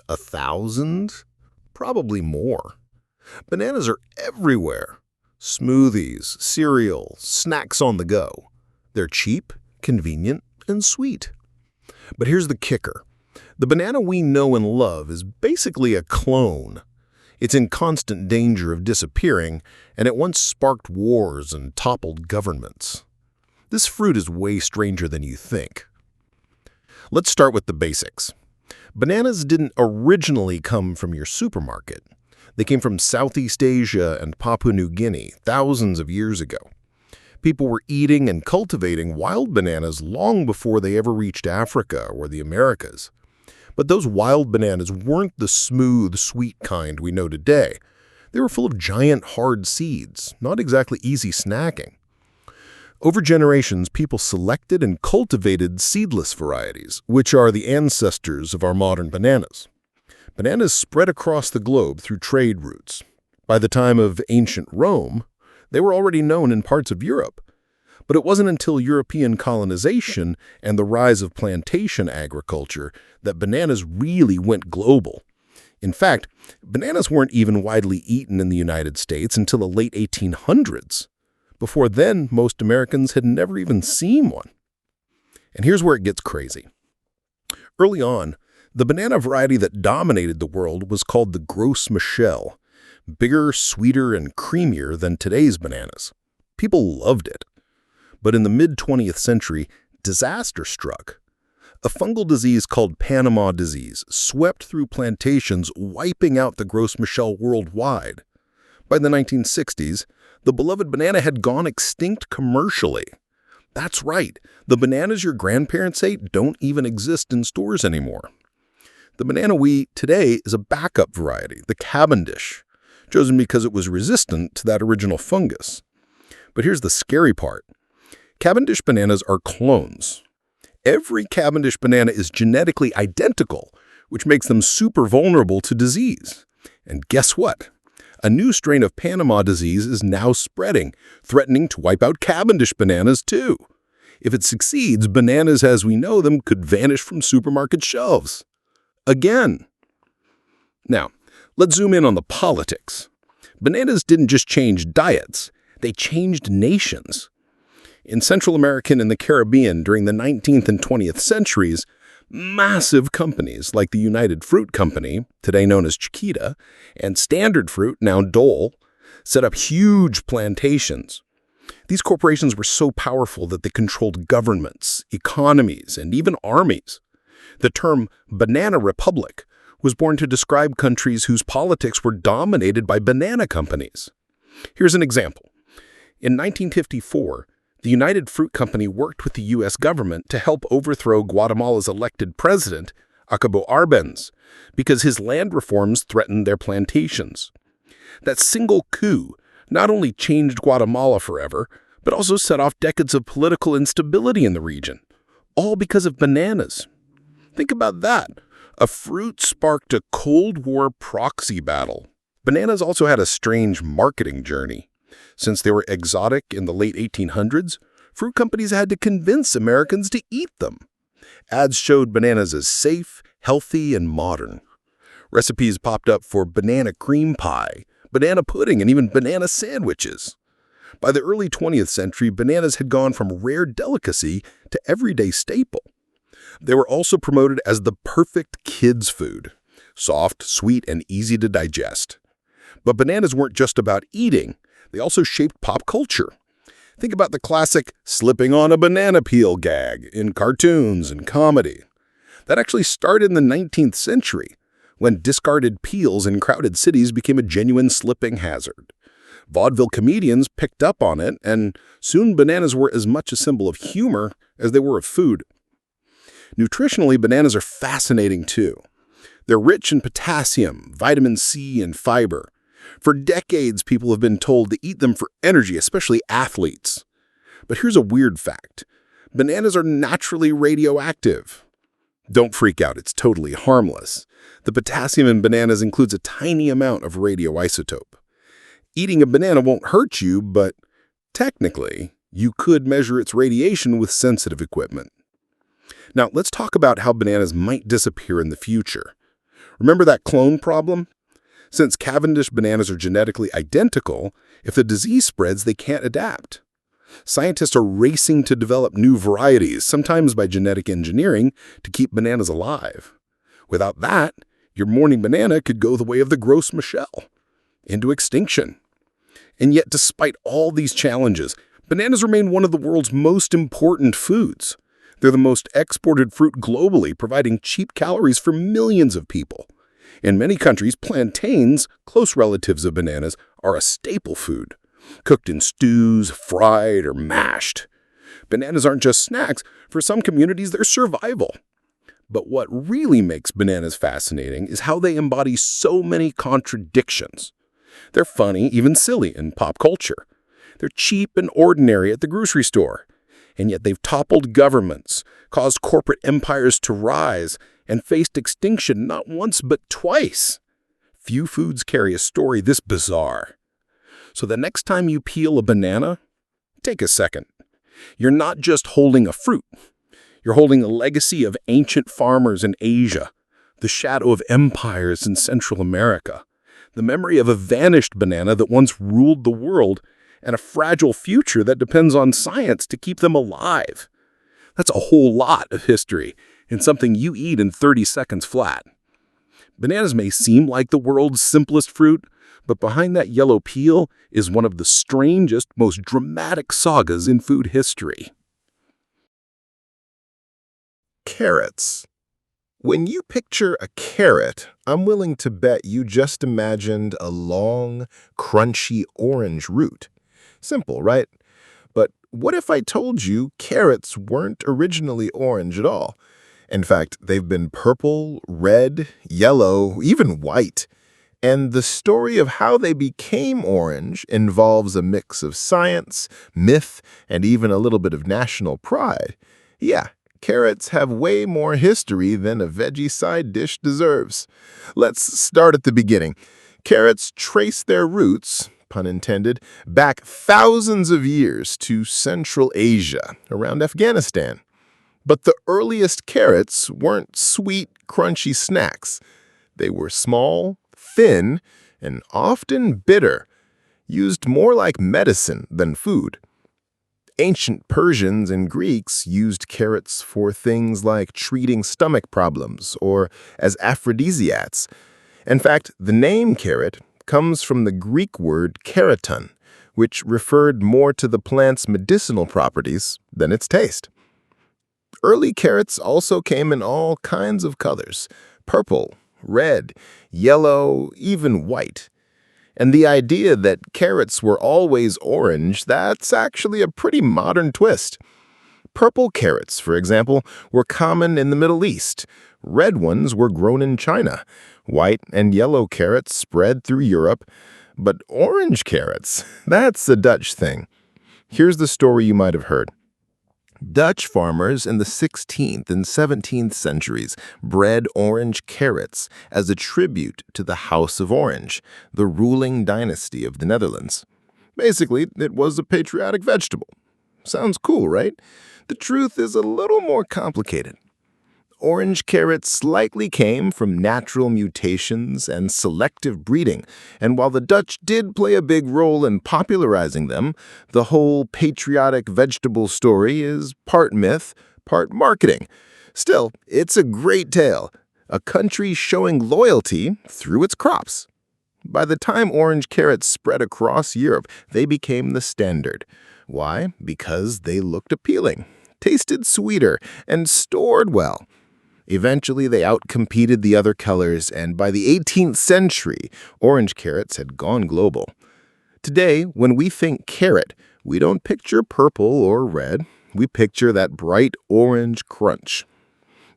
1,000? Probably more. Bananas are everywhere. Smoothies, cereal, snacks on the go. They're cheap, convenient, and sweet. But here's the kicker. The banana we know and love is basically a clone. It's in constant danger of disappearing, and it once sparked wars and toppled governments. This fruit is way stranger than you think. Let's start with the basics. Bananas didn't originally come from your supermarket. They came from Southeast Asia and Papua New Guinea thousands of years ago. People were eating and cultivating wild bananas long before they ever reached Africa or the Americas. But those wild bananas weren't the smooth, sweet kind we know today. They were full of giant, hard seeds, not exactly easy snacking. Over generations, people selected and cultivated seedless varieties, which are the ancestors of our modern bananas. Bananas spread across the globe through trade routes. By the time of ancient Rome, they were already known in parts of Europe. But it wasn't until European colonization and the rise of plantation agriculture that bananas really went global. In fact, bananas weren't even widely eaten in the United States until the late 1800s. Before then, most Americans had never even seen one. And here's where it gets crazy. Early on, the banana variety that dominated the world was called the Gros Michel, bigger, sweeter, and creamier than today's bananas. People loved it. But in the mid-20th century, disaster struck. A fungal disease called Panama disease swept through plantations, wiping out the Gros Michel worldwide. By the 1960s, the beloved banana had gone extinct commercially. That's right, the bananas your grandparents ate don't even exist in stores anymore. The banana we eat today is a backup variety, the Cavendish, chosen because it was resistant to that original fungus. But here's the scary part. Cavendish bananas are clones. Every Cavendish banana is genetically identical, which makes them super vulnerable to disease. And guess what? A new strain of Panama disease is now spreading, threatening to wipe out Cavendish bananas too. If it succeeds, bananas as we know them could vanish from supermarket shelves. Again. Now, let's zoom in on the politics. Bananas didn't just change diets, they changed nations. In Central America and the Caribbean during the 19th and 20th centuries, massive companies like the United Fruit Company, today known as Chiquita, and Standard Fruit, now Dole, set up huge plantations. These corporations were so powerful that they controlled governments, economies, and even armies. The term banana republic was born to describe countries whose politics were dominated by banana companies. Here's an example. In 1954, the United Fruit Company worked with the U.S. government to help overthrow Guatemala's elected president, Jacobo Arbenz, because his land reforms threatened their plantations. That single coup not only changed Guatemala forever, but also set off decades of political instability in the region, all because of bananas. Think about that. A fruit sparked a Cold War proxy battle. Bananas also had a strange marketing journey. Since they were exotic in the late 1800s, fruit companies had to convince Americans to eat them. Ads showed bananas as safe, healthy, and modern. Recipes popped up for banana cream pie, banana pudding, and even banana sandwiches. By the early 20th century, bananas had gone from rare delicacy to everyday staple. They were also promoted as the perfect kids' food, soft, sweet, and easy to digest. But bananas weren't just about eating. They also shaped pop culture. Think about the classic slipping on a banana peel gag in cartoons and comedy. That actually started in the 19th century, when discarded peels in crowded cities became a genuine slipping hazard. Vaudeville comedians picked up on it, and soon bananas were as much a symbol of humor as they were of food. Nutritionally, bananas are fascinating too. They're rich in potassium, vitamin C, and fiber. For decades, people have been told to eat them for energy, especially athletes. But here's a weird fact. Bananas are naturally radioactive. Don't freak out, it's totally harmless. The potassium in bananas includes a tiny amount of radioisotope. Eating a banana won't hurt you, but technically, you could measure its radiation with sensitive equipment. Now, let's talk about how bananas might disappear in the future. Remember that clone problem? Since Cavendish bananas are genetically identical, if the disease spreads, they can't adapt. Scientists are racing to develop new varieties, sometimes by genetic engineering, to keep bananas alive. Without that, your morning banana could go the way of the Gros Michel, into extinction. And yet, despite all these challenges, bananas remain one of the world's most important foods. They're the most exported fruit globally, providing cheap calories for millions of people. In many countries, plantains, close relatives of bananas, are a staple food, cooked in stews, fried, or mashed. Bananas aren't just snacks. For some communities, they're survival. But what really makes bananas fascinating is how they embody so many contradictions. They're funny, even silly, in pop culture. They're cheap and ordinary at the grocery store. And yet they've toppled governments, caused corporate empires to rise, and faced extinction not once but twice. Few foods carry a story this bizarre. So the next time you peel a banana, take a second. You're not just holding a fruit. You're holding a legacy of ancient farmers in Asia, the shadow of empires in Central America, the memory of a vanished banana that once ruled the world, and a fragile future that depends on science to keep them alive. That's a whole lot of history, and something you eat in 30 seconds flat. Bananas may seem like the world's simplest fruit, but behind that yellow peel is one of the strangest, most dramatic sagas in food history. Carrots. When you picture a carrot, I'm willing to bet you just imagined a long, crunchy orange root. Simple, right? But what if I told you carrots weren't originally orange at all? In fact, they've been purple, red, yellow, even white. And the story of how they became orange involves a mix of science, myth, and even a little bit of national pride. Yeah, carrots have way more history than a veggie side dish deserves. Let's start at the beginning. Carrots trace their roots, pun intended, back thousands of years to Central Asia, around Afghanistan. But the earliest carrots weren't sweet, crunchy snacks. They were small, thin, and often bitter, used more like medicine than food. Ancient Persians and Greeks used carrots for things like treating stomach problems or as aphrodisiacs. In fact, the name carrot comes from the Greek word keraton, which referred more to the plant's medicinal properties than its taste. Early carrots also came in all kinds of colors: purple, red, yellow, even white. And the idea that carrots were always orange, that's actually a pretty modern twist. Purple carrots, for example, were common in the Middle East. Red ones were grown in China. White and yellow carrots spread through Europe. But orange carrots, that's a Dutch thing. Here's the story you might have heard. Dutch farmers in the 16th and 17th centuries bred orange carrots as a tribute to the House of Orange, the ruling dynasty of the Netherlands. Basically, it was a patriotic vegetable. Sounds cool, right? The truth is a little more complicated. Orange carrots likely came from natural mutations and selective breeding, and while the Dutch did play a big role in popularizing them, the whole patriotic vegetable story is part myth, part marketing. Still, it's a great tale, a country showing loyalty through its crops. By the time orange carrots spread across Europe, they became the standard. Why? Because they looked appealing, tasted sweeter, and stored well. Eventually, they outcompeted the other colors, and by the 18th century, orange carrots had gone global. Today, when we think carrot, we don't picture purple or red. We picture that bright orange crunch.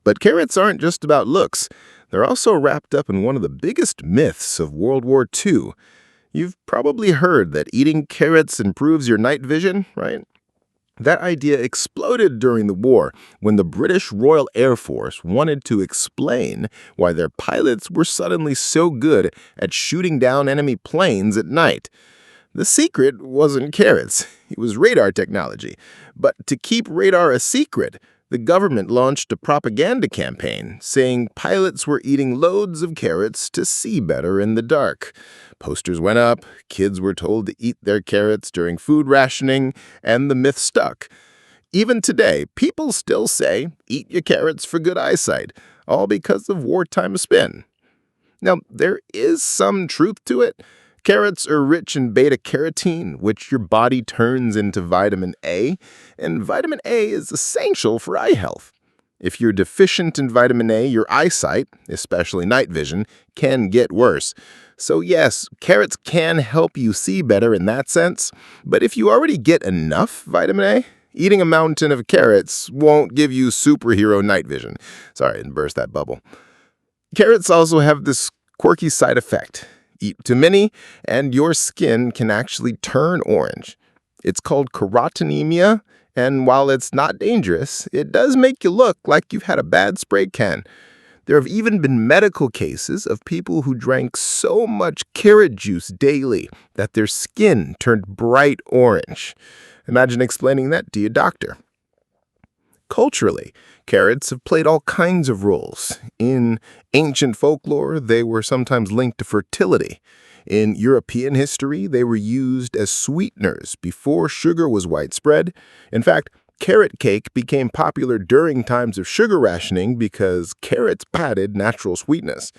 But carrots aren't just about looks. They're also wrapped up in one of the biggest myths of World War II. You've probably heard that eating carrots improves your night vision, right? That idea exploded during the war when the British Royal Air Force wanted to explain why their pilots were suddenly so good at shooting down enemy planes at night. The secret wasn't carrots, it was radar technology. But to keep radar a secret, the government launched a propaganda campaign saying pilots were eating loads of carrots to see better in the dark. Posters went up, kids were told to eat their carrots during food rationing, and the myth stuck. Even today, people still say, eat your carrots for good eyesight, all because of wartime spin. Now, there is some truth to it. Carrots are rich in beta-carotene, which your body turns into vitamin A, and vitamin A is essential for eye health. If you're deficient in vitamin A, your eyesight, especially night vision, can get worse. So yes, carrots can help you see better in that sense, but if you already get enough vitamin A, eating a mountain of carrots won't give you superhero night vision. Sorry, I didn't burst that bubble. Carrots also have this quirky side effect. Eat too many, and your skin can actually turn orange. It's called carotenemia, and while it's not dangerous, it does make you look like you've had a bad spray can. There have even been medical cases of people who drank so much carrot juice daily that their skin turned bright orange. Imagine explaining that to your doctor. Culturally, carrots have played all kinds of roles. In ancient folklore, they were sometimes linked to fertility. In European history, they were used as sweeteners before sugar was widespread. In fact, carrot cake became popular during times of sugar rationing because carrots added natural sweetness.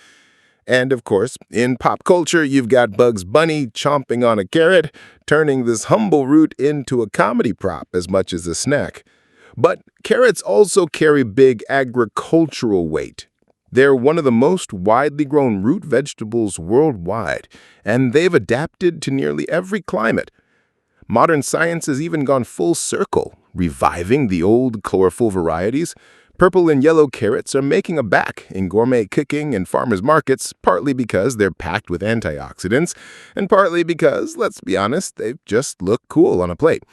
And of course, in pop culture, you've got Bugs Bunny chomping on a carrot, turning this humble root into a comedy prop as much as a snack. But carrots also carry big agricultural weight. They're one of the most widely grown root vegetables worldwide, and they've adapted to nearly every climate. Modern science has even gone full circle, reviving the old chlorophyll varieties. Purple and yellow carrots are making a back in gourmet cooking and farmers markets, partly because they're packed with antioxidants, and partly because, let's be honest, they just look cool on a plate.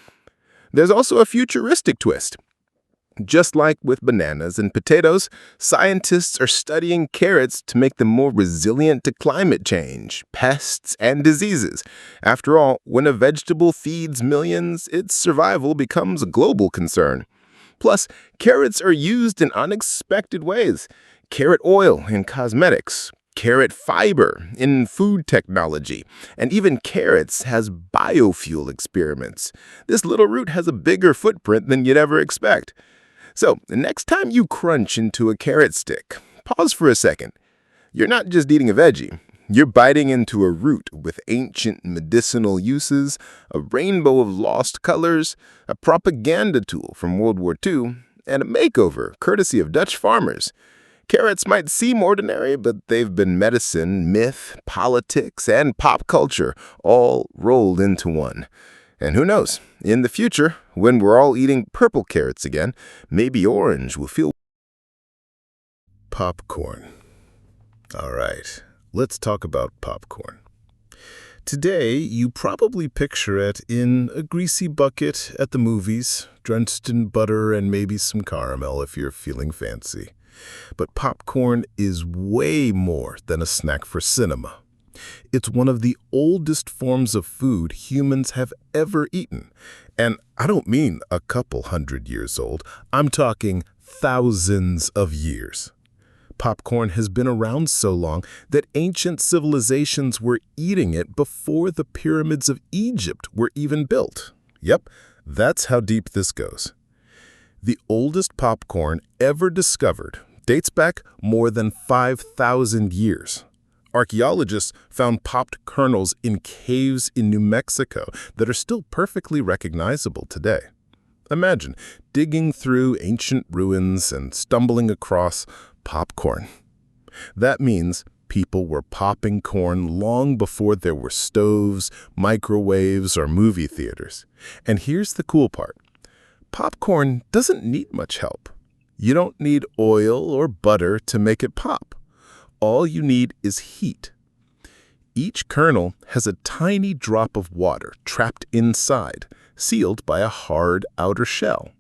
There's also a futuristic twist. Just like with bananas and potatoes, scientists are studying carrots to make them more resilient to climate change, pests, and diseases. After all, when a vegetable feeds millions, its survival becomes a global concern. Plus, carrots are used in unexpected ways. Carrot oil in cosmetics, carrot fiber in food technology, and even carrots has biofuel experiments. This little root has a bigger footprint than you'd ever expect. So, the next time you crunch into a carrot stick, pause for a second. You're not just eating a veggie. You're biting into a root with ancient medicinal uses, a rainbow of lost colors, a propaganda tool from World War II, and a makeover courtesy of Dutch farmers. Carrots might seem ordinary, but they've been medicine, myth, politics, and pop culture all rolled into one. And who knows, in the future, when we're all eating purple carrots again, maybe orange will feel... Popcorn. All right, let's talk about popcorn. Today, you probably picture it in a greasy bucket at the movies, drenched in butter and maybe some caramel if you're feeling fancy. But popcorn is way more than a snack for cinema. It's one of the oldest forms of food humans have ever eaten. And I don't mean a couple hundred years old. I'm talking thousands of years. Popcorn has been around so long that ancient civilizations were eating it before the pyramids of Egypt were even built. Yep, that's how deep this goes. The oldest popcorn ever discovered dates back more than 5,000 years. Archaeologists found popped kernels in caves in New Mexico that are still perfectly recognizable today. Imagine digging through ancient ruins and stumbling across popcorn. That means people were popping corn long before there were stoves, microwaves, or movie theaters. And here's the cool part. Popcorn doesn't need much help. You don't need oil or butter to make it pop. All you need is heat. Each kernel has a tiny drop of water trapped inside, sealed by a hard outer shell.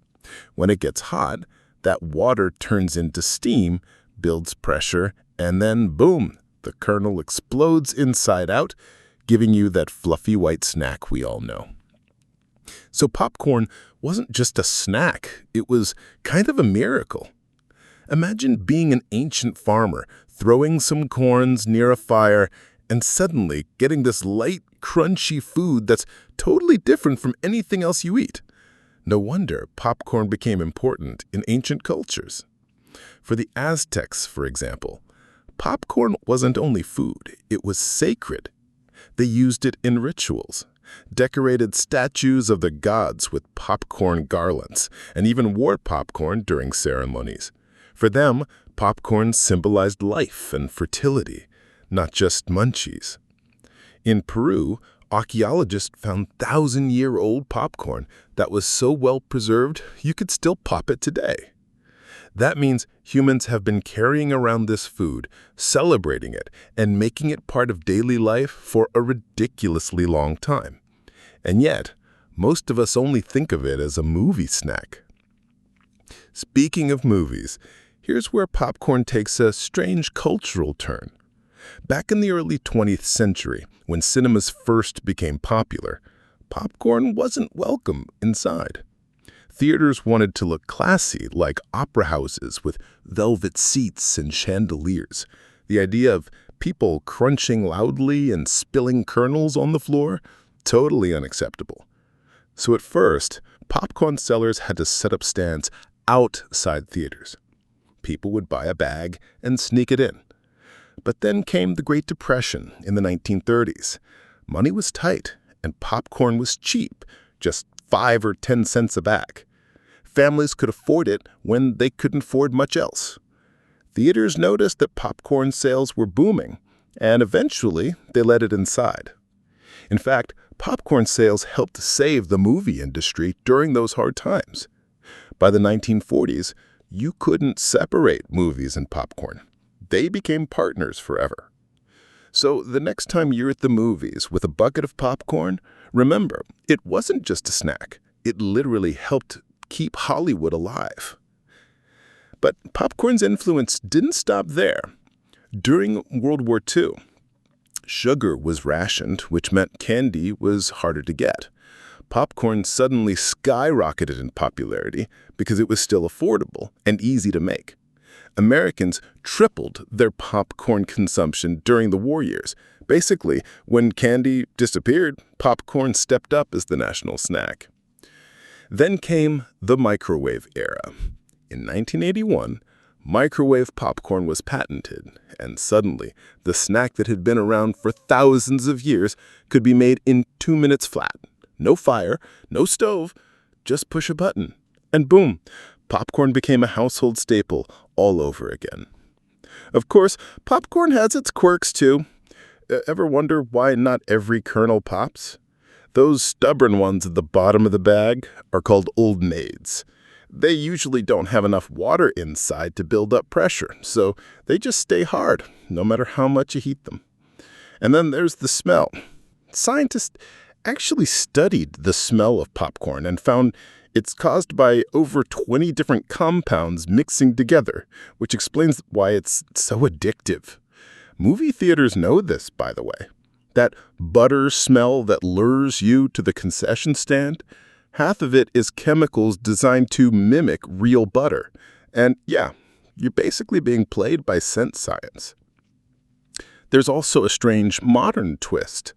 When it gets hot, that water turns into steam, builds pressure, and then boom, the kernel explodes inside out, giving you that fluffy white snack we all know. So popcorn wasn't just a snack, it was kind of a miracle. Imagine being an ancient farmer, throwing some corns near a fire, and suddenly getting this light, crunchy food that's totally different from anything else you eat. No wonder popcorn became important in ancient cultures. For the Aztecs, for example, popcorn wasn't only food, it was sacred. They used it in rituals, decorated statues of the gods with popcorn garlands, and even wore popcorn during ceremonies. For them, popcorn symbolized life and fertility, not just munchies. In Peru, archaeologists found 1,000-year-old popcorn that was so well preserved you could still pop it today. That means humans have been carrying around this food, celebrating it, and making it part of daily life for a ridiculously long time. And yet, most of us only think of it as a movie snack. Speaking of movies, here's where popcorn takes a strange cultural turn. Back in the early 20th century, when cinemas first became popular, popcorn wasn't welcome inside. Theaters wanted to look classy, like opera houses with velvet seats and chandeliers. The idea of people crunching loudly and spilling kernels on the floor, totally unacceptable. So at first, popcorn sellers had to set up stands outside theaters. People would buy a bag and sneak it in. But then came the Great Depression in the 1930s. Money was tight, and popcorn was cheap, just 5 or 10 cents a bag. Families could afford it when they couldn't afford much else. Theaters noticed that popcorn sales were booming, and eventually they let it inside. In fact, popcorn sales helped save the movie industry during those hard times. By the 1940s, you couldn't separate movies and popcorn. They became partners forever. So the next time you're at the movies with a bucket of popcorn, remember, it wasn't just a snack. It literally helped keep Hollywood alive. But popcorn's influence didn't stop there. During World War II, sugar was rationed, which meant candy was harder to get. Popcorn suddenly skyrocketed in popularity because it was still affordable and easy to make. Americans tripled their popcorn consumption during the war years. Basically, when candy disappeared, popcorn stepped up as the national snack. Then came the microwave era. In 1981, microwave popcorn was patented, and suddenly, the snack that had been around for thousands of years could be made in 2 minutes flat. No fire, no stove, just push a button, and boom, popcorn became a household staple all over again. Of course, popcorn has its quirks too. Ever wonder why not every kernel pops? Those stubborn ones at the bottom of the bag are called old maids. They usually don't have enough water inside to build up pressure, so they just stay hard, no matter how much you heat them. And then there's the smell. Scientists actually studied the smell of popcorn and found it's caused by over 20 different compounds mixing together, which explains why it's so addictive. Movie theaters know this, by the way. That butter smell that lures you to the concession stand, half of it is chemicals designed to mimic real butter. And yeah, you're basically being played by scent science. There's also a strange modern twist.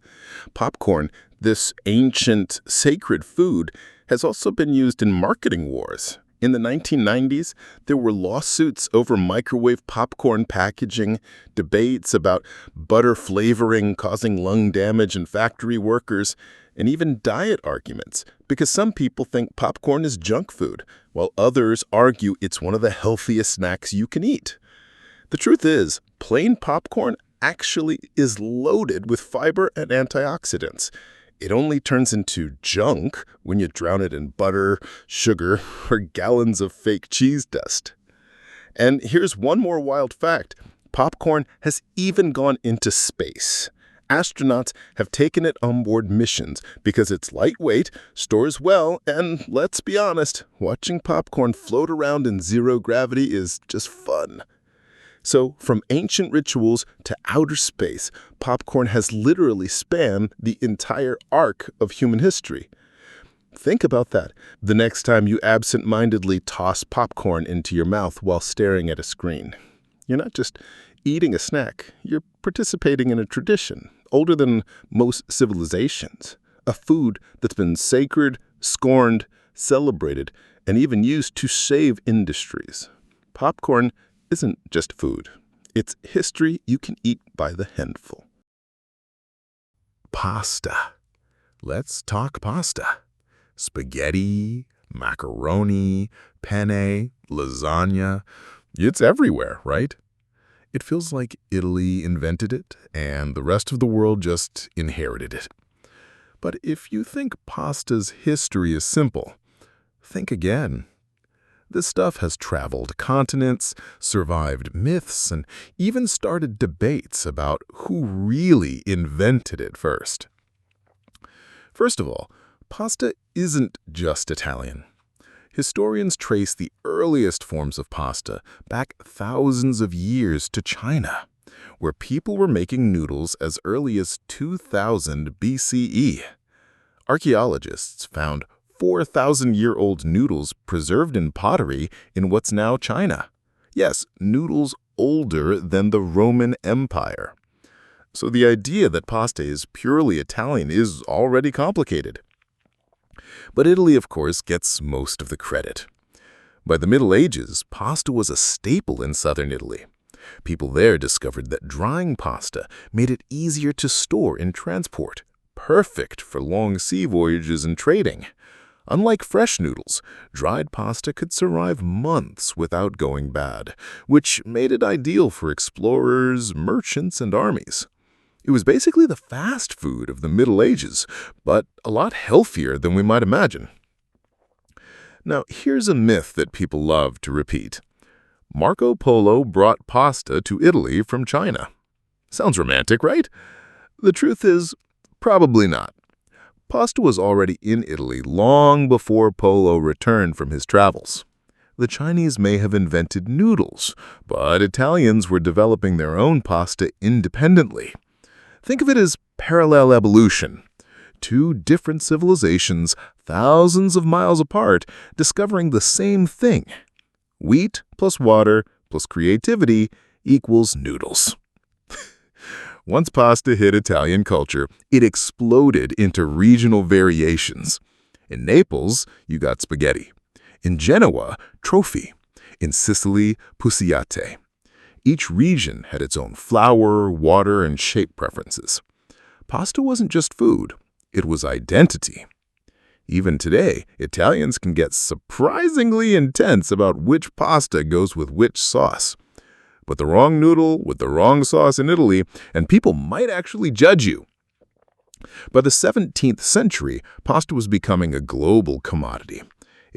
Popcorn, this ancient, sacred food, has also been used in marketing wars. In the 1990s, there were lawsuits over microwave popcorn packaging, debates about butter flavoring causing lung damage in factory workers, and even diet arguments, because some people think popcorn is junk food, while others argue it's one of the healthiest snacks you can eat. The truth is, plain popcorn actually is loaded with fiber and antioxidants. It only turns into junk when you drown it in butter, sugar, or gallons of fake cheese dust. And here's one more wild fact. Popcorn has even gone into space. Astronauts have taken it on board missions because it's lightweight, stores well, and let's be honest, watching popcorn float around in zero gravity is just fun. So, from ancient rituals to outer space, popcorn has literally spanned the entire arc of human history. Think about that the next time you absent-mindedly toss popcorn into your mouth while staring at a screen. You're not just eating a snack, you're participating in a tradition older than most civilizations, a food that's been sacred, scorned, celebrated, and even used to save industries. Popcorn isn't just food. It's history you can eat by the handful. Pasta. Let's talk pasta. Spaghetti, macaroni, penne, lasagna. It's everywhere, right? It feels like Italy invented it and the rest of the world just inherited it. But if you think pasta's history is simple, think again. This stuff has traveled continents, survived myths, and even started debates about who really invented it first. First of all, pasta isn't just Italian. Historians trace the earliest forms of pasta back thousands of years to China, where people were making noodles as early as 2000 BCE. Archaeologists found 4,000-year-old noodles preserved in pottery in what's now China. Yes, noodles older than the Roman Empire. So the idea that pasta is purely Italian is already complicated. But Italy, of course, gets most of the credit. By the Middle Ages, pasta was a staple in southern Italy. People there discovered that drying pasta made it easier to store and transport, perfect for long sea voyages and trading. Unlike fresh noodles, dried pasta could survive months without going bad, which made it ideal for explorers, merchants, and armies. It was basically the fast food of the Middle Ages, but a lot healthier than we might imagine. Now, here's a myth that people love to repeat. Marco Polo brought pasta to Italy from China. Sounds romantic, right? The truth is, probably not. Pasta was already in Italy long before Polo returned from his travels. The Chinese may have invented noodles, but Italians were developing their own pasta independently. Think of it as parallel evolution. Two different civilizations, thousands of miles apart, discovering the same thing. Wheat plus water plus creativity equals noodles. Once pasta hit Italian culture, it exploded into regional variations. In Naples, you got spaghetti. In Genoa, trophy. In Sicily, pussiate. Each region had its own flour, water, and shape preferences. Pasta wasn't just food, it was identity. Even today, Italians can get surprisingly intense about which pasta goes with which sauce. Put the wrong noodle with the wrong sauce in Italy, and people might actually judge you. By the 17th century, pasta was becoming a global commodity.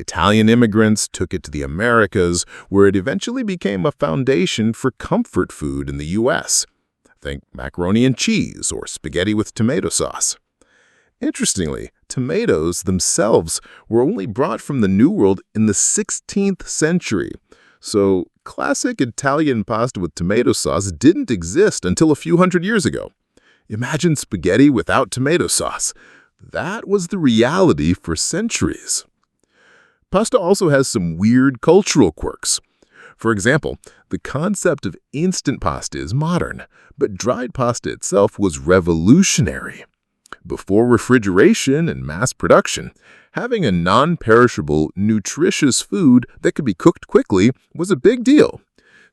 Italian immigrants took it to the Americas, where it eventually became a foundation for comfort food in the U.S. Think macaroni and cheese or spaghetti with tomato sauce. Interestingly, tomatoes themselves were only brought from the New World in the 16th century. So, classic Italian pasta with tomato sauce didn't exist until a few hundred years ago. Imagine spaghetti without tomato sauce. That was the reality for centuries. Pasta also has some weird cultural quirks. For example, the concept of instant pasta is modern, but dried pasta itself was revolutionary. Before refrigeration and mass production, having a non-perishable, nutritious food that could be cooked quickly was a big deal.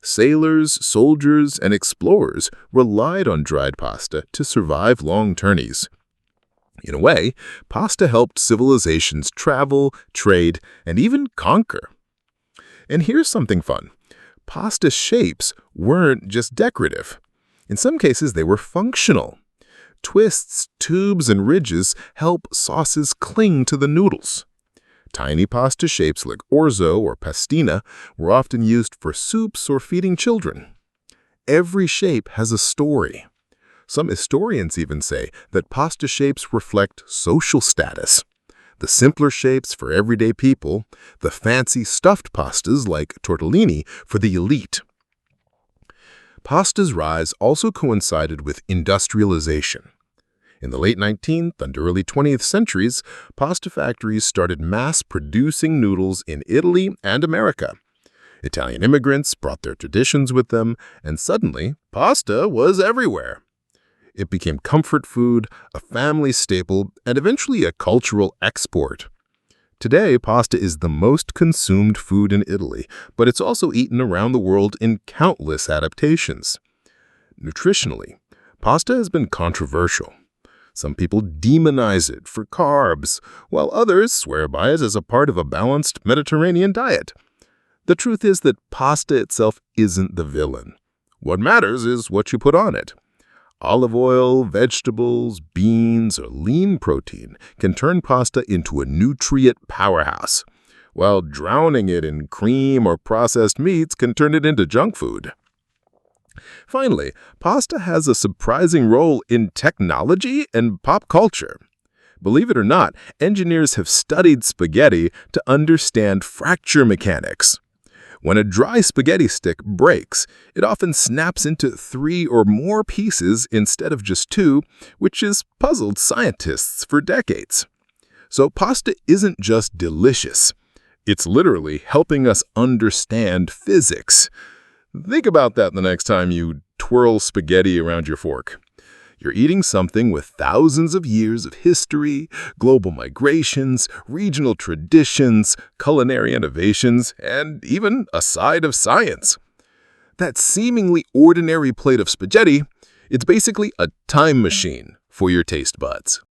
Sailors, soldiers, and explorers relied on dried pasta to survive long journeys. In a way, pasta helped civilizations travel, trade, and even conquer. And here's something fun. Pasta shapes weren't just decorative. In some cases, they were functional. Twists, tubes, and ridges help sauces cling to the noodles. Tiny pasta shapes like orzo or pastina were often used for soups or feeding children. Every shape has a story. Some historians even say that pasta shapes reflect social status. The simpler shapes for everyday people, the fancy stuffed pastas like tortellini for the elite. Pasta's rise also coincided with industrialization. In the late 19th and early 20th centuries, pasta factories started mass-producing noodles in Italy and America. Italian immigrants brought their traditions with them, and suddenly, pasta was everywhere. It became comfort food, a family staple, and eventually a cultural export. Today, pasta is the most consumed food in Italy, but it's also eaten around the world in countless adaptations. Nutritionally, pasta has been controversial. Some people demonize it for carbs, while others swear by it as a part of a balanced Mediterranean diet. The truth is that pasta itself isn't the villain. What matters is what you put on it. Olive oil, vegetables, beans, or lean protein can turn pasta into a nutrient powerhouse, while drowning it in cream or processed meats can turn it into junk food. Finally, pasta has a surprising role in technology and pop culture. Believe it or not, engineers have studied spaghetti to understand fracture mechanics. When a dry spaghetti stick breaks, it often snaps into 3 or more pieces instead of just 2, which has puzzled scientists for decades. So pasta isn't just delicious. It's literally helping us understand physics. Think about that the next time you twirl spaghetti around your fork. You're eating something with thousands of years of history, global migrations, regional traditions, culinary innovations, and even a side of science. That seemingly ordinary plate of spaghetti, it's basically a time machine for your taste buds.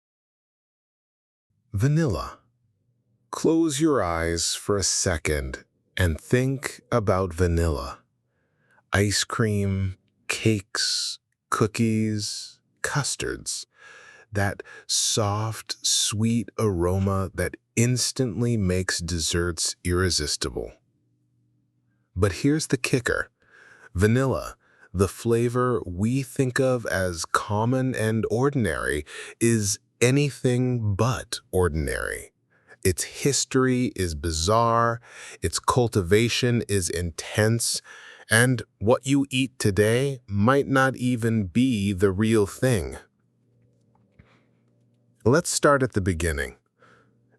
Vanilla. Close your eyes for a second and think about vanilla. Ice cream, cakes, cookies, custards. That soft, sweet aroma that instantly makes desserts irresistible. But here's the kicker. Vanilla, the flavor we think of as common and ordinary, is anything but ordinary. Its history is bizarre, its cultivation is intense, and what you eat today might not even be the real thing. Let's start at the beginning.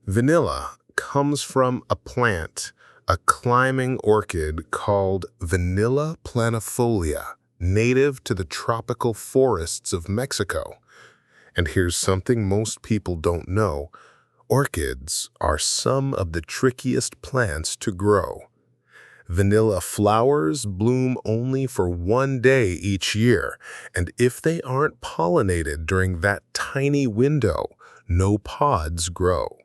Vanilla comes from a plant, a climbing orchid called Vanilla planifolia, native to the tropical forests of Mexico. And here's something most people don't know. Orchids are some of the trickiest plants to grow. Vanilla flowers bloom only for 1 day each year, and if they aren't pollinated during that tiny window, no pods grow.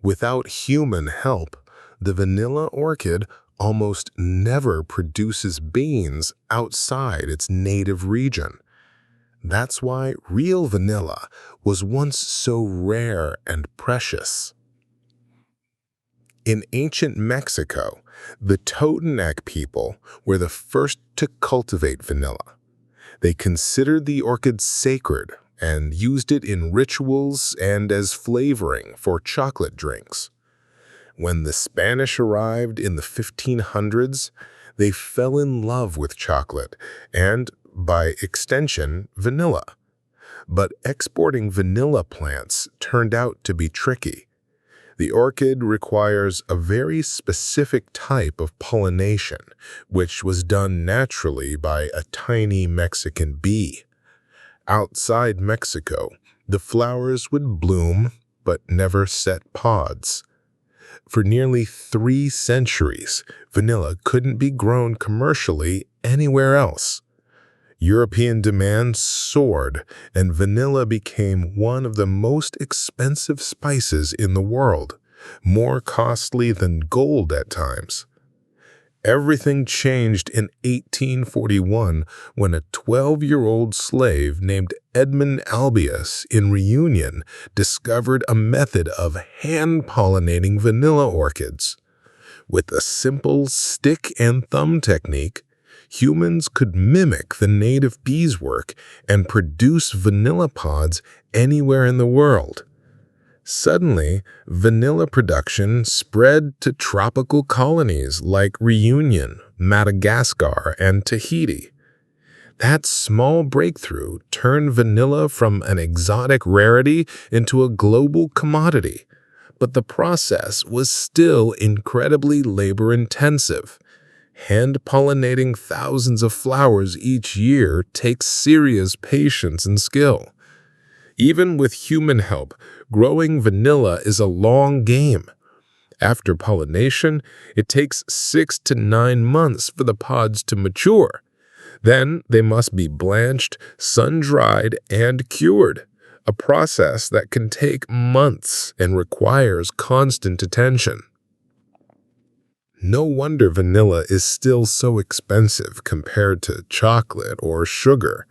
Without human help, the vanilla orchid almost never produces beans outside its native region. That's why real vanilla was once so rare and precious. In ancient Mexico, the Totonac people were the first to cultivate vanilla. They considered the orchid sacred and used it in rituals and as flavoring for chocolate drinks. When the Spanish arrived in the 1500s, they fell in love with chocolate and, by extension, vanilla. But exporting vanilla plants turned out to be tricky. The orchid requires a very specific type of pollination, which was done naturally by a tiny Mexican bee. Outside Mexico, the flowers would bloom but never set pods. For nearly 3 centuries, vanilla couldn't be grown commercially anywhere else. European demand soared, and vanilla became one of the most expensive spices in the world, more costly than gold at times. Everything changed in 1841 when a 12-year-old slave named Edmund Albius in Reunion discovered a method of hand-pollinating vanilla orchids. With a simple stick and thumb technique, humans could mimic the native bees' work and produce vanilla pods anywhere in the world. Suddenly, vanilla production spread to tropical colonies like Reunion, Madagascar, and Tahiti. That small breakthrough turned vanilla from an exotic rarity into a global commodity. But the process was still incredibly labor-intensive. Hand-pollinating thousands of flowers each year takes serious patience and skill. Even with human help, growing vanilla is a long game. After pollination, it takes 6 to 9 months for the pods to mature. Then they must be blanched, sun-dried, and cured, a process that can take months and requires constant attention. No wonder vanilla is still so expensive compared to chocolate or sugar.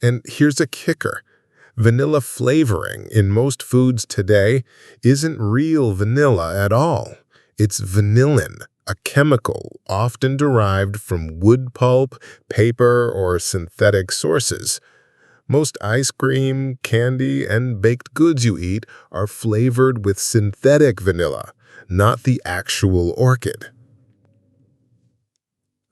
And here's a kicker. Vanilla flavoring in most foods today isn't real vanilla at all. It's vanillin, a chemical often derived from wood pulp, paper, or synthetic sources. Most ice cream, candy, and baked goods you eat are flavored with synthetic vanilla, not the actual orchid.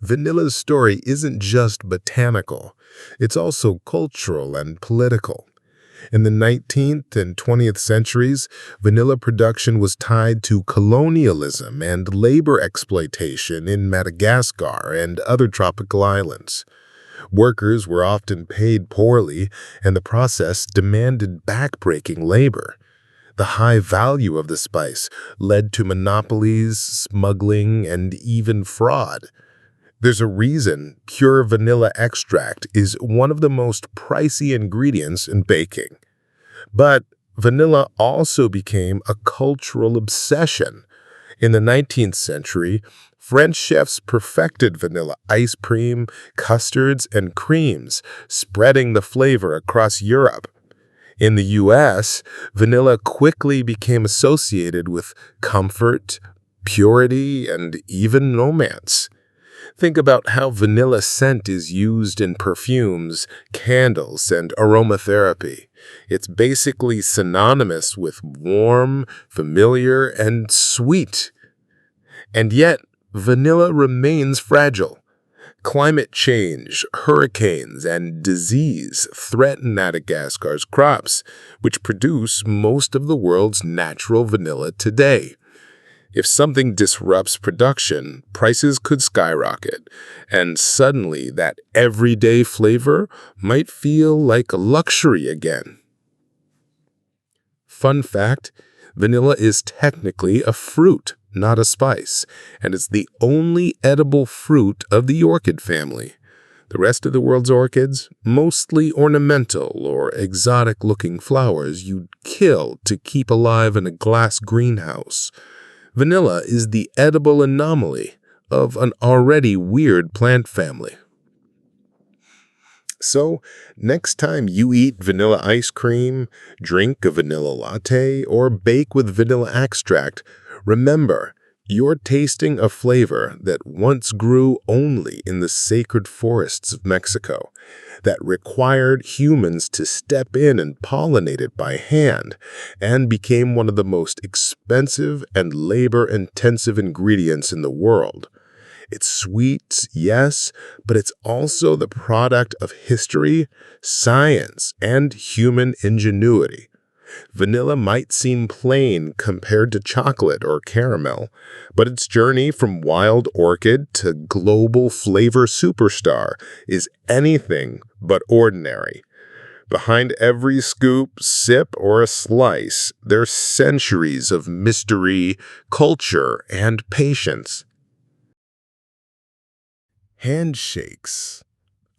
Vanilla's story isn't just botanical, it's also cultural and political. In the 19th and 20th centuries, vanilla production was tied to colonialism and labor exploitation in Madagascar and other tropical islands. Workers were often paid poorly, and the process demanded backbreaking labor. The high value of the spice led to monopolies, smuggling, and even fraud. There's a reason pure vanilla extract is one of the most pricey ingredients in baking. But vanilla also became a cultural obsession. In the 19th century, French chefs perfected vanilla ice cream, custards, and creams, spreading the flavor across Europe. In the US, vanilla quickly became associated with comfort, purity, and even romance. Think about how vanilla scent is used in perfumes, candles, and aromatherapy. It's basically synonymous with warm, familiar, and sweet. And yet, vanilla remains fragile. Climate change, hurricanes, and disease threaten Madagascar's crops, which produce most of the world's natural vanilla today. If something disrupts production, prices could skyrocket, and suddenly that everyday flavor might feel like a luxury again. Fun fact, vanilla is technically a fruit, not a spice, and it's the only edible fruit of the orchid family. The rest of the world's orchids, mostly ornamental or exotic-looking flowers you'd kill to keep alive in a glass greenhouse. Vanilla is the edible anomaly of an already weird plant family. So, next time you eat vanilla ice cream, drink a vanilla latte, or bake with vanilla extract, remember, you're tasting a flavor that once grew only in the sacred forests of Mexico, that required humans to step in and pollinate it by hand, and became one of the most expensive and labor-intensive ingredients in the world. It's sweet, yes, but it's also the product of history, science, and human ingenuity. Vanilla might seem plain compared to chocolate or caramel, but its journey from wild orchid to global flavor superstar is anything but ordinary. Behind every scoop, sip, or a slice, there's centuries of mystery, culture, and patience. Handshakes.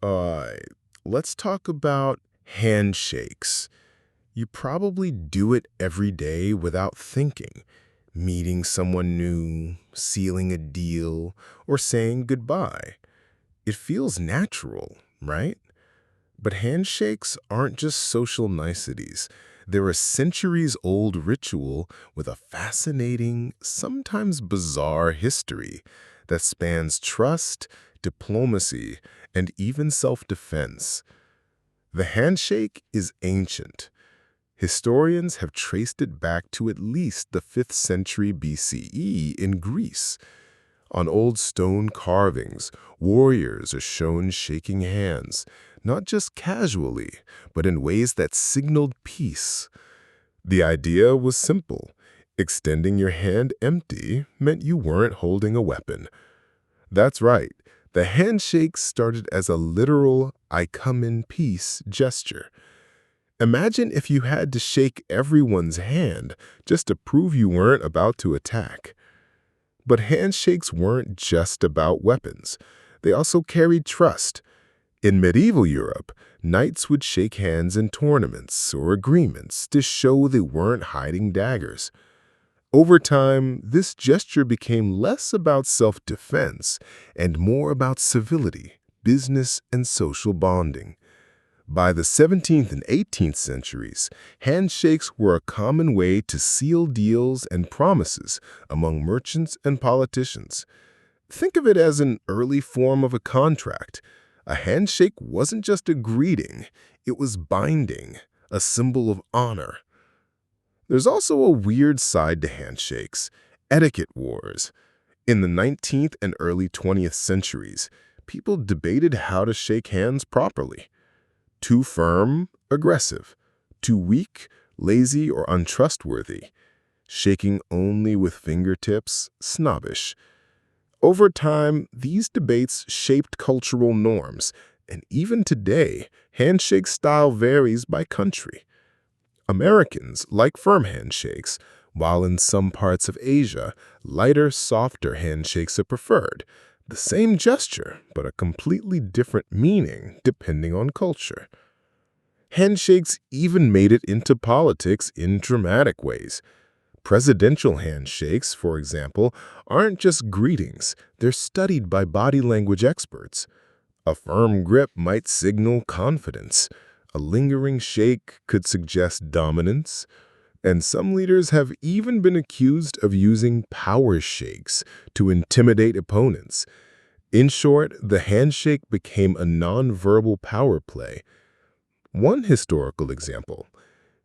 Let's talk about handshakes. You probably do it every day without thinking, meeting someone new, sealing a deal, or saying goodbye. It feels natural, right? But handshakes aren't just social niceties. They're a centuries-old ritual with a fascinating, sometimes bizarre history that spans trust, diplomacy, and even self-defense. The handshake is ancient. Historians have traced it back to at least the 5th century BCE in Greece. On old stone carvings, warriors are shown shaking hands, not just casually, but in ways that signaled peace. The idea was simple. Extending your hand empty meant you weren't holding a weapon. That's right. The handshake started as a literal "I come in peace" gesture. Imagine if you had to shake everyone's hand just to prove you weren't about to attack. But handshakes weren't just about weapons. They also carried trust. In medieval Europe, knights would shake hands in tournaments or agreements to show they weren't hiding daggers. Over time, this gesture became less about self-defense and more about civility, business, and social bonding. By the 17th and 18th centuries, handshakes were a common way to seal deals and promises among merchants and politicians. Think of it as an early form of a contract. A handshake wasn't just a greeting, it was binding, a symbol of honor. There's also a weird side to handshakes: etiquette wars. In the 19th and early 20th centuries, people debated how to shake hands properly. Too firm, aggressive. Too weak, lazy, or untrustworthy. Shaking only with fingertips, snobbish. Over time, these debates shaped cultural norms, and even today, handshake style varies by country. Americans like firm handshakes, while in some parts of Asia, lighter, softer handshakes are preferred. The same gesture, but a completely different meaning depending on culture. Handshakes even made it into politics in dramatic ways. Presidential handshakes, for example, aren't just greetings, they're studied by body language experts. A firm grip might signal confidence. A lingering shake could suggest dominance. And some leaders have even been accused of using power shakes to intimidate opponents. In short, the handshake became a nonverbal power play. One historical example.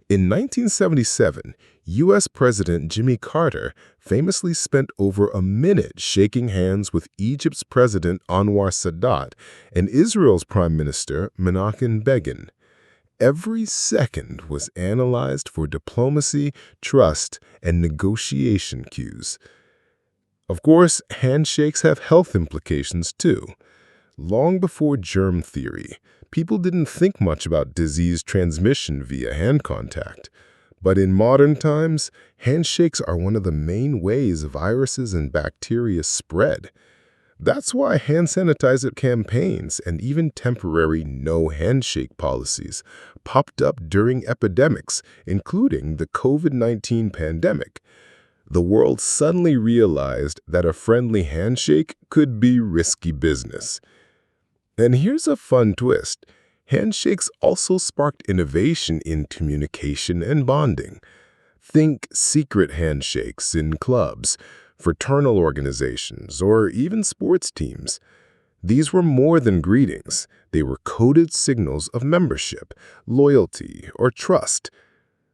In 1977, U.S. President Jimmy Carter famously spent over a minute shaking hands with Egypt's President Anwar Sadat and Israel's Prime Minister Menachem Begin. Every second was analyzed for diplomacy, trust, and negotiation cues. Of course, handshakes have health implications too. Long before germ theory, people didn't think much about disease transmission via hand contact. But in modern times, handshakes are one of the main ways viruses and bacteria spread. That's why hand sanitizer campaigns and even temporary no-handshake policies popped up during epidemics, including the COVID-19 pandemic. The world suddenly realized that a friendly handshake could be risky business. And here's a fun twist. Handshakes also sparked innovation in communication and bonding. Think secret handshakes in clubs, fraternal organizations, or even sports teams. These were more than greetings. They were coded signals of membership, loyalty, or trust.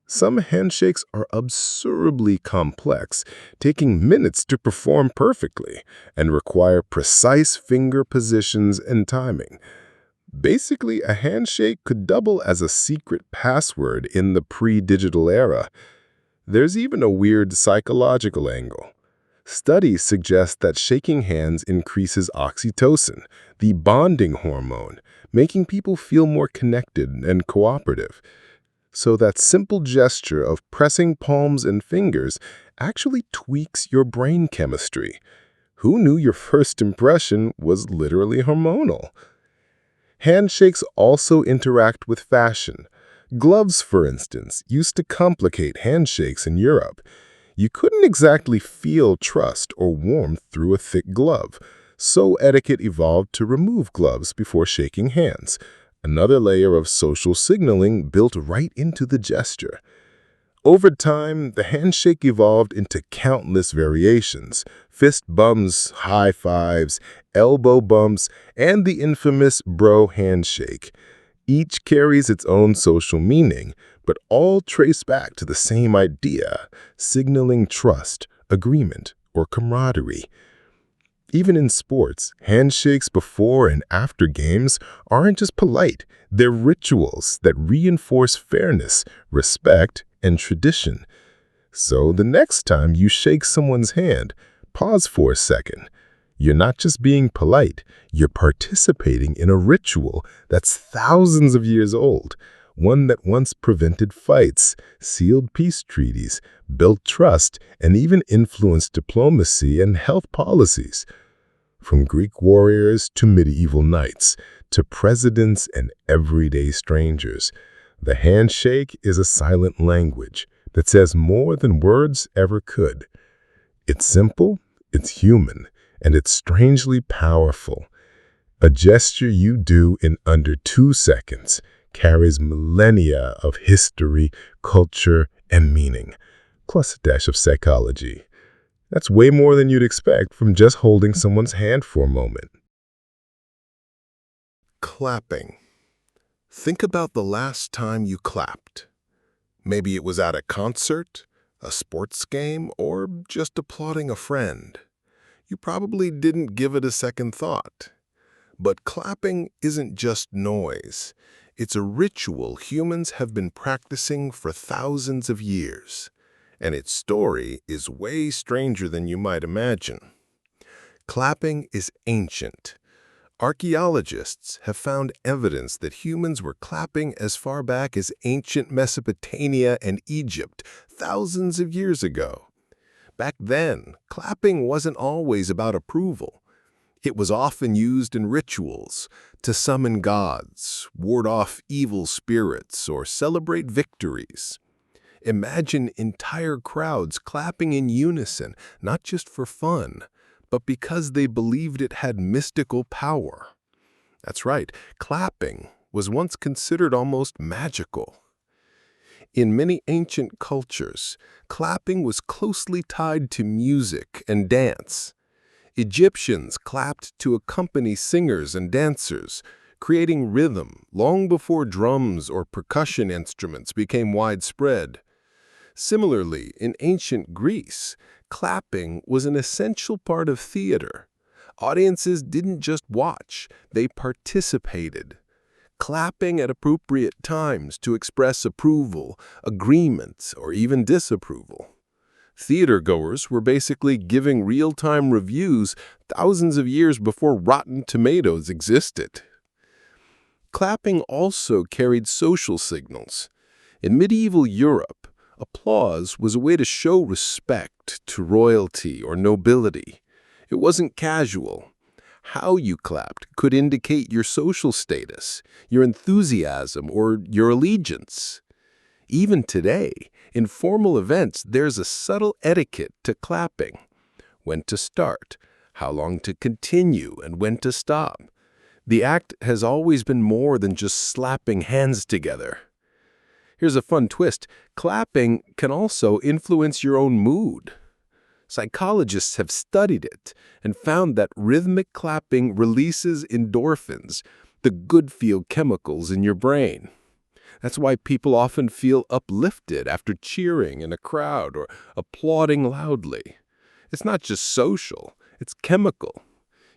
Some handshakes are absurdly complex, taking minutes to perform perfectly, and require precise finger positions and timing. Basically, a handshake could double as a secret password in the pre-digital era. There's even a weird psychological angle. Studies suggest that shaking hands increases oxytocin, the bonding hormone, making people feel more connected and cooperative. So that simple gesture of pressing palms and fingers actually tweaks your brain chemistry. Who knew your first impression was literally hormonal? Handshakes also interact with fashion. Gloves, for instance, used to complicate handshakes in Europe. You couldn't exactly feel trust or warmth through a thick glove, so etiquette evolved to remove gloves before shaking hands, another layer of social signaling built right into the gesture. Over time, the handshake evolved into countless variations: fist bumps, high fives, elbow bumps, and the infamous bro handshake. Each carries its own social meaning, but all trace back to the same idea: signaling trust, agreement, or camaraderie. Even in sports, handshakes before and after games aren't just polite, they're rituals that reinforce fairness, respect, and tradition. So the next time you shake someone's hand, pause for a second. You're not just being polite, you're participating in a ritual that's thousands of years old, one that once prevented fights, sealed peace treaties, built trust, and even influenced diplomacy and health policies. From Greek warriors to medieval knights, to presidents and everyday strangers, the handshake is a silent language that says more than words ever could. It's simple, it's human, and it's strangely powerful. A gesture you do in under 2 seconds carries millennia of history, culture, and meaning, plus a dash of psychology. That's way more than you'd expect from just holding someone's hand for a moment. Clapping. Think about the last time you clapped. Maybe it was at a concert, a sports game, or just applauding a friend. You probably didn't give it a second thought. But clapping isn't just noise. It's a ritual humans have been practicing for thousands of years. And its story is way stranger than you might imagine. Clapping is ancient. Archaeologists have found evidence that humans were clapping as far back as ancient Mesopotamia and Egypt, thousands of years ago. Back then, clapping wasn't always about approval. It was often used in rituals to summon gods, ward off evil spirits, or celebrate victories. Imagine entire crowds clapping in unison, not just for fun, but because they believed it had mystical power. That's right, clapping was once considered almost magical. In many ancient cultures, clapping was closely tied to music and dance. Egyptians clapped to accompany singers and dancers, creating rhythm long before drums or percussion instruments became widespread. Similarly, in ancient Greece, clapping was an essential part of theater. Audiences didn't just watch, they participated. Clapping at appropriate times to express approval, agreement, or even disapproval. Theatergoers were basically giving real-time reviews thousands of years before Rotten Tomatoes existed. Clapping also carried social signals. In medieval Europe, applause was a way to show respect to royalty or nobility. It wasn't casual. How you clapped could indicate your social status, your enthusiasm, or your allegiance. Even today, in formal events, there's a subtle etiquette to clapping. When to start, how long to continue, and when to stop. The act has always been more than just slapping hands together. Here's a fun twist. Clapping can also influence your own mood. Psychologists have studied it and found that rhythmic clapping releases endorphins, the good-feel chemicals in your brain. That's why people often feel uplifted after cheering in a crowd or applauding loudly. It's not just social, it's chemical.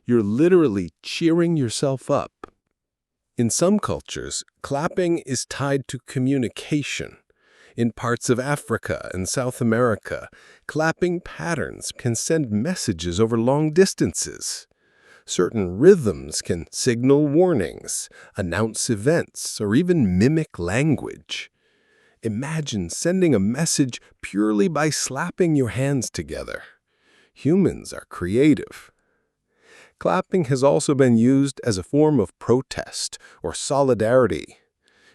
You're literally cheering yourself up. In some cultures, clapping is tied to communication. In parts of Africa and South America, clapping patterns can send messages over long distances. Certain rhythms can signal warnings, announce events, or even mimic language. Imagine sending a message purely by slapping your hands together. Humans are creative. Clapping has also been used as a form of protest or solidarity.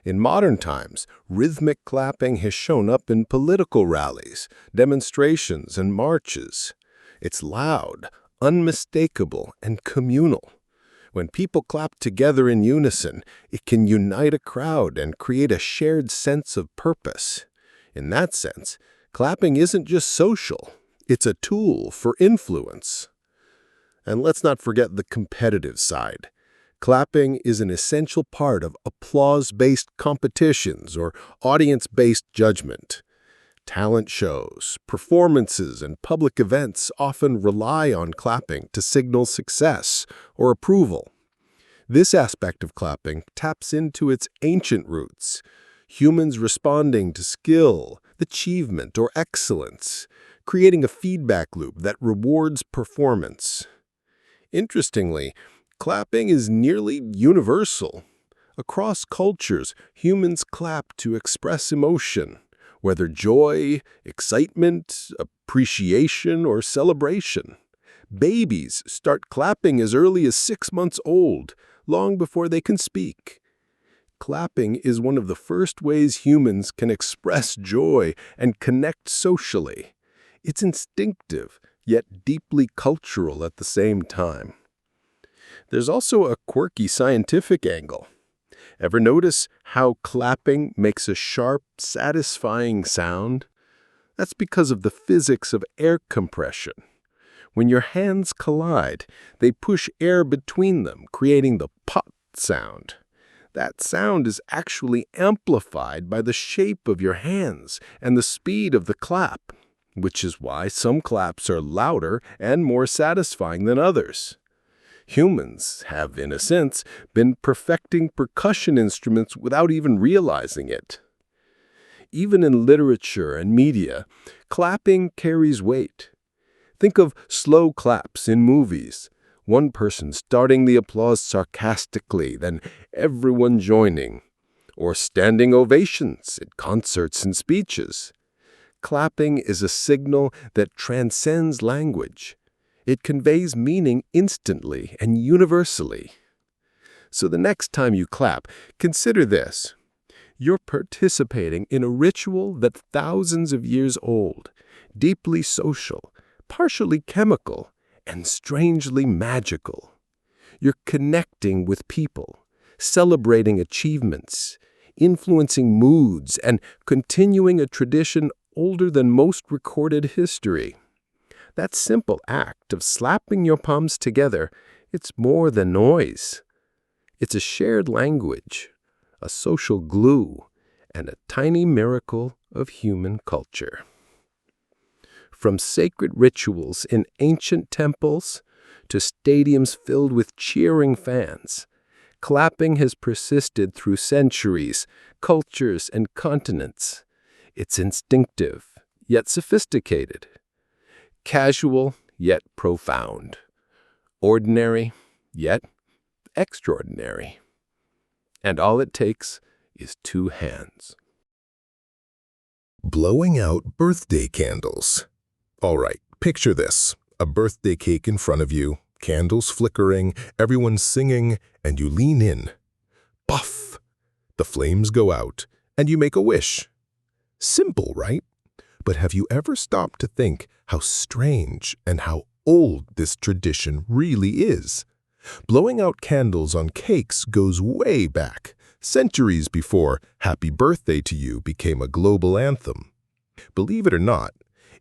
In modern times, rhythmic clapping has shown up in political rallies, demonstrations, and marches. It's loud, unmistakable, and communal. When people clap together in unison, it can unite a crowd and create a shared sense of purpose. In that sense, clapping isn't just social, it's a tool for influence. And let's not forget the competitive side. Clapping is an essential part of applause-based competitions or audience-based judgment. Talent shows, performances, and public events often rely on clapping to signal success or approval. This aspect of clapping taps into its ancient roots, humans responding to skill, achievement, or excellence, creating a feedback loop that rewards performance. Interestingly, clapping is nearly universal. Across cultures, humans clap to express emotion, whether joy, excitement, appreciation, or celebration. Babies start clapping as early as 6 months old, long before they can speak. Clapping is one of the first ways humans can express joy and connect socially. It's instinctive, yet deeply cultural at the same time. There's also a quirky scientific angle. Ever notice how clapping makes a sharp, satisfying sound? That's because of the physics of air compression. When your hands collide, they push air between them, creating the pop sound. That sound is actually amplified by the shape of your hands and the speed of the clap, which is why some claps are louder and more satisfying than others. Humans have, in a sense, been perfecting percussion instruments without even realizing it. Even in literature and media, clapping carries weight. Think of slow claps in movies, one person starting the applause sarcastically, then everyone joining, or standing ovations at concerts and speeches. Clapping is a signal that transcends language. It conveys meaning instantly and universally. So the next time you clap, consider this. You're participating in a ritual that's thousands of years old, deeply social, partially chemical, and strangely magical. You're connecting with people, celebrating achievements, influencing moods, and continuing a tradition older than most recorded history. That simple act of slapping your palms together, it's more than noise. It's a shared language, a social glue, and a tiny miracle of human culture. From sacred rituals in ancient temples to stadiums filled with cheering fans, clapping has persisted through centuries, cultures, and continents. It's instinctive, yet sophisticated. Casual, yet profound. Ordinary, yet extraordinary. And all it takes is 2 hands. Blowing out birthday candles. All right, picture this. A birthday cake in front of you, candles flickering, everyone singing, and you lean in. Puff! The flames go out, and you make a wish. Simple, right? But have you ever stopped to think how strange and how old this tradition really is? Blowing out candles on cakes goes way back, centuries before Happy Birthday to You became a global anthem. Believe it or not,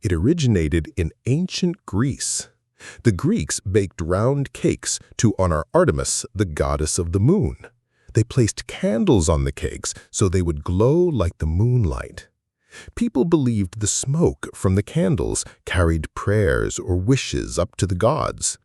it originated in ancient Greece. The Greeks baked round cakes to honor Artemis, the goddess of the moon. They placed candles on the cakes so they would glow like the moonlight. People believed the smoke from the candles carried prayers or wishes up to the gods.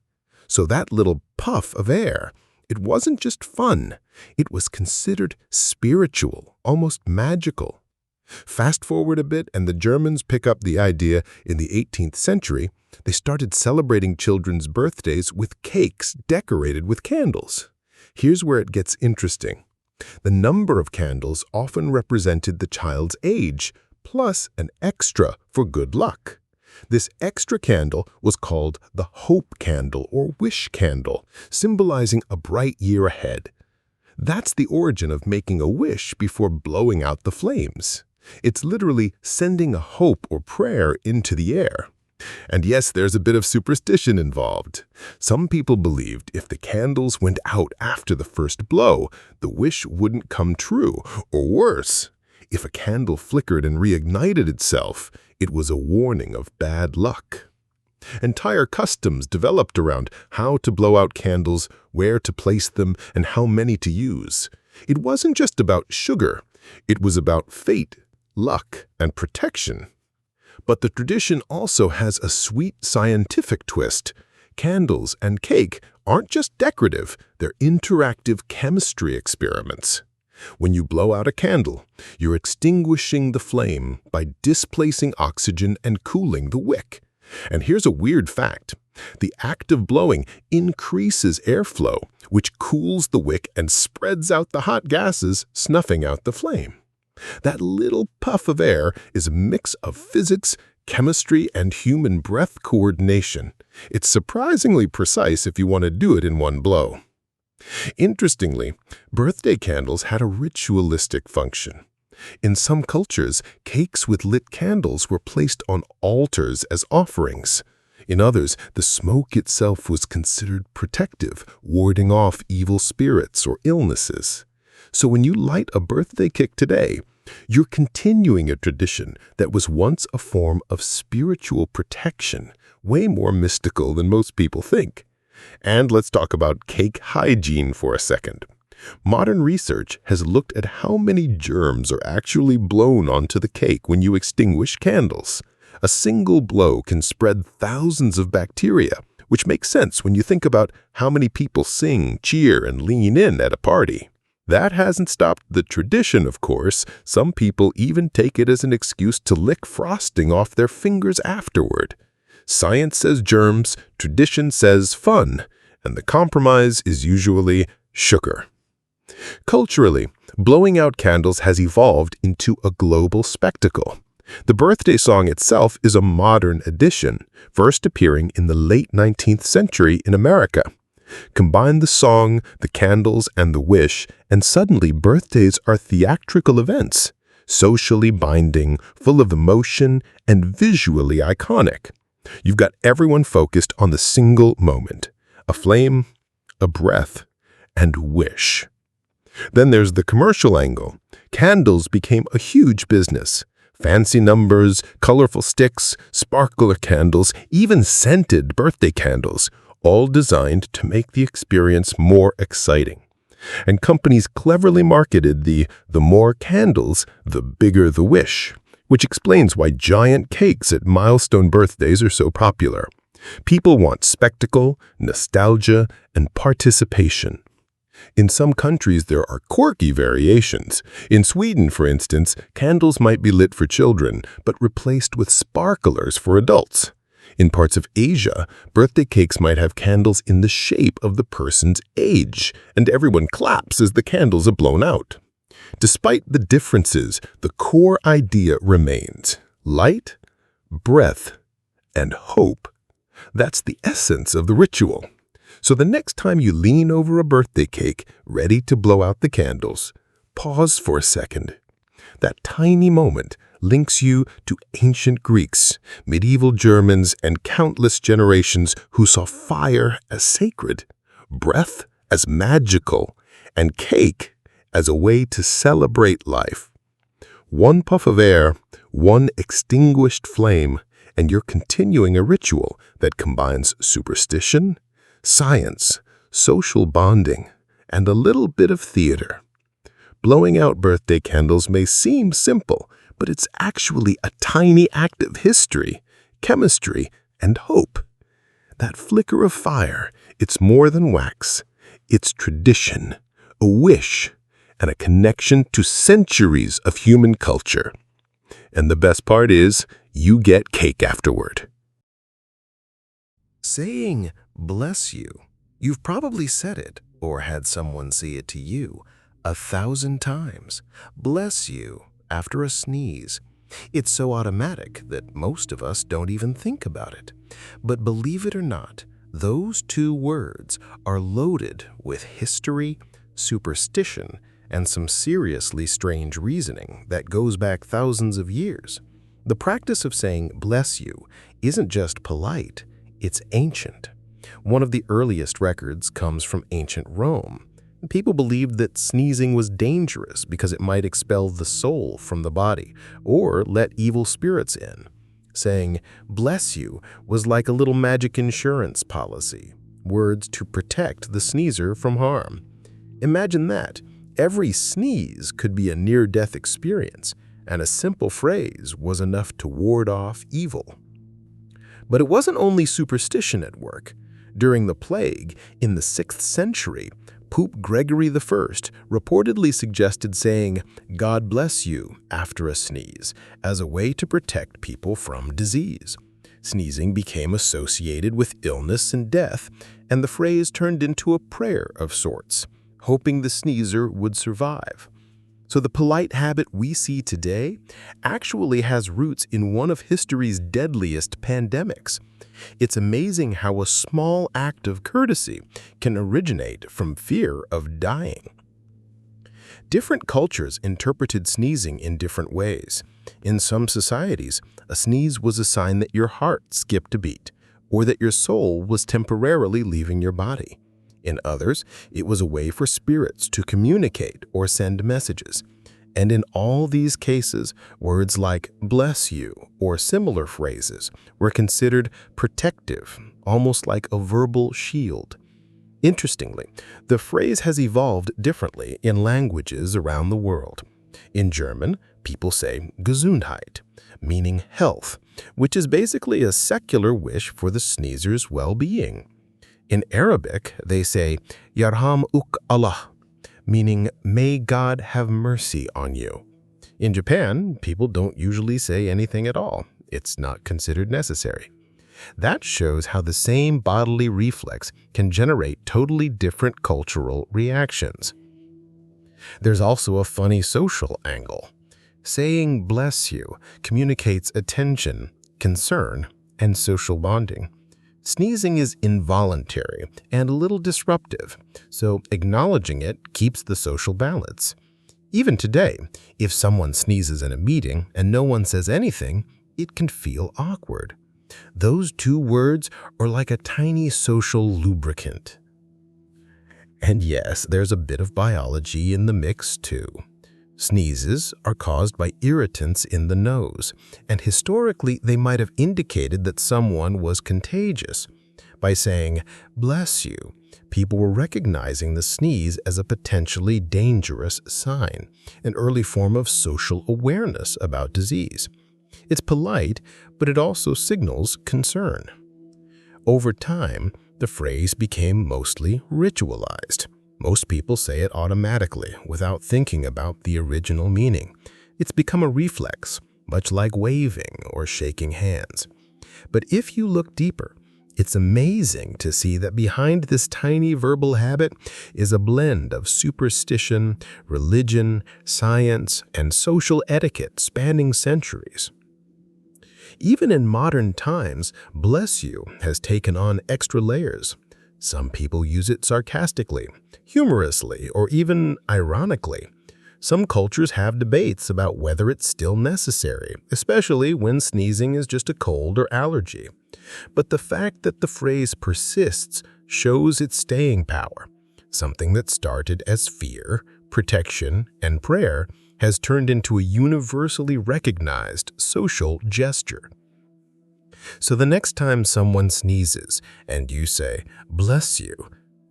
So that little puff of air, it wasn't just fun. It was considered spiritual, almost magical. Fast forward a bit and the Germans pick up the idea in the 18th century. They started celebrating children's birthdays with cakes decorated with candles. Here's where it gets interesting. The number of candles often represented the child's age, plus an extra for good luck. This extra candle was called the hope candle or wish candle, symbolizing a bright year ahead. That's the origin of making a wish before blowing out the flames. It's literally sending a hope or prayer into the air. And yes, there's a bit of superstition involved. Some people believed if the candles went out after the first blow, the wish wouldn't come true, or worse, If a candle flickered and reignited itself, it was a warning of bad luck. Entire customs developed around how to blow out candles, where to place them, and how many to use. It wasn't just about sugar. It was about fate, luck, and protection. But the tradition also has a sweet scientific twist. Candles and cake aren't just decorative, they're interactive chemistry experiments. When you blow out a candle, you're extinguishing the flame by displacing oxygen and cooling the wick. And here's a weird fact. The act of blowing increases airflow, which cools the wick and spreads out the hot gases, snuffing out the flame. That little puff of air is a mix of physics, chemistry, and human breath coordination. It's surprisingly precise if you want to do it in one blow. Interestingly, birthday candles had a ritualistic function. In some cultures, cakes with lit candles were placed on altars as offerings. In others, the smoke itself was considered protective, warding off evil spirits or illnesses. So when you light a birthday cake today, you're continuing a tradition that was once a form of spiritual protection, way more mystical than most people think. And let's talk about cake hygiene for a second. Modern research has looked at how many germs are actually blown onto the cake when you extinguish candles. A single blow can spread thousands of bacteria, which makes sense when you think about how many people sing, cheer, and lean in at a party. That hasn't stopped the tradition, of course. Some people even take it as an excuse to lick frosting off their fingers afterward. Science says germs, tradition says fun, and the compromise is usually sugar. Culturally, blowing out candles has evolved into a global spectacle. The birthday song itself is a modern addition, first appearing in the late 19th century in America. Combine the song, the candles, and the wish, and suddenly birthdays are theatrical events, socially binding, full of emotion, and visually iconic. You've got everyone focused on the single moment, a flame, a breath, and wish. Then there's the commercial angle. Candles became a huge business. Fancy numbers, colorful sticks, sparkler candles, even scented birthday candles, all designed to make the experience more exciting. And companies cleverly marketed the more candles, the bigger the wish, which explains why giant cakes at milestone birthdays are so popular. People want spectacle, nostalgia, and participation. In some countries, there are quirky variations. In Sweden, for instance, candles might be lit for children, but replaced with sparklers for adults. In parts of Asia, birthday cakes might have candles in the shape of the person's age, and everyone claps as the candles are blown out. Despite the differences, the core idea remains: light, breath, and hope. That's the essence of the ritual. So the next time you lean over a birthday cake, ready to blow out the candles, pause for a second. That tiny moment links you to ancient Greeks, medieval Germans, and countless generations who saw fire as sacred, breath as magical, and cake as a way to celebrate life. One puff of air, one extinguished flame, and you're continuing a ritual that combines superstition, science, social bonding, and a little bit of theater. Blowing out birthday candles may seem simple, but it's actually a tiny act of history, chemistry, and hope. That flicker of fire, it's more than wax. It's tradition, a wish, and a connection to centuries of human culture. And the best part is, you get cake afterward. Saying "bless you," you've probably said it or had someone say it to you 1,000 times. Bless you after a sneeze. It's so automatic that most of us don't even think about it. But believe it or not, those two words are loaded with history, superstition, and some seriously strange reasoning that goes back thousands of years. The practice of saying "bless you" isn't just polite, it's ancient. One of the earliest records comes from ancient Rome. people believed that sneezing was dangerous because it might expel the soul from the body or let evil spirits in. Saying, "bless you," was like a little magic insurance policy, words to protect the sneezer from harm. Imagine that. Every sneeze could be a near-death experience, and a simple phrase was enough to ward off evil. But it wasn't only superstition at work. During the plague, in the 6th century, Pope Gregory I reportedly suggested saying, "God bless you," after a sneeze, as a way to protect people from disease. Sneezing became associated with illness and death, and the phrase turned into a prayer of sorts, hoping the sneezer would survive. So the polite habit we see today actually has roots in one of history's deadliest pandemics. It's amazing how a small act of courtesy can originate from fear of dying. Different cultures interpreted sneezing in different ways. In some societies, a sneeze was a sign that your heart skipped a beat, or that your soul was temporarily leaving your body. In others, it was a way for spirits to communicate or send messages. And in all these cases, words like "bless you" or similar phrases were considered protective, almost like a verbal shield. Interestingly, the phrase has evolved differently in languages around the world. In German, people say Gesundheit, meaning health, which is basically a secular wish for the sneezer's well-being. In Arabic, they say Yarhamuk Allah, meaning "may God have mercy on you." In Japan, people don't usually say anything at all. It's not considered necessary. That shows how the same bodily reflex can generate totally different cultural reactions. There's also a funny social angle. Saying "bless you" communicates attention, concern, and social bonding. Sneezing is involuntary and a little disruptive, so acknowledging it keeps the social balance. Even today, if someone sneezes in a meeting and no one says anything, it can feel awkward. Those two words are like a tiny social lubricant. And yes, there's a bit of biology in the mix too. Sneezes are caused by irritants in the nose, and historically they might have indicated that someone was contagious. By saying, "bless you," people were recognizing the sneeze as a potentially dangerous sign, an early form of social awareness about disease. It's polite, but it also signals concern. Over time, the phrase became mostly ritualized. Most people say it automatically, without thinking about the original meaning. It's become a reflex, much like waving or shaking hands. But if you look deeper, it's amazing to see that behind this tiny verbal habit is a blend of superstition, religion, science, and social etiquette spanning centuries. Even in modern times, "bless you" has taken on extra layers. Some people use it sarcastically, humorously, or even ironically. Some cultures have debates about whether it's still necessary, especially when sneezing is just a cold or allergy. But the fact that the phrase persists shows its staying power. Something that started as fear, protection, and prayer has turned into a universally recognized social gesture. So the next time someone sneezes and you say, "bless you,"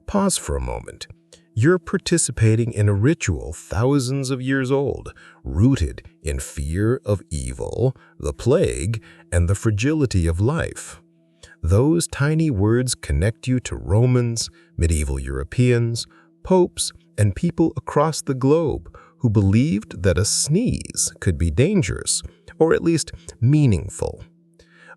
pause for a moment. You're participating in a ritual thousands of years old, rooted in fear of evil, the plague, and the fragility of life. Those tiny words connect you to Romans, medieval Europeans, popes, and people across the globe who believed that a sneeze could be dangerous, or at least meaningful.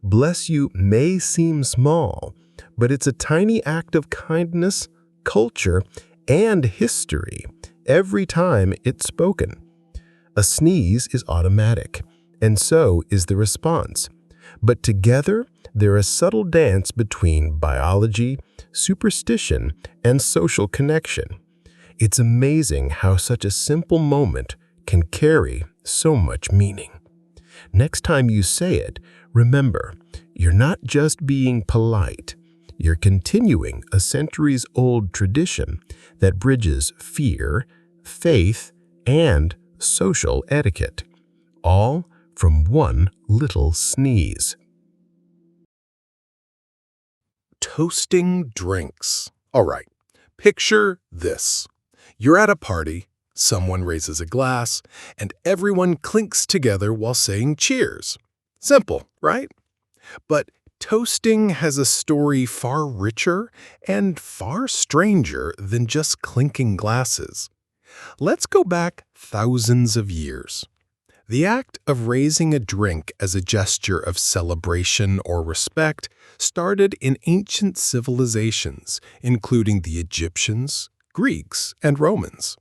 "Bless you" may seem small, but it's a tiny act of kindness, culture, and history every time it's spoken. A sneeze is automatic, and so is the response. But together, they're a subtle dance between biology, superstition, and social connection. It's amazing how such a simple moment can carry so much meaning. Next time you say it, remember, you're not just being polite. You're continuing a centuries-old tradition that bridges fear, faith, and social etiquette, all from one little sneeze. Toasting drinks. All right, picture this. You're at a party, someone raises a glass, and everyone clinks together while saying cheers. Simple, right? But toasting has a story far richer and far stranger than just clinking glasses. Let's go back thousands of years. The act of raising a drink as a gesture of celebration or respect started in ancient civilizations, including the Egyptians, Greeks, and Romans.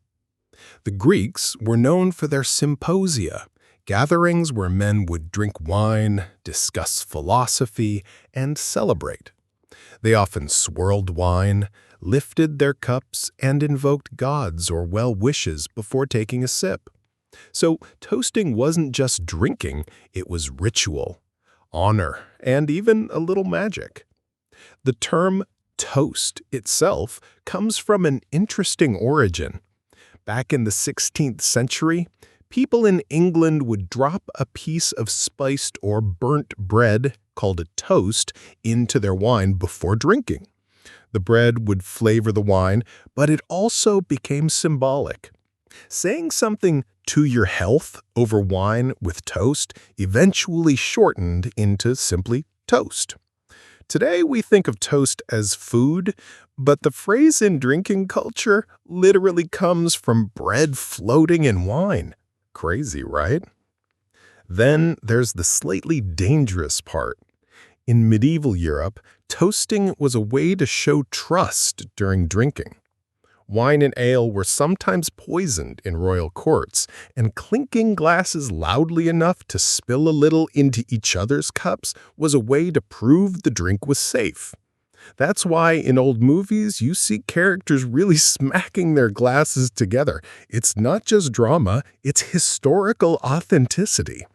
The Greeks were known for their symposia, gatherings where men would drink wine, discuss philosophy, and celebrate. They often swirled wine, lifted their cups, and invoked gods or well wishes before taking a sip. So toasting wasn't just drinking, it was ritual, honor, and even a little magic. The term toast itself comes from an interesting origin. Back in the 16th century, people in England would drop a piece of spiced or burnt bread, called a toast, into their wine before drinking. The bread would flavor the wine, but it also became symbolic. Saying something to your health over wine with toast eventually shortened into simply toast. Today we think of toast as food, but the phrase in drinking culture literally comes from bread floating in wine. Crazy, right? Then there's the slightly dangerous part. In medieval Europe, toasting was a way to show trust during drinking. Wine and ale were sometimes poisoned in royal courts, and clinking glasses loudly enough to spill a little into each other's cups was a way to prove the drink was safe. That's why in old movies you see characters really smacking their glasses together. It's not just drama, it's historical authenticity.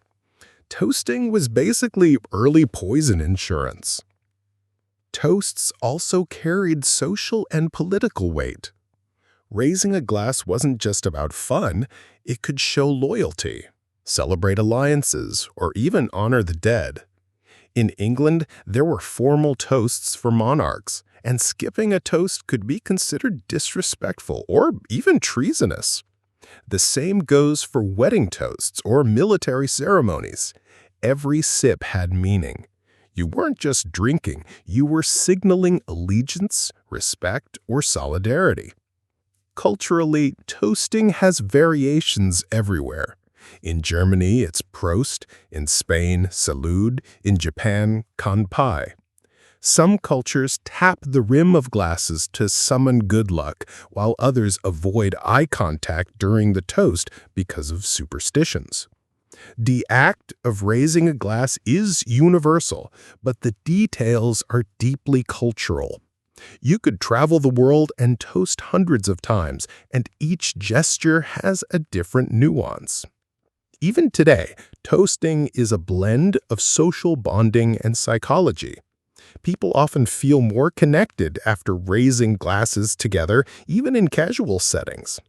Toasting was basically early poison insurance. Toasts also carried social and political weight. Raising a glass wasn't just about fun, it could show loyalty, celebrate alliances, or even honor the dead. In England, there were formal toasts for monarchs, and skipping a toast could be considered disrespectful or even treasonous. The same goes for wedding toasts or military ceremonies. Every sip had meaning. You weren't just drinking, you were signaling allegiance, respect, or solidarity. Culturally, toasting has variations everywhere. In Germany, it's Prost, in Spain, Salud, in Japan, Kanpai. Some cultures tap the rim of glasses to summon good luck, while others avoid eye contact during the toast because of superstitions. The act of raising a glass is universal, but the details are deeply cultural. You could travel the world and toast hundreds of times, and each gesture has a different nuance. Even today, toasting is a blend of social bonding and psychology. People often feel more connected after raising glasses together, even in casual settings.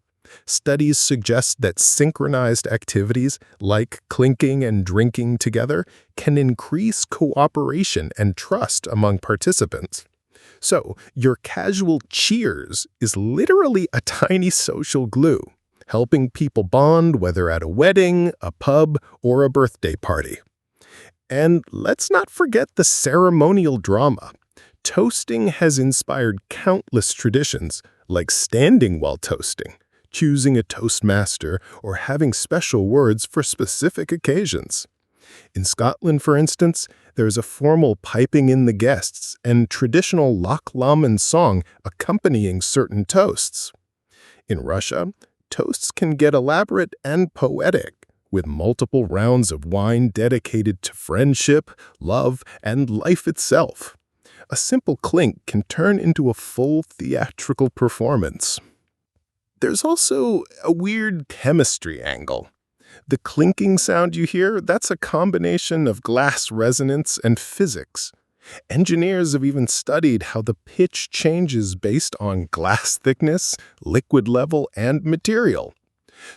Studies suggest that synchronized activities like clinking and drinking together can increase cooperation and trust among participants. So, your casual cheers is literally a tiny social glue, helping people bond whether at a wedding, a pub, or a birthday party. And let's not forget the ceremonial drama. Toasting has inspired countless traditions, like standing while toasting, choosing a toastmaster, or having special words for specific occasions. In Scotland, for instance, there is a formal piping in the guests and traditional Loch Lomond song accompanying certain toasts. In Russia, toasts can get elaborate and poetic, with multiple rounds of wine dedicated to friendship, love, and life itself. A simple clink can turn into a full theatrical performance. There's also a weird chemistry angle. The clinking sound you hear, that's a combination of glass resonance and physics. Engineers have even studied how the pitch changes based on glass thickness, liquid level, and material.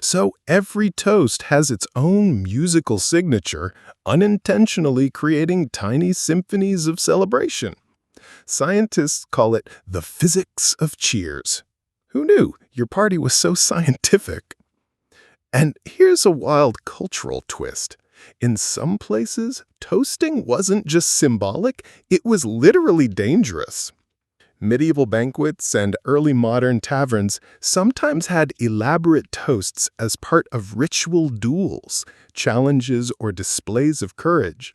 So every toast has its own musical signature, unintentionally creating tiny symphonies of celebration. Scientists call it the physics of cheers. Who knew your party was so scientific? And here's a wild cultural twist. In some places, toasting wasn't just symbolic, it was literally dangerous. Medieval banquets and early modern taverns sometimes had elaborate toasts as part of ritual duels, challenges, or displays of courage.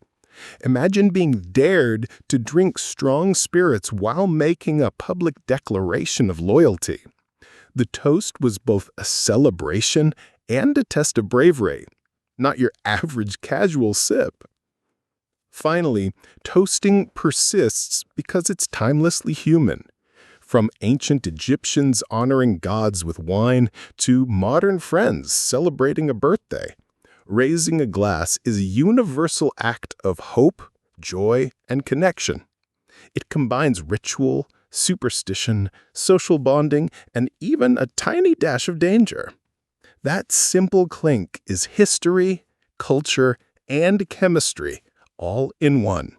Imagine being dared to drink strong spirits while making a public declaration of loyalty. The toast was both a celebration and a test of bravery, not your average casual sip. Finally, toasting persists because it's timelessly human. From ancient Egyptians honoring gods with wine to modern friends celebrating a birthday, raising a glass is a universal act of hope, joy, and connection. It combines ritual, superstition, social bonding, and even a tiny dash of danger. That simple clink is history, culture, and chemistry, all in one.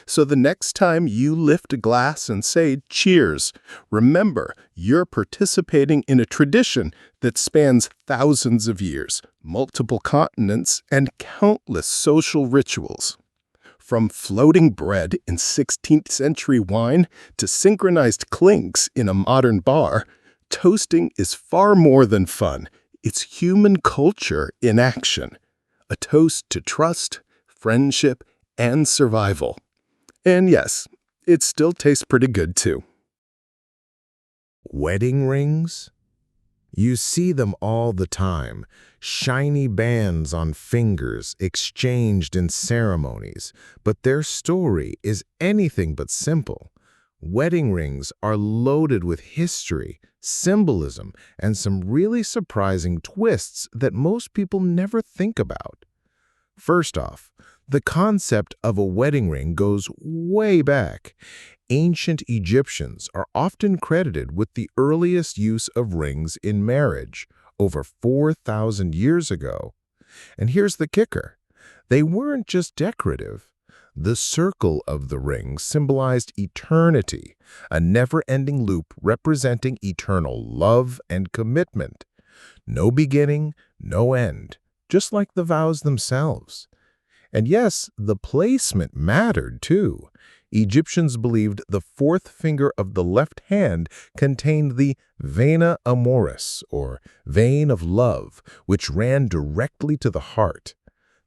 So the next time you lift a glass and say cheers, remember you're participating in a tradition that spans thousands of years, multiple continents, and countless social rituals. From floating bread in 16th century wine to synchronized clinks in a modern bar, toasting is far more than fun. It's human culture in action. A toast to trust, friendship, and survival. And yes, it still tastes pretty good too. Wedding rings? You see them all the time, shiny bands on fingers exchanged in ceremonies, but their story is anything but simple. Wedding rings are loaded with history, symbolism, and some really surprising twists that most people never think about. First off, the concept of a wedding ring goes way back. Ancient Egyptians are often credited with the earliest use of rings in marriage, over 4,000 years ago. And here's the kicker. They weren't just decorative. The circle of the ring symbolized eternity, a never-ending loop representing eternal love and commitment. No beginning, no end, just like the vows themselves. And yes, the placement mattered too. Egyptians believed the fourth finger of the left hand contained the vena amoris, or vein of love, which ran directly to the heart.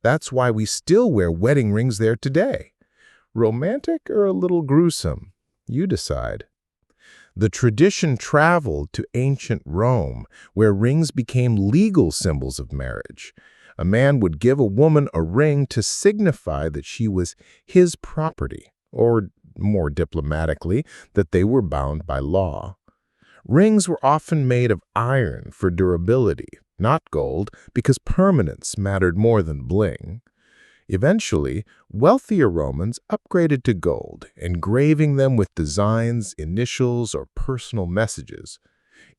That's why we still wear wedding rings there today. Romantic or a little gruesome? You decide. The tradition traveled to ancient Rome, where rings became legal symbols of marriage. A man would give a woman a ring to signify that she was his property, or more diplomatically, that they were bound by law. Rings were often made of iron for durability, not gold, because permanence mattered more than bling. Eventually, wealthier Romans upgraded to gold, engraving them with designs, initials, or personal messages.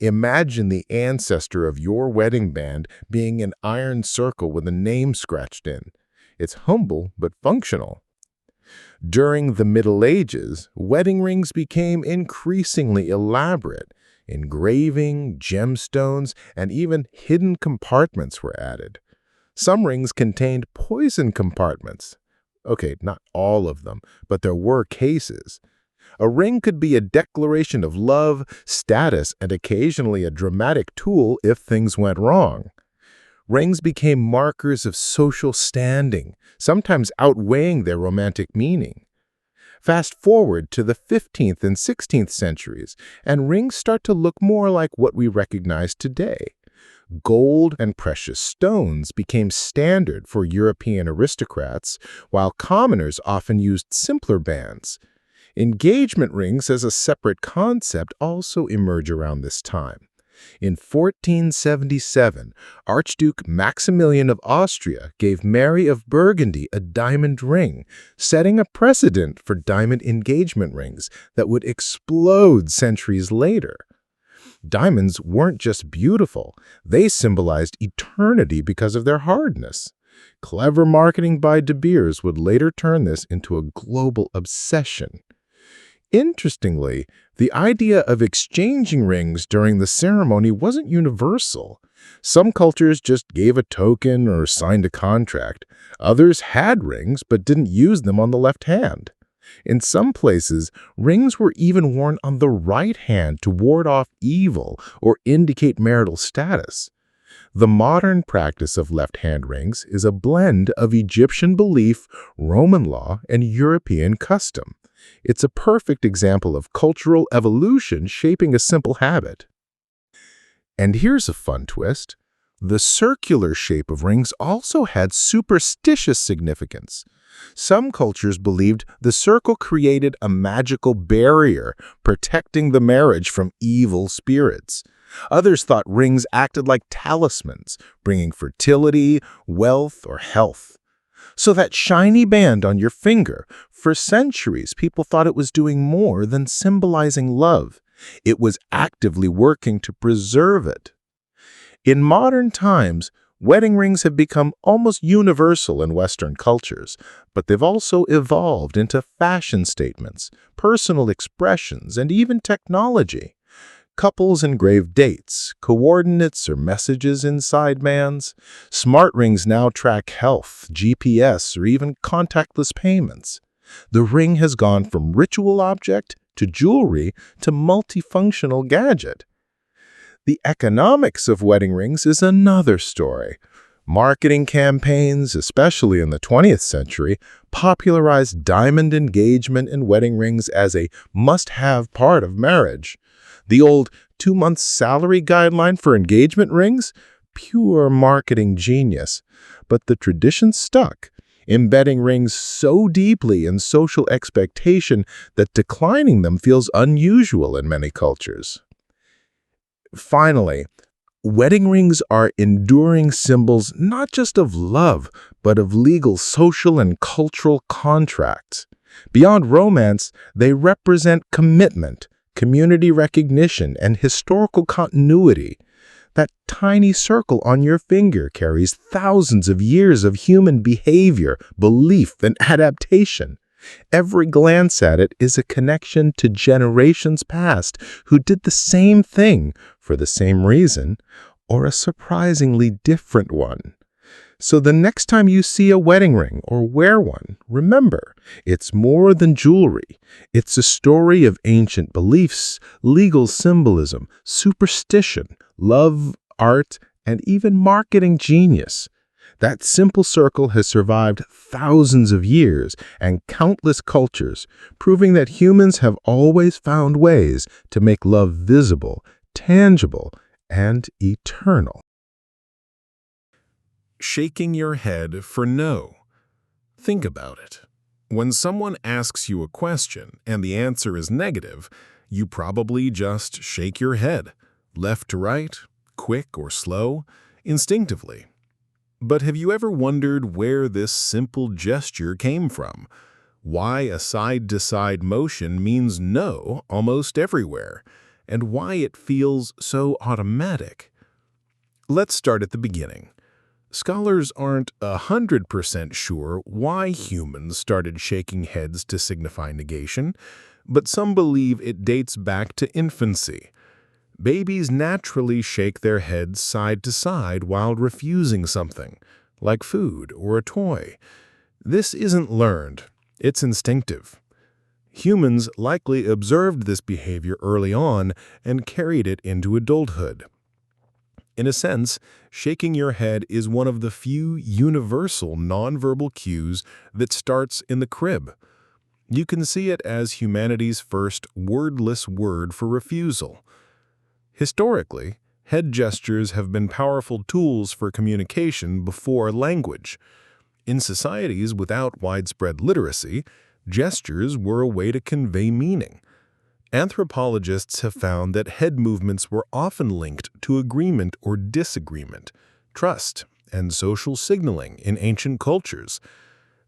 Imagine the ancestor of your wedding band being an iron circle with a name scratched in. It's humble but functional. During the Middle Ages, wedding rings became increasingly elaborate. Engraving, gemstones, and even hidden compartments were added. Some rings contained poison compartments. Okay, not all of them, but there were cases. A ring could be a declaration of love, status, and occasionally a dramatic tool if things went wrong. Rings became markers of social standing, sometimes outweighing their romantic meaning. Fast forward to the 15th and 16th centuries, and rings start to look more like what we recognize today. Gold and precious stones became standard for European aristocrats, while commoners often used simpler bands. Engagement rings as a separate concept also emerge around this time. In 1477, Archduke Maximilian of Austria gave Mary of Burgundy a diamond ring, setting a precedent for diamond engagement rings that would explode centuries later. Diamonds weren't just beautiful, they symbolized eternity because of their hardness. Clever marketing by De Beers would later turn this into a global obsession. Interestingly, the idea of exchanging rings during the ceremony wasn't universal. Some cultures just gave a token or signed a contract. Others had rings but didn't use them on the left hand. In some places, rings were even worn on the right hand to ward off evil or indicate marital status. The modern practice of left-hand rings is a blend of Egyptian belief, Roman law, and European custom. It's a perfect example of cultural evolution shaping a simple habit. And here's a fun twist. The circular shape of rings also had superstitious significance. Some cultures believed the circle created a magical barrier, protecting the marriage from evil spirits. Others thought rings acted like talismans, bringing fertility, wealth, or health. So that shiny band on your finger, for centuries people thought it was doing more than symbolizing love. It was actively working to preserve it. In modern times, wedding rings have become almost universal in Western cultures, but they've also evolved into fashion statements, personal expressions, and even technology. Couples engrave dates, coordinates, or messages inside bands. Smart rings now track health, GPS, or even contactless payments. The ring has gone from ritual object to jewelry to multifunctional gadget. The economics of wedding rings is another story. Marketing campaigns, especially in the 20th century, popularized diamond engagement and wedding rings as a must-have part of marriage. The old 2-month salary guideline for engagement rings? Pure marketing genius. But the tradition stuck, embedding rings so deeply in social expectation that declining them feels unusual in many cultures. Finally, wedding rings are enduring symbols not just of love, but of legal, social, and cultural contracts. Beyond romance, they represent commitment, community recognition, and historical continuity. That tiny circle on your finger carries thousands of years of human behavior, belief, and adaptation. Every glance at it is a connection to generations past who did the same thing for the same reason, or a surprisingly different one. So the next time you see a wedding ring or wear one, remember, it's more than jewelry. It's a story of ancient beliefs, legal symbolism, superstition, love, art, and even marketing genius. That simple circle has survived thousands of years and countless cultures, proving that humans have always found ways to make love visible, tangible, and eternal. Shaking your head for no. Think about it. When someone asks you a question and the answer is negative, you probably just shake your head, left to right, quick or slow, instinctively. But have you ever wondered where this simple gesture came from? Why a side-to-side motion means no almost everywhere, and why it feels so automatic? Let's start at the beginning. Scholars aren't 100% sure why humans started shaking heads to signify negation, but some believe it dates back to infancy. Babies naturally shake their heads side to side while refusing something, like food or a toy. This isn't learned, it's instinctive. Humans likely observed this behavior early on and carried it into adulthood. In a sense, shaking your head is one of the few universal nonverbal cues that starts in the crib. You can see it as humanity's first wordless word for refusal. Historically, head gestures have been powerful tools for communication before language. In societies without widespread literacy, gestures were a way to convey meaning. Anthropologists have found that head movements were often linked to agreement or disagreement, trust, and social signaling in ancient cultures.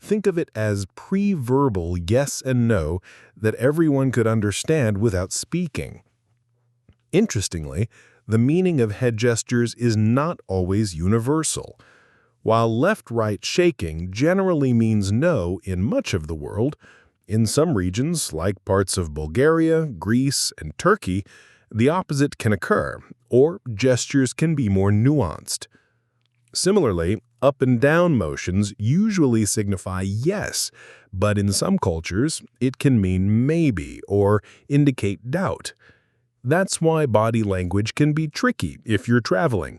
Think of it as pre-verbal yes and no that everyone could understand without speaking. Interestingly, the meaning of head gestures is not always universal. While left-right shaking generally means no in much of the world, in some regions, like parts of Bulgaria, Greece, and Turkey, the opposite can occur, or gestures can be more nuanced. Similarly, up and down motions usually signify yes, but in some cultures, it can mean maybe or indicate doubt. That's why body language can be tricky if you're traveling.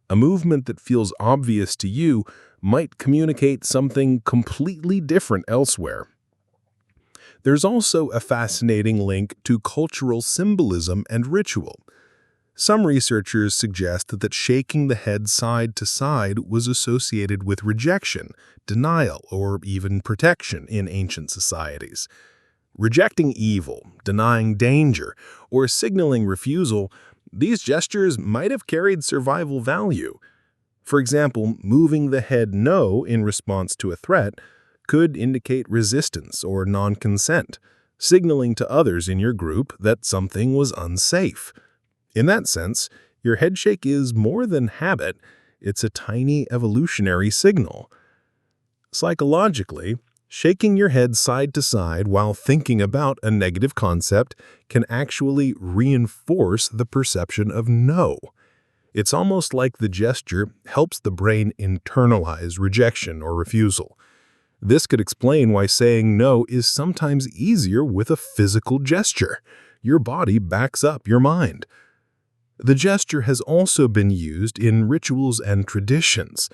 A movement that feels obvious to you might communicate something completely different elsewhere. There's also a fascinating link to cultural symbolism and ritual. Some researchers suggest that shaking the head side to side was associated with rejection, denial, or even protection in ancient societies. Rejecting evil, denying danger, or signaling refusal, these gestures might have carried survival value. For example, moving the head no in response to a threat could indicate resistance or non-consent, signaling to others in your group that something was unsafe. In that sense, your headshake is more than habit, it's a tiny evolutionary signal. Psychologically, shaking your head side to side while thinking about a negative concept can actually reinforce the perception of no. It's almost like the gesture helps the brain internalize rejection or refusal. This could explain why saying no is sometimes easier with a physical gesture. Your body backs up your mind. The gesture has also been used in rituals and traditions.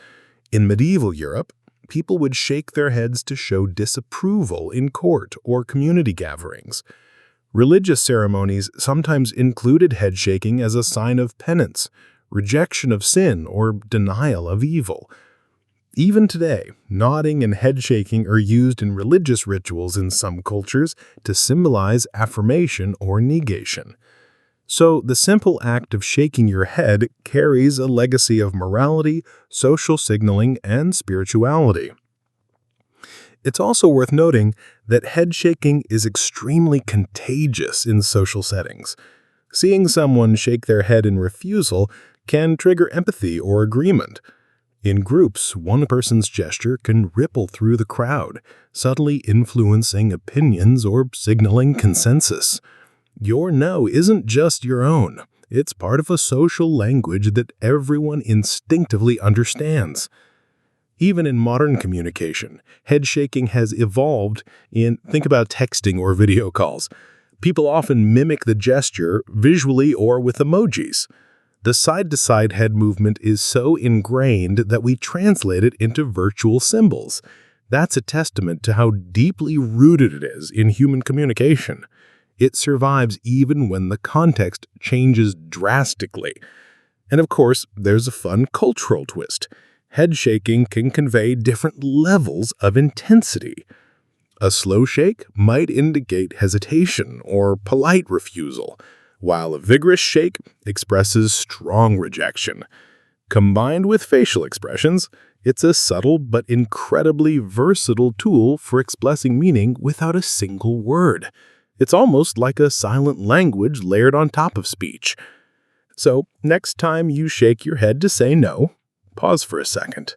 In medieval Europe, people would shake their heads to show disapproval in court or community gatherings. Religious ceremonies sometimes included head shaking as a sign of penance, rejection of sin, or denial of evil. Even today, nodding and head shaking are used in religious rituals in some cultures to symbolize affirmation or negation. So the simple act of shaking your head carries a legacy of morality, social signaling, and spirituality. It's also worth noting that head shaking is extremely contagious in social settings. Seeing someone shake their head in refusal can trigger empathy or agreement. In groups, one person's gesture can ripple through the crowd, subtly influencing opinions or signaling consensus. Your no isn't just your own. It's part of a social language that everyone instinctively understands. Even in modern communication, head shaking has evolved think about texting or video calls. People often mimic the gesture visually or with emojis. The side-to-side head movement is so ingrained that we translate it into virtual symbols. That's a testament to how deeply rooted it is in human communication. It survives even when the context changes drastically. And of course, there's a fun cultural twist. Head shaking can convey different levels of intensity. A slow shake might indicate hesitation or polite refusal, while a vigorous shake expresses strong rejection. Combined with facial expressions, it's a subtle but incredibly versatile tool for expressing meaning without a single word. It's almost like a silent language layered on top of speech. So, next time you shake your head to say no, pause for a second.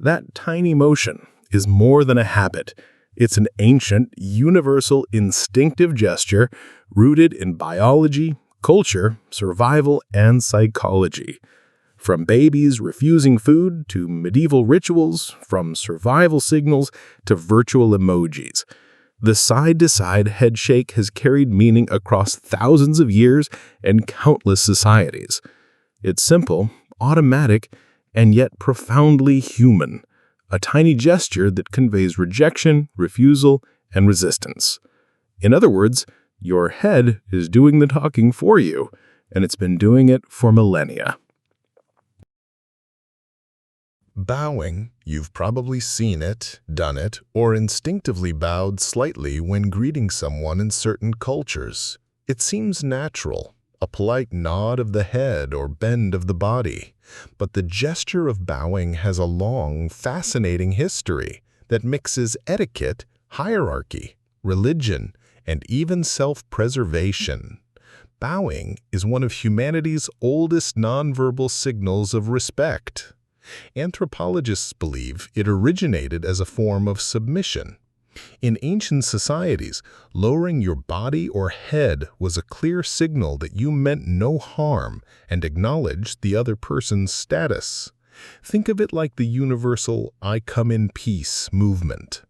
That tiny motion is more than a habit. It's an ancient, universal, instinctive gesture rooted in biology, culture, survival, and psychology. From babies refusing food to medieval rituals, from survival signals to virtual emojis, the side-to-side head shake has carried meaning across thousands of years and countless societies. It's simple, automatic, and yet profoundly human. A tiny gesture that conveys rejection, refusal, and resistance. In other words, your head is doing the talking for you, and it's been doing it for millennia. Bowing, you've probably seen it, done it, or instinctively bowed slightly when greeting someone in certain cultures. It seems natural, a polite nod of the head or bend of the body, but the gesture of bowing has a long, fascinating history that mixes etiquette, hierarchy, religion, and even self-preservation. Bowing is one of humanity's oldest nonverbal signals of respect. Anthropologists believe it originated as a form of submission. In ancient societies, lowering your body or head was a clear signal that you meant no harm and acknowledged the other person's status. Think of it like the universal "I come in peace" movement.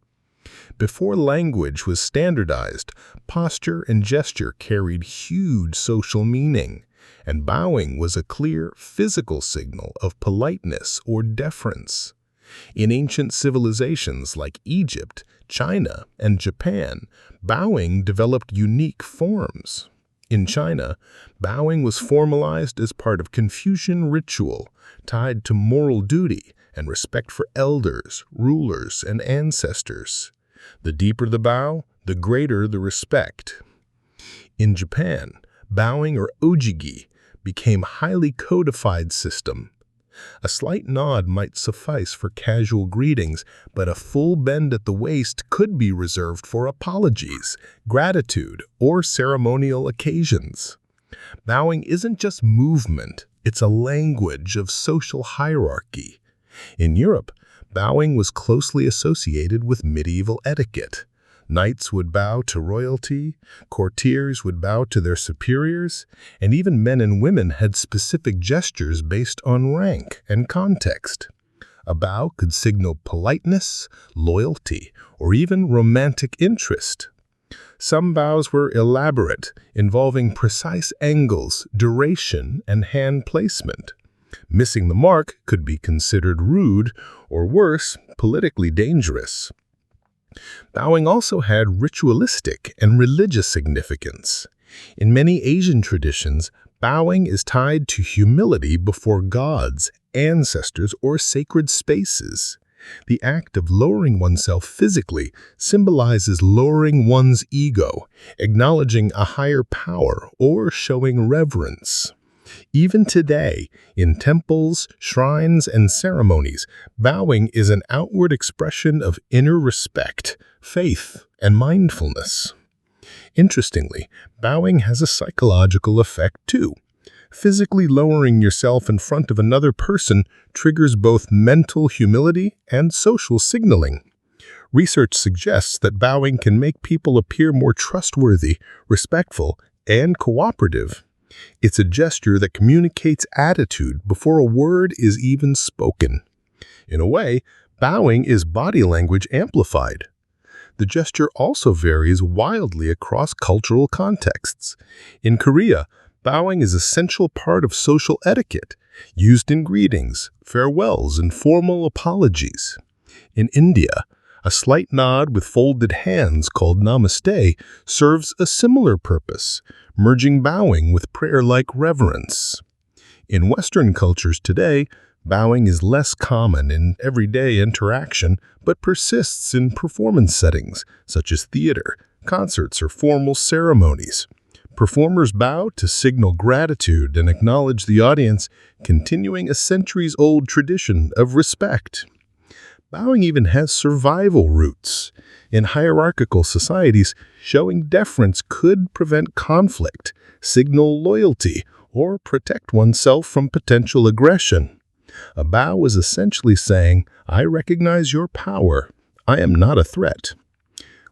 Before language was standardized, posture and gesture carried huge social meaning, and bowing was a clear physical signal of politeness or deference. In ancient civilizations like Egypt, China, and Japan, bowing developed unique forms. In China, bowing was formalized as part of Confucian ritual, tied to moral duty and respect for elders, rulers, and ancestors. The deeper the bow, the greater the respect. In Japan, bowing or ojigi became a highly codified system. A slight nod might suffice for casual greetings, but a full bend at the waist could be reserved for apologies, gratitude, or ceremonial occasions. Bowing isn't just movement, it's a language of social hierarchy. In Europe, bowing was closely associated with medieval etiquette. Knights would bow to royalty, courtiers would bow to their superiors, and even men and women had specific gestures based on rank and context. A bow could signal politeness, loyalty, or even romantic interest. Some bows were elaborate, involving precise angles, duration, and hand placement. Missing the mark could be considered rude, or worse, politically dangerous. Bowing also had ritualistic and religious significance. In many Asian traditions, bowing is tied to humility before gods, ancestors, or sacred spaces. The act of lowering oneself physically symbolizes lowering one's ego, acknowledging a higher power, or showing reverence. Even today, in temples, shrines, and ceremonies, bowing is an outward expression of inner respect, faith, and mindfulness. Interestingly, bowing has a psychological effect too. Physically lowering yourself in front of another person triggers both mental humility and social signaling. Research suggests that bowing can make people appear more trustworthy, respectful, and cooperative. It's a gesture that communicates attitude before a word is even spoken. In a way, bowing is body language amplified. The gesture also varies wildly across cultural contexts. In Korea, bowing is an essential part of social etiquette, used in greetings, farewells, and formal apologies. In India, a slight nod with folded hands called namaste serves a similar purpose, merging bowing with prayer-like reverence. In Western cultures today, bowing is less common in everyday interaction, but persists in performance settings, such as theater, concerts, or formal ceremonies. Performers bow to signal gratitude and acknowledge the audience, continuing a centuries-old tradition of respect. Bowing even has survival roots. In hierarchical societies, showing deference could prevent conflict, signal loyalty, or protect oneself from potential aggression. A bow is essentially saying, "I recognize your power. I am not a threat."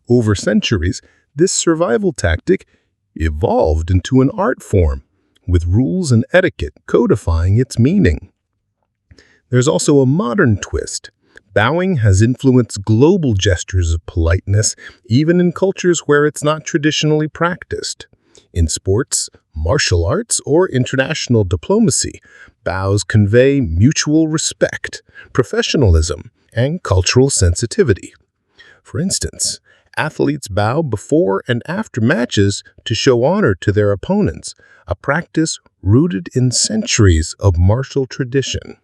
Over centuries, this survival tactic evolved into an art form, with rules and etiquette codifying its meaning. There's also a modern twist. Bowing has influenced global gestures of politeness, even in cultures where it's not traditionally practiced. In sports, martial arts, or international diplomacy, bows convey mutual respect, professionalism, and cultural sensitivity. For instance, athletes bow before and after matches to show honor to their opponents, a practice rooted in centuries of martial tradition.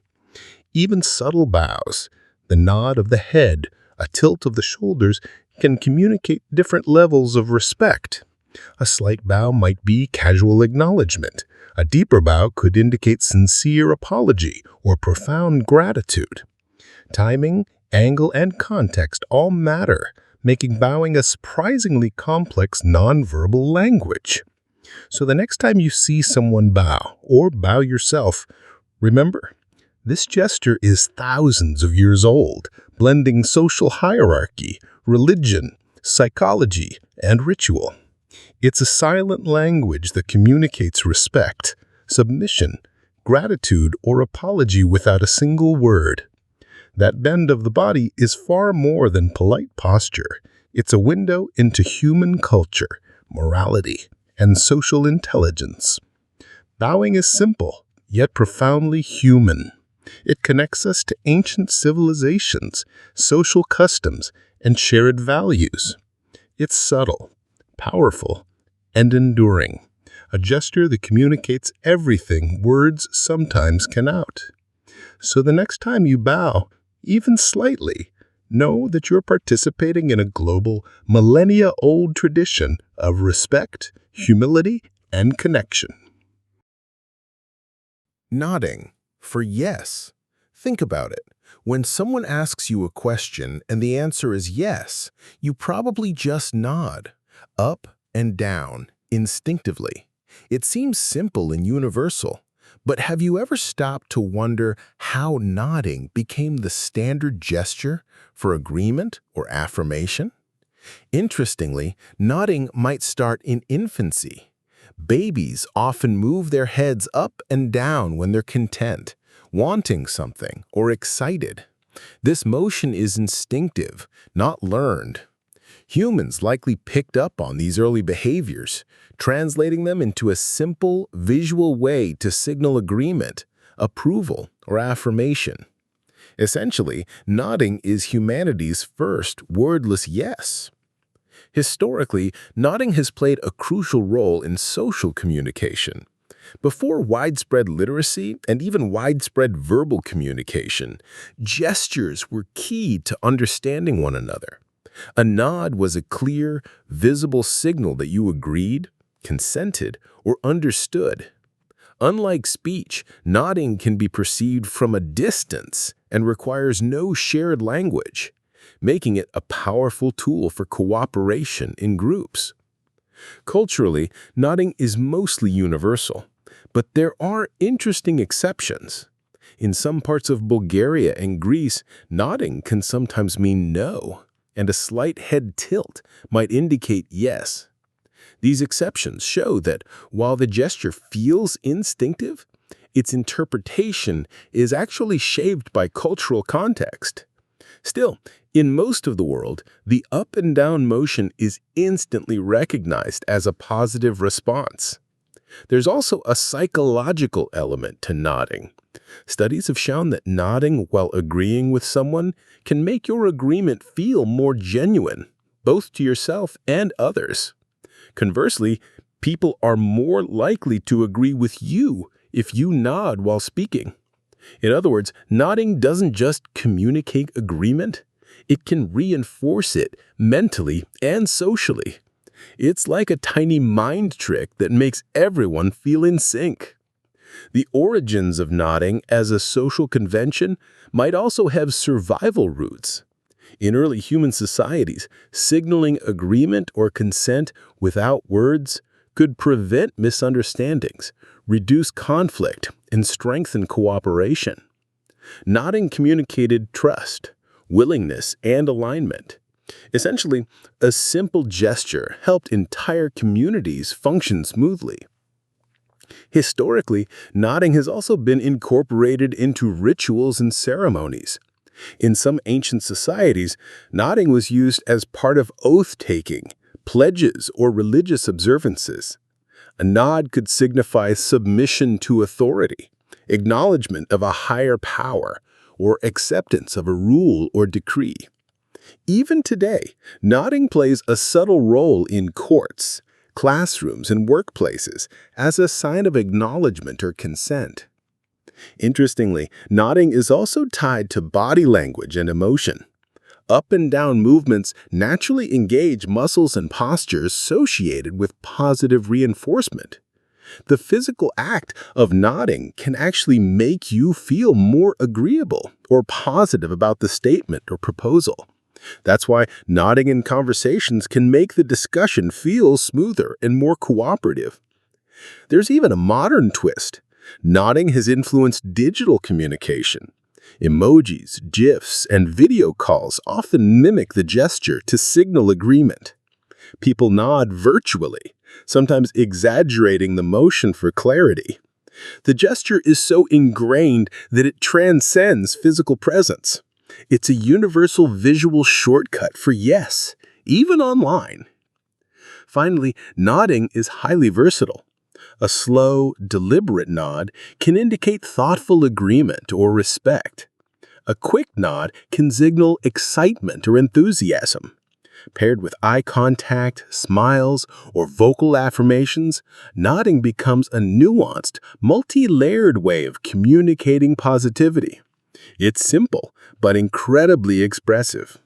Even subtle bows, the nod of the head, a tilt of the shoulders, can communicate different levels of respect. A slight bow might be casual acknowledgement. A deeper bow could indicate sincere apology or profound gratitude. Timing, angle, and context all matter, making bowing a surprisingly complex nonverbal language. So the next time you see someone bow, or bow yourself, remember, this gesture is thousands of years old, blending social hierarchy, religion, psychology, and ritual. It's a silent language that communicates respect, submission, gratitude, or apology without a single word. That bend of the body is far more than polite posture. It's a window into human culture, morality, and social intelligence. Bowing is simple, yet profoundly human. It connects us to ancient civilizations, social customs, and shared values. It's subtle, powerful, and enduring, a gesture that communicates everything words sometimes cannot. So the next time you bow, even slightly, know that you're participating in a global, millennia-old tradition of respect, humility, and connection. Nodding for yes. Think about it. When someone asks you a question and the answer is yes, you probably just nod, up and down, instinctively. It seems simple and universal, but have you ever stopped to wonder how nodding became the standard gesture for agreement or affirmation? Interestingly, nodding might start in infancy. Babies often move their heads up and down when they're content, wanting something, or excited. This motion is instinctive, not learned. Humans likely picked up on these early behaviors, translating them into a simple, visual way to signal agreement, approval, or affirmation. Essentially, nodding is humanity's first wordless yes. Historically, nodding has played a crucial role in social communication. Before widespread literacy and even widespread verbal communication, gestures were key to understanding one another. A nod was a clear, visible signal that you agreed, consented, or understood. Unlike speech, nodding can be perceived from a distance and requires no shared language, making it a powerful tool for cooperation in groups. Culturally, nodding is mostly universal, but there are interesting exceptions. In some parts of Bulgaria and Greece, nodding can sometimes mean no, and a slight head tilt might indicate yes. These exceptions show that while the gesture feels instinctive, its interpretation is actually shaped by cultural context. Still, in most of the world, the up and down motion is instantly recognized as a positive response. There's also a psychological element to nodding. Studies have shown that nodding while agreeing with someone can make your agreement feel more genuine, both to yourself and others. Conversely, people are more likely to agree with you if you nod while speaking. In other words, nodding doesn't just communicate agreement, it can reinforce it mentally and socially. It's like a tiny mind trick that makes everyone feel in sync. The origins of nodding as a social convention might also have survival roots. In early human societies, signaling agreement or consent without words could prevent misunderstandings, reduce conflict, and strengthen cooperation. Nodding communicated trust, willingness, and alignment. Essentially, a simple gesture helped entire communities function smoothly. Historically, nodding has also been incorporated into rituals and ceremonies. In some ancient societies, nodding was used as part of oath-taking, pledges, or religious observances. A nod could signify submission to authority, acknowledgement of a higher power, or acceptance of a rule or decree. Even today, nodding plays a subtle role in courts, classrooms, and workplaces as a sign of acknowledgement or consent. Interestingly, nodding is also tied to body language and emotion. Up and down movements naturally engage muscles and postures associated with positive reinforcement. The physical act of nodding can actually make you feel more agreeable or positive about the statement or proposal. That's why nodding in conversations can make the discussion feel smoother and more cooperative. There's even a modern twist. Nodding has influenced digital communication. Emojis, GIFs, and video calls often mimic the gesture to signal agreement. People nod virtually, sometimes exaggerating the motion for clarity. The gesture is so ingrained that it transcends physical presence. It's a universal visual shortcut for yes, even online. Finally, nodding is highly versatile. A slow, deliberate nod can indicate thoughtful agreement or respect. A quick nod can signal excitement or enthusiasm. Paired with eye contact, smiles, or vocal affirmations, nodding becomes a nuanced, multi-layered way of communicating positivity. It's simple, but incredibly expressive.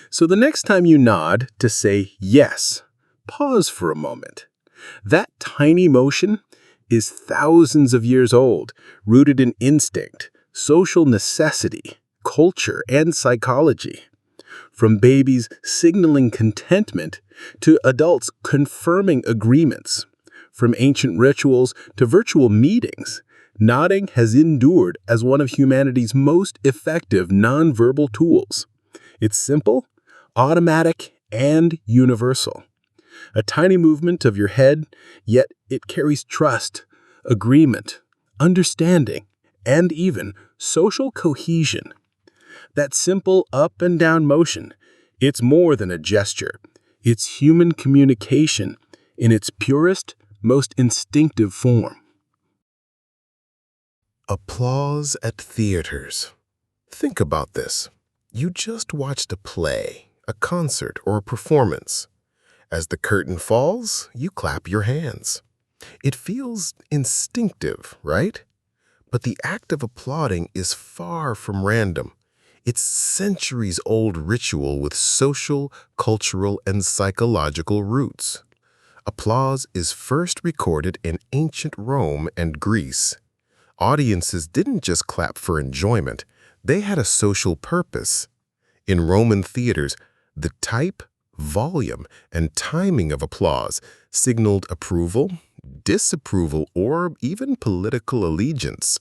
So the next time you nod to say yes, pause for a moment. That tiny motion is thousands of years old, rooted in instinct, social necessity, culture, and psychology. From babies signaling contentment to adults confirming agreements, from ancient rituals to virtual meetings, nodding has endured as one of humanity's most effective nonverbal tools. It's simple, automatic, and universal. A tiny movement of your head, yet it carries trust, agreement, understanding, and even social cohesion. That simple up and down motion, it's more than a gesture. It's human communication in its purest, most instinctive form. Applause at theaters. Think about this. You just watched a play, a concert, or a performance. As the curtain falls, you clap your hands. It feels instinctive, right? But the act of applauding is far from random. It's centuries-old ritual with social, cultural, and psychological roots. Applause is first recorded in ancient Rome and Greece. Audiences didn't just clap for enjoyment, they had a social purpose. In Roman theaters, the type, volume, and timing of applause signaled approval, disapproval, or even political allegiance.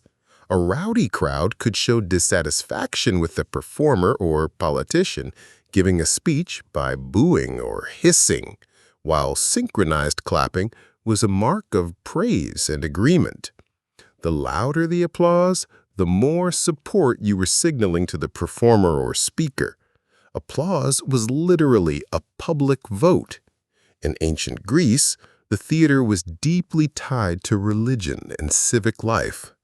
A rowdy crowd could show dissatisfaction with the performer or politician, giving a speech by booing or hissing, while synchronized clapping was a mark of praise and agreement. The louder the applause, the more support you were signaling to the performer or speaker. Applause was literally a public vote. In ancient Greece, the theater was deeply tied to religion and civic life.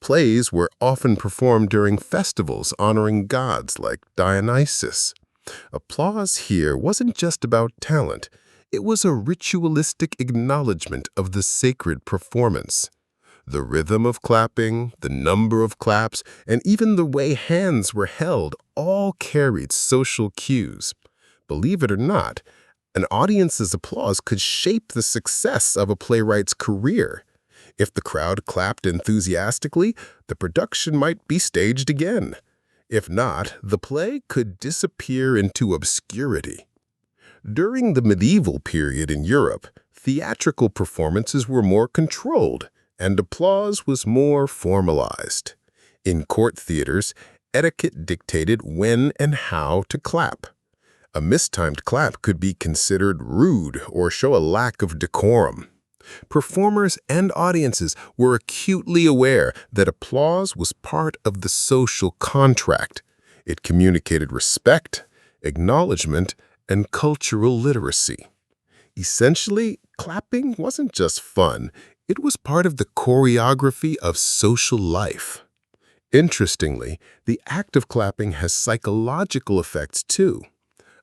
Plays were often performed during festivals honoring gods like Dionysus. Applause here wasn't just about talent. It was a ritualistic acknowledgement of the sacred performance. The rhythm of clapping, the number of claps, and even the way hands were held all carried social cues. Believe it or not, an audience's applause could shape the success of a playwright's career. If the crowd clapped enthusiastically, the production might be staged again. If not, the play could disappear into obscurity. During the medieval period in Europe, theatrical performances were more controlled, and applause was more formalized. In court theaters, etiquette dictated when and how to clap. A mistimed clap could be considered rude or show a lack of decorum. Performers and audiences were acutely aware that applause was part of the social contract. It communicated respect, acknowledgement, and cultural literacy. Essentially, clapping wasn't just fun, it was part of the choreography of social life. Interestingly, the act of clapping has psychological effects too.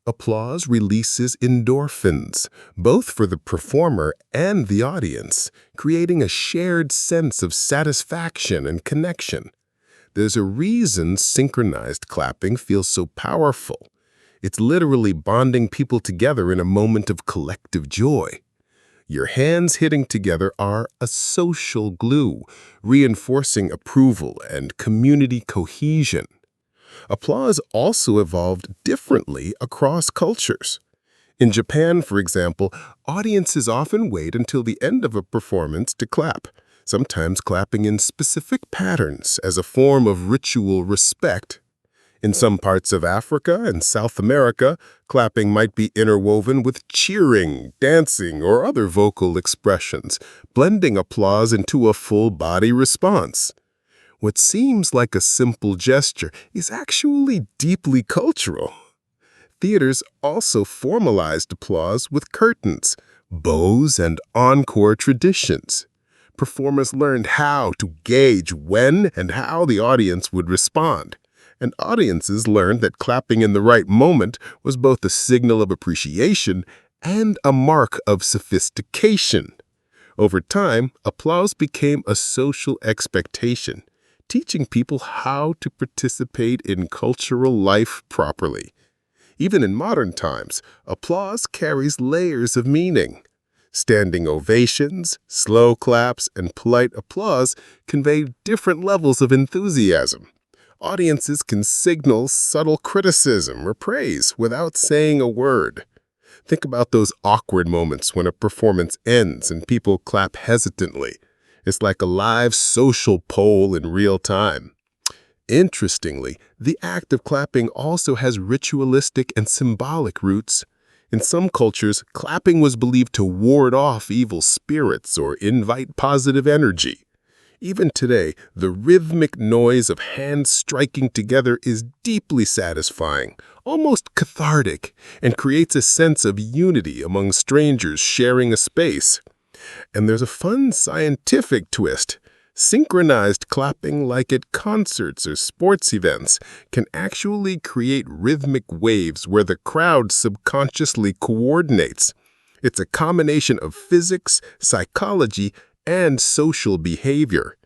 Applause releases endorphins, both for the performer and the audience, creating a shared sense of satisfaction and connection. There's a reason synchronized clapping feels so powerful. It's literally bonding people together in a moment of collective joy. Your hands hitting together are a social glue, reinforcing approval and community cohesion. Applause also evolved differently across cultures. In Japan, for example, audiences often wait until the end of a performance to clap, sometimes clapping in specific patterns as a form of ritual respect. In some parts of Africa and South America, clapping might be interwoven with cheering, dancing, or other vocal expressions, blending applause into a full-body response. What seems like a simple gesture is actually deeply cultural. Theaters also formalized applause with curtains, bows, and encore traditions. Performers learned how to gauge when and how the audience would respond. And audiences learned that clapping in the right moment was both a signal of appreciation and a mark of sophistication. Over time, applause became a social expectation, teaching people how to participate in cultural life properly. Even in modern times, applause carries layers of meaning. Standing ovations, slow claps, and polite applause convey different levels of enthusiasm. Audiences can signal subtle criticism or praise without saying a word. Think about those awkward moments when a performance ends and people clap hesitantly. It's like a live social poll in real time. Interestingly, the act of clapping also has ritualistic and symbolic roots. In some cultures, clapping was believed to ward off evil spirits or invite positive energy. Even today, the rhythmic noise of hands striking together is deeply satisfying, almost cathartic, and creates a sense of unity among strangers sharing a space. And there's a fun scientific twist. Synchronized clapping, like at concerts or sports events, can actually create rhythmic waves where the crowd subconsciously coordinates. It's a combination of physics, psychology, and social behavior.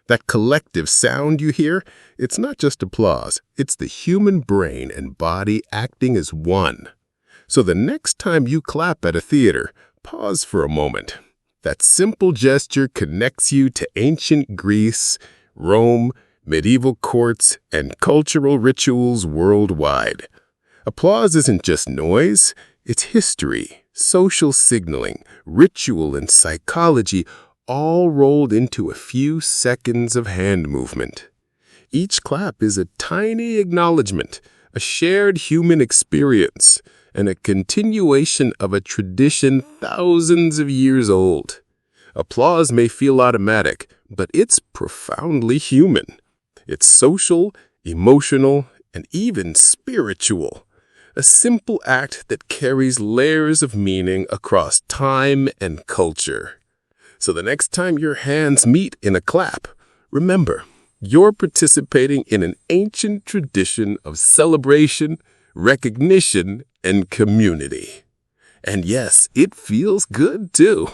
That collective sound you hear, it's not just applause, it's the human brain and body acting as one. So the next time you clap at a theater, pause for a moment. That simple gesture connects you to ancient Greece, Rome, medieval courts, and cultural rituals worldwide. Applause isn't just noise, it's history, social signaling, ritual, and psychology, all rolled into a few seconds of hand movement. Each clap is a tiny acknowledgement, a shared human experience, and a continuation of a tradition thousands of years old. Applause may feel automatic, but it's profoundly human. It's social, emotional, and even spiritual. A simple act that carries layers of meaning across time and culture. So the next time your hands meet in a clap, remember, you're participating in an ancient tradition of celebration, recognition, and community. And yes, it feels good too.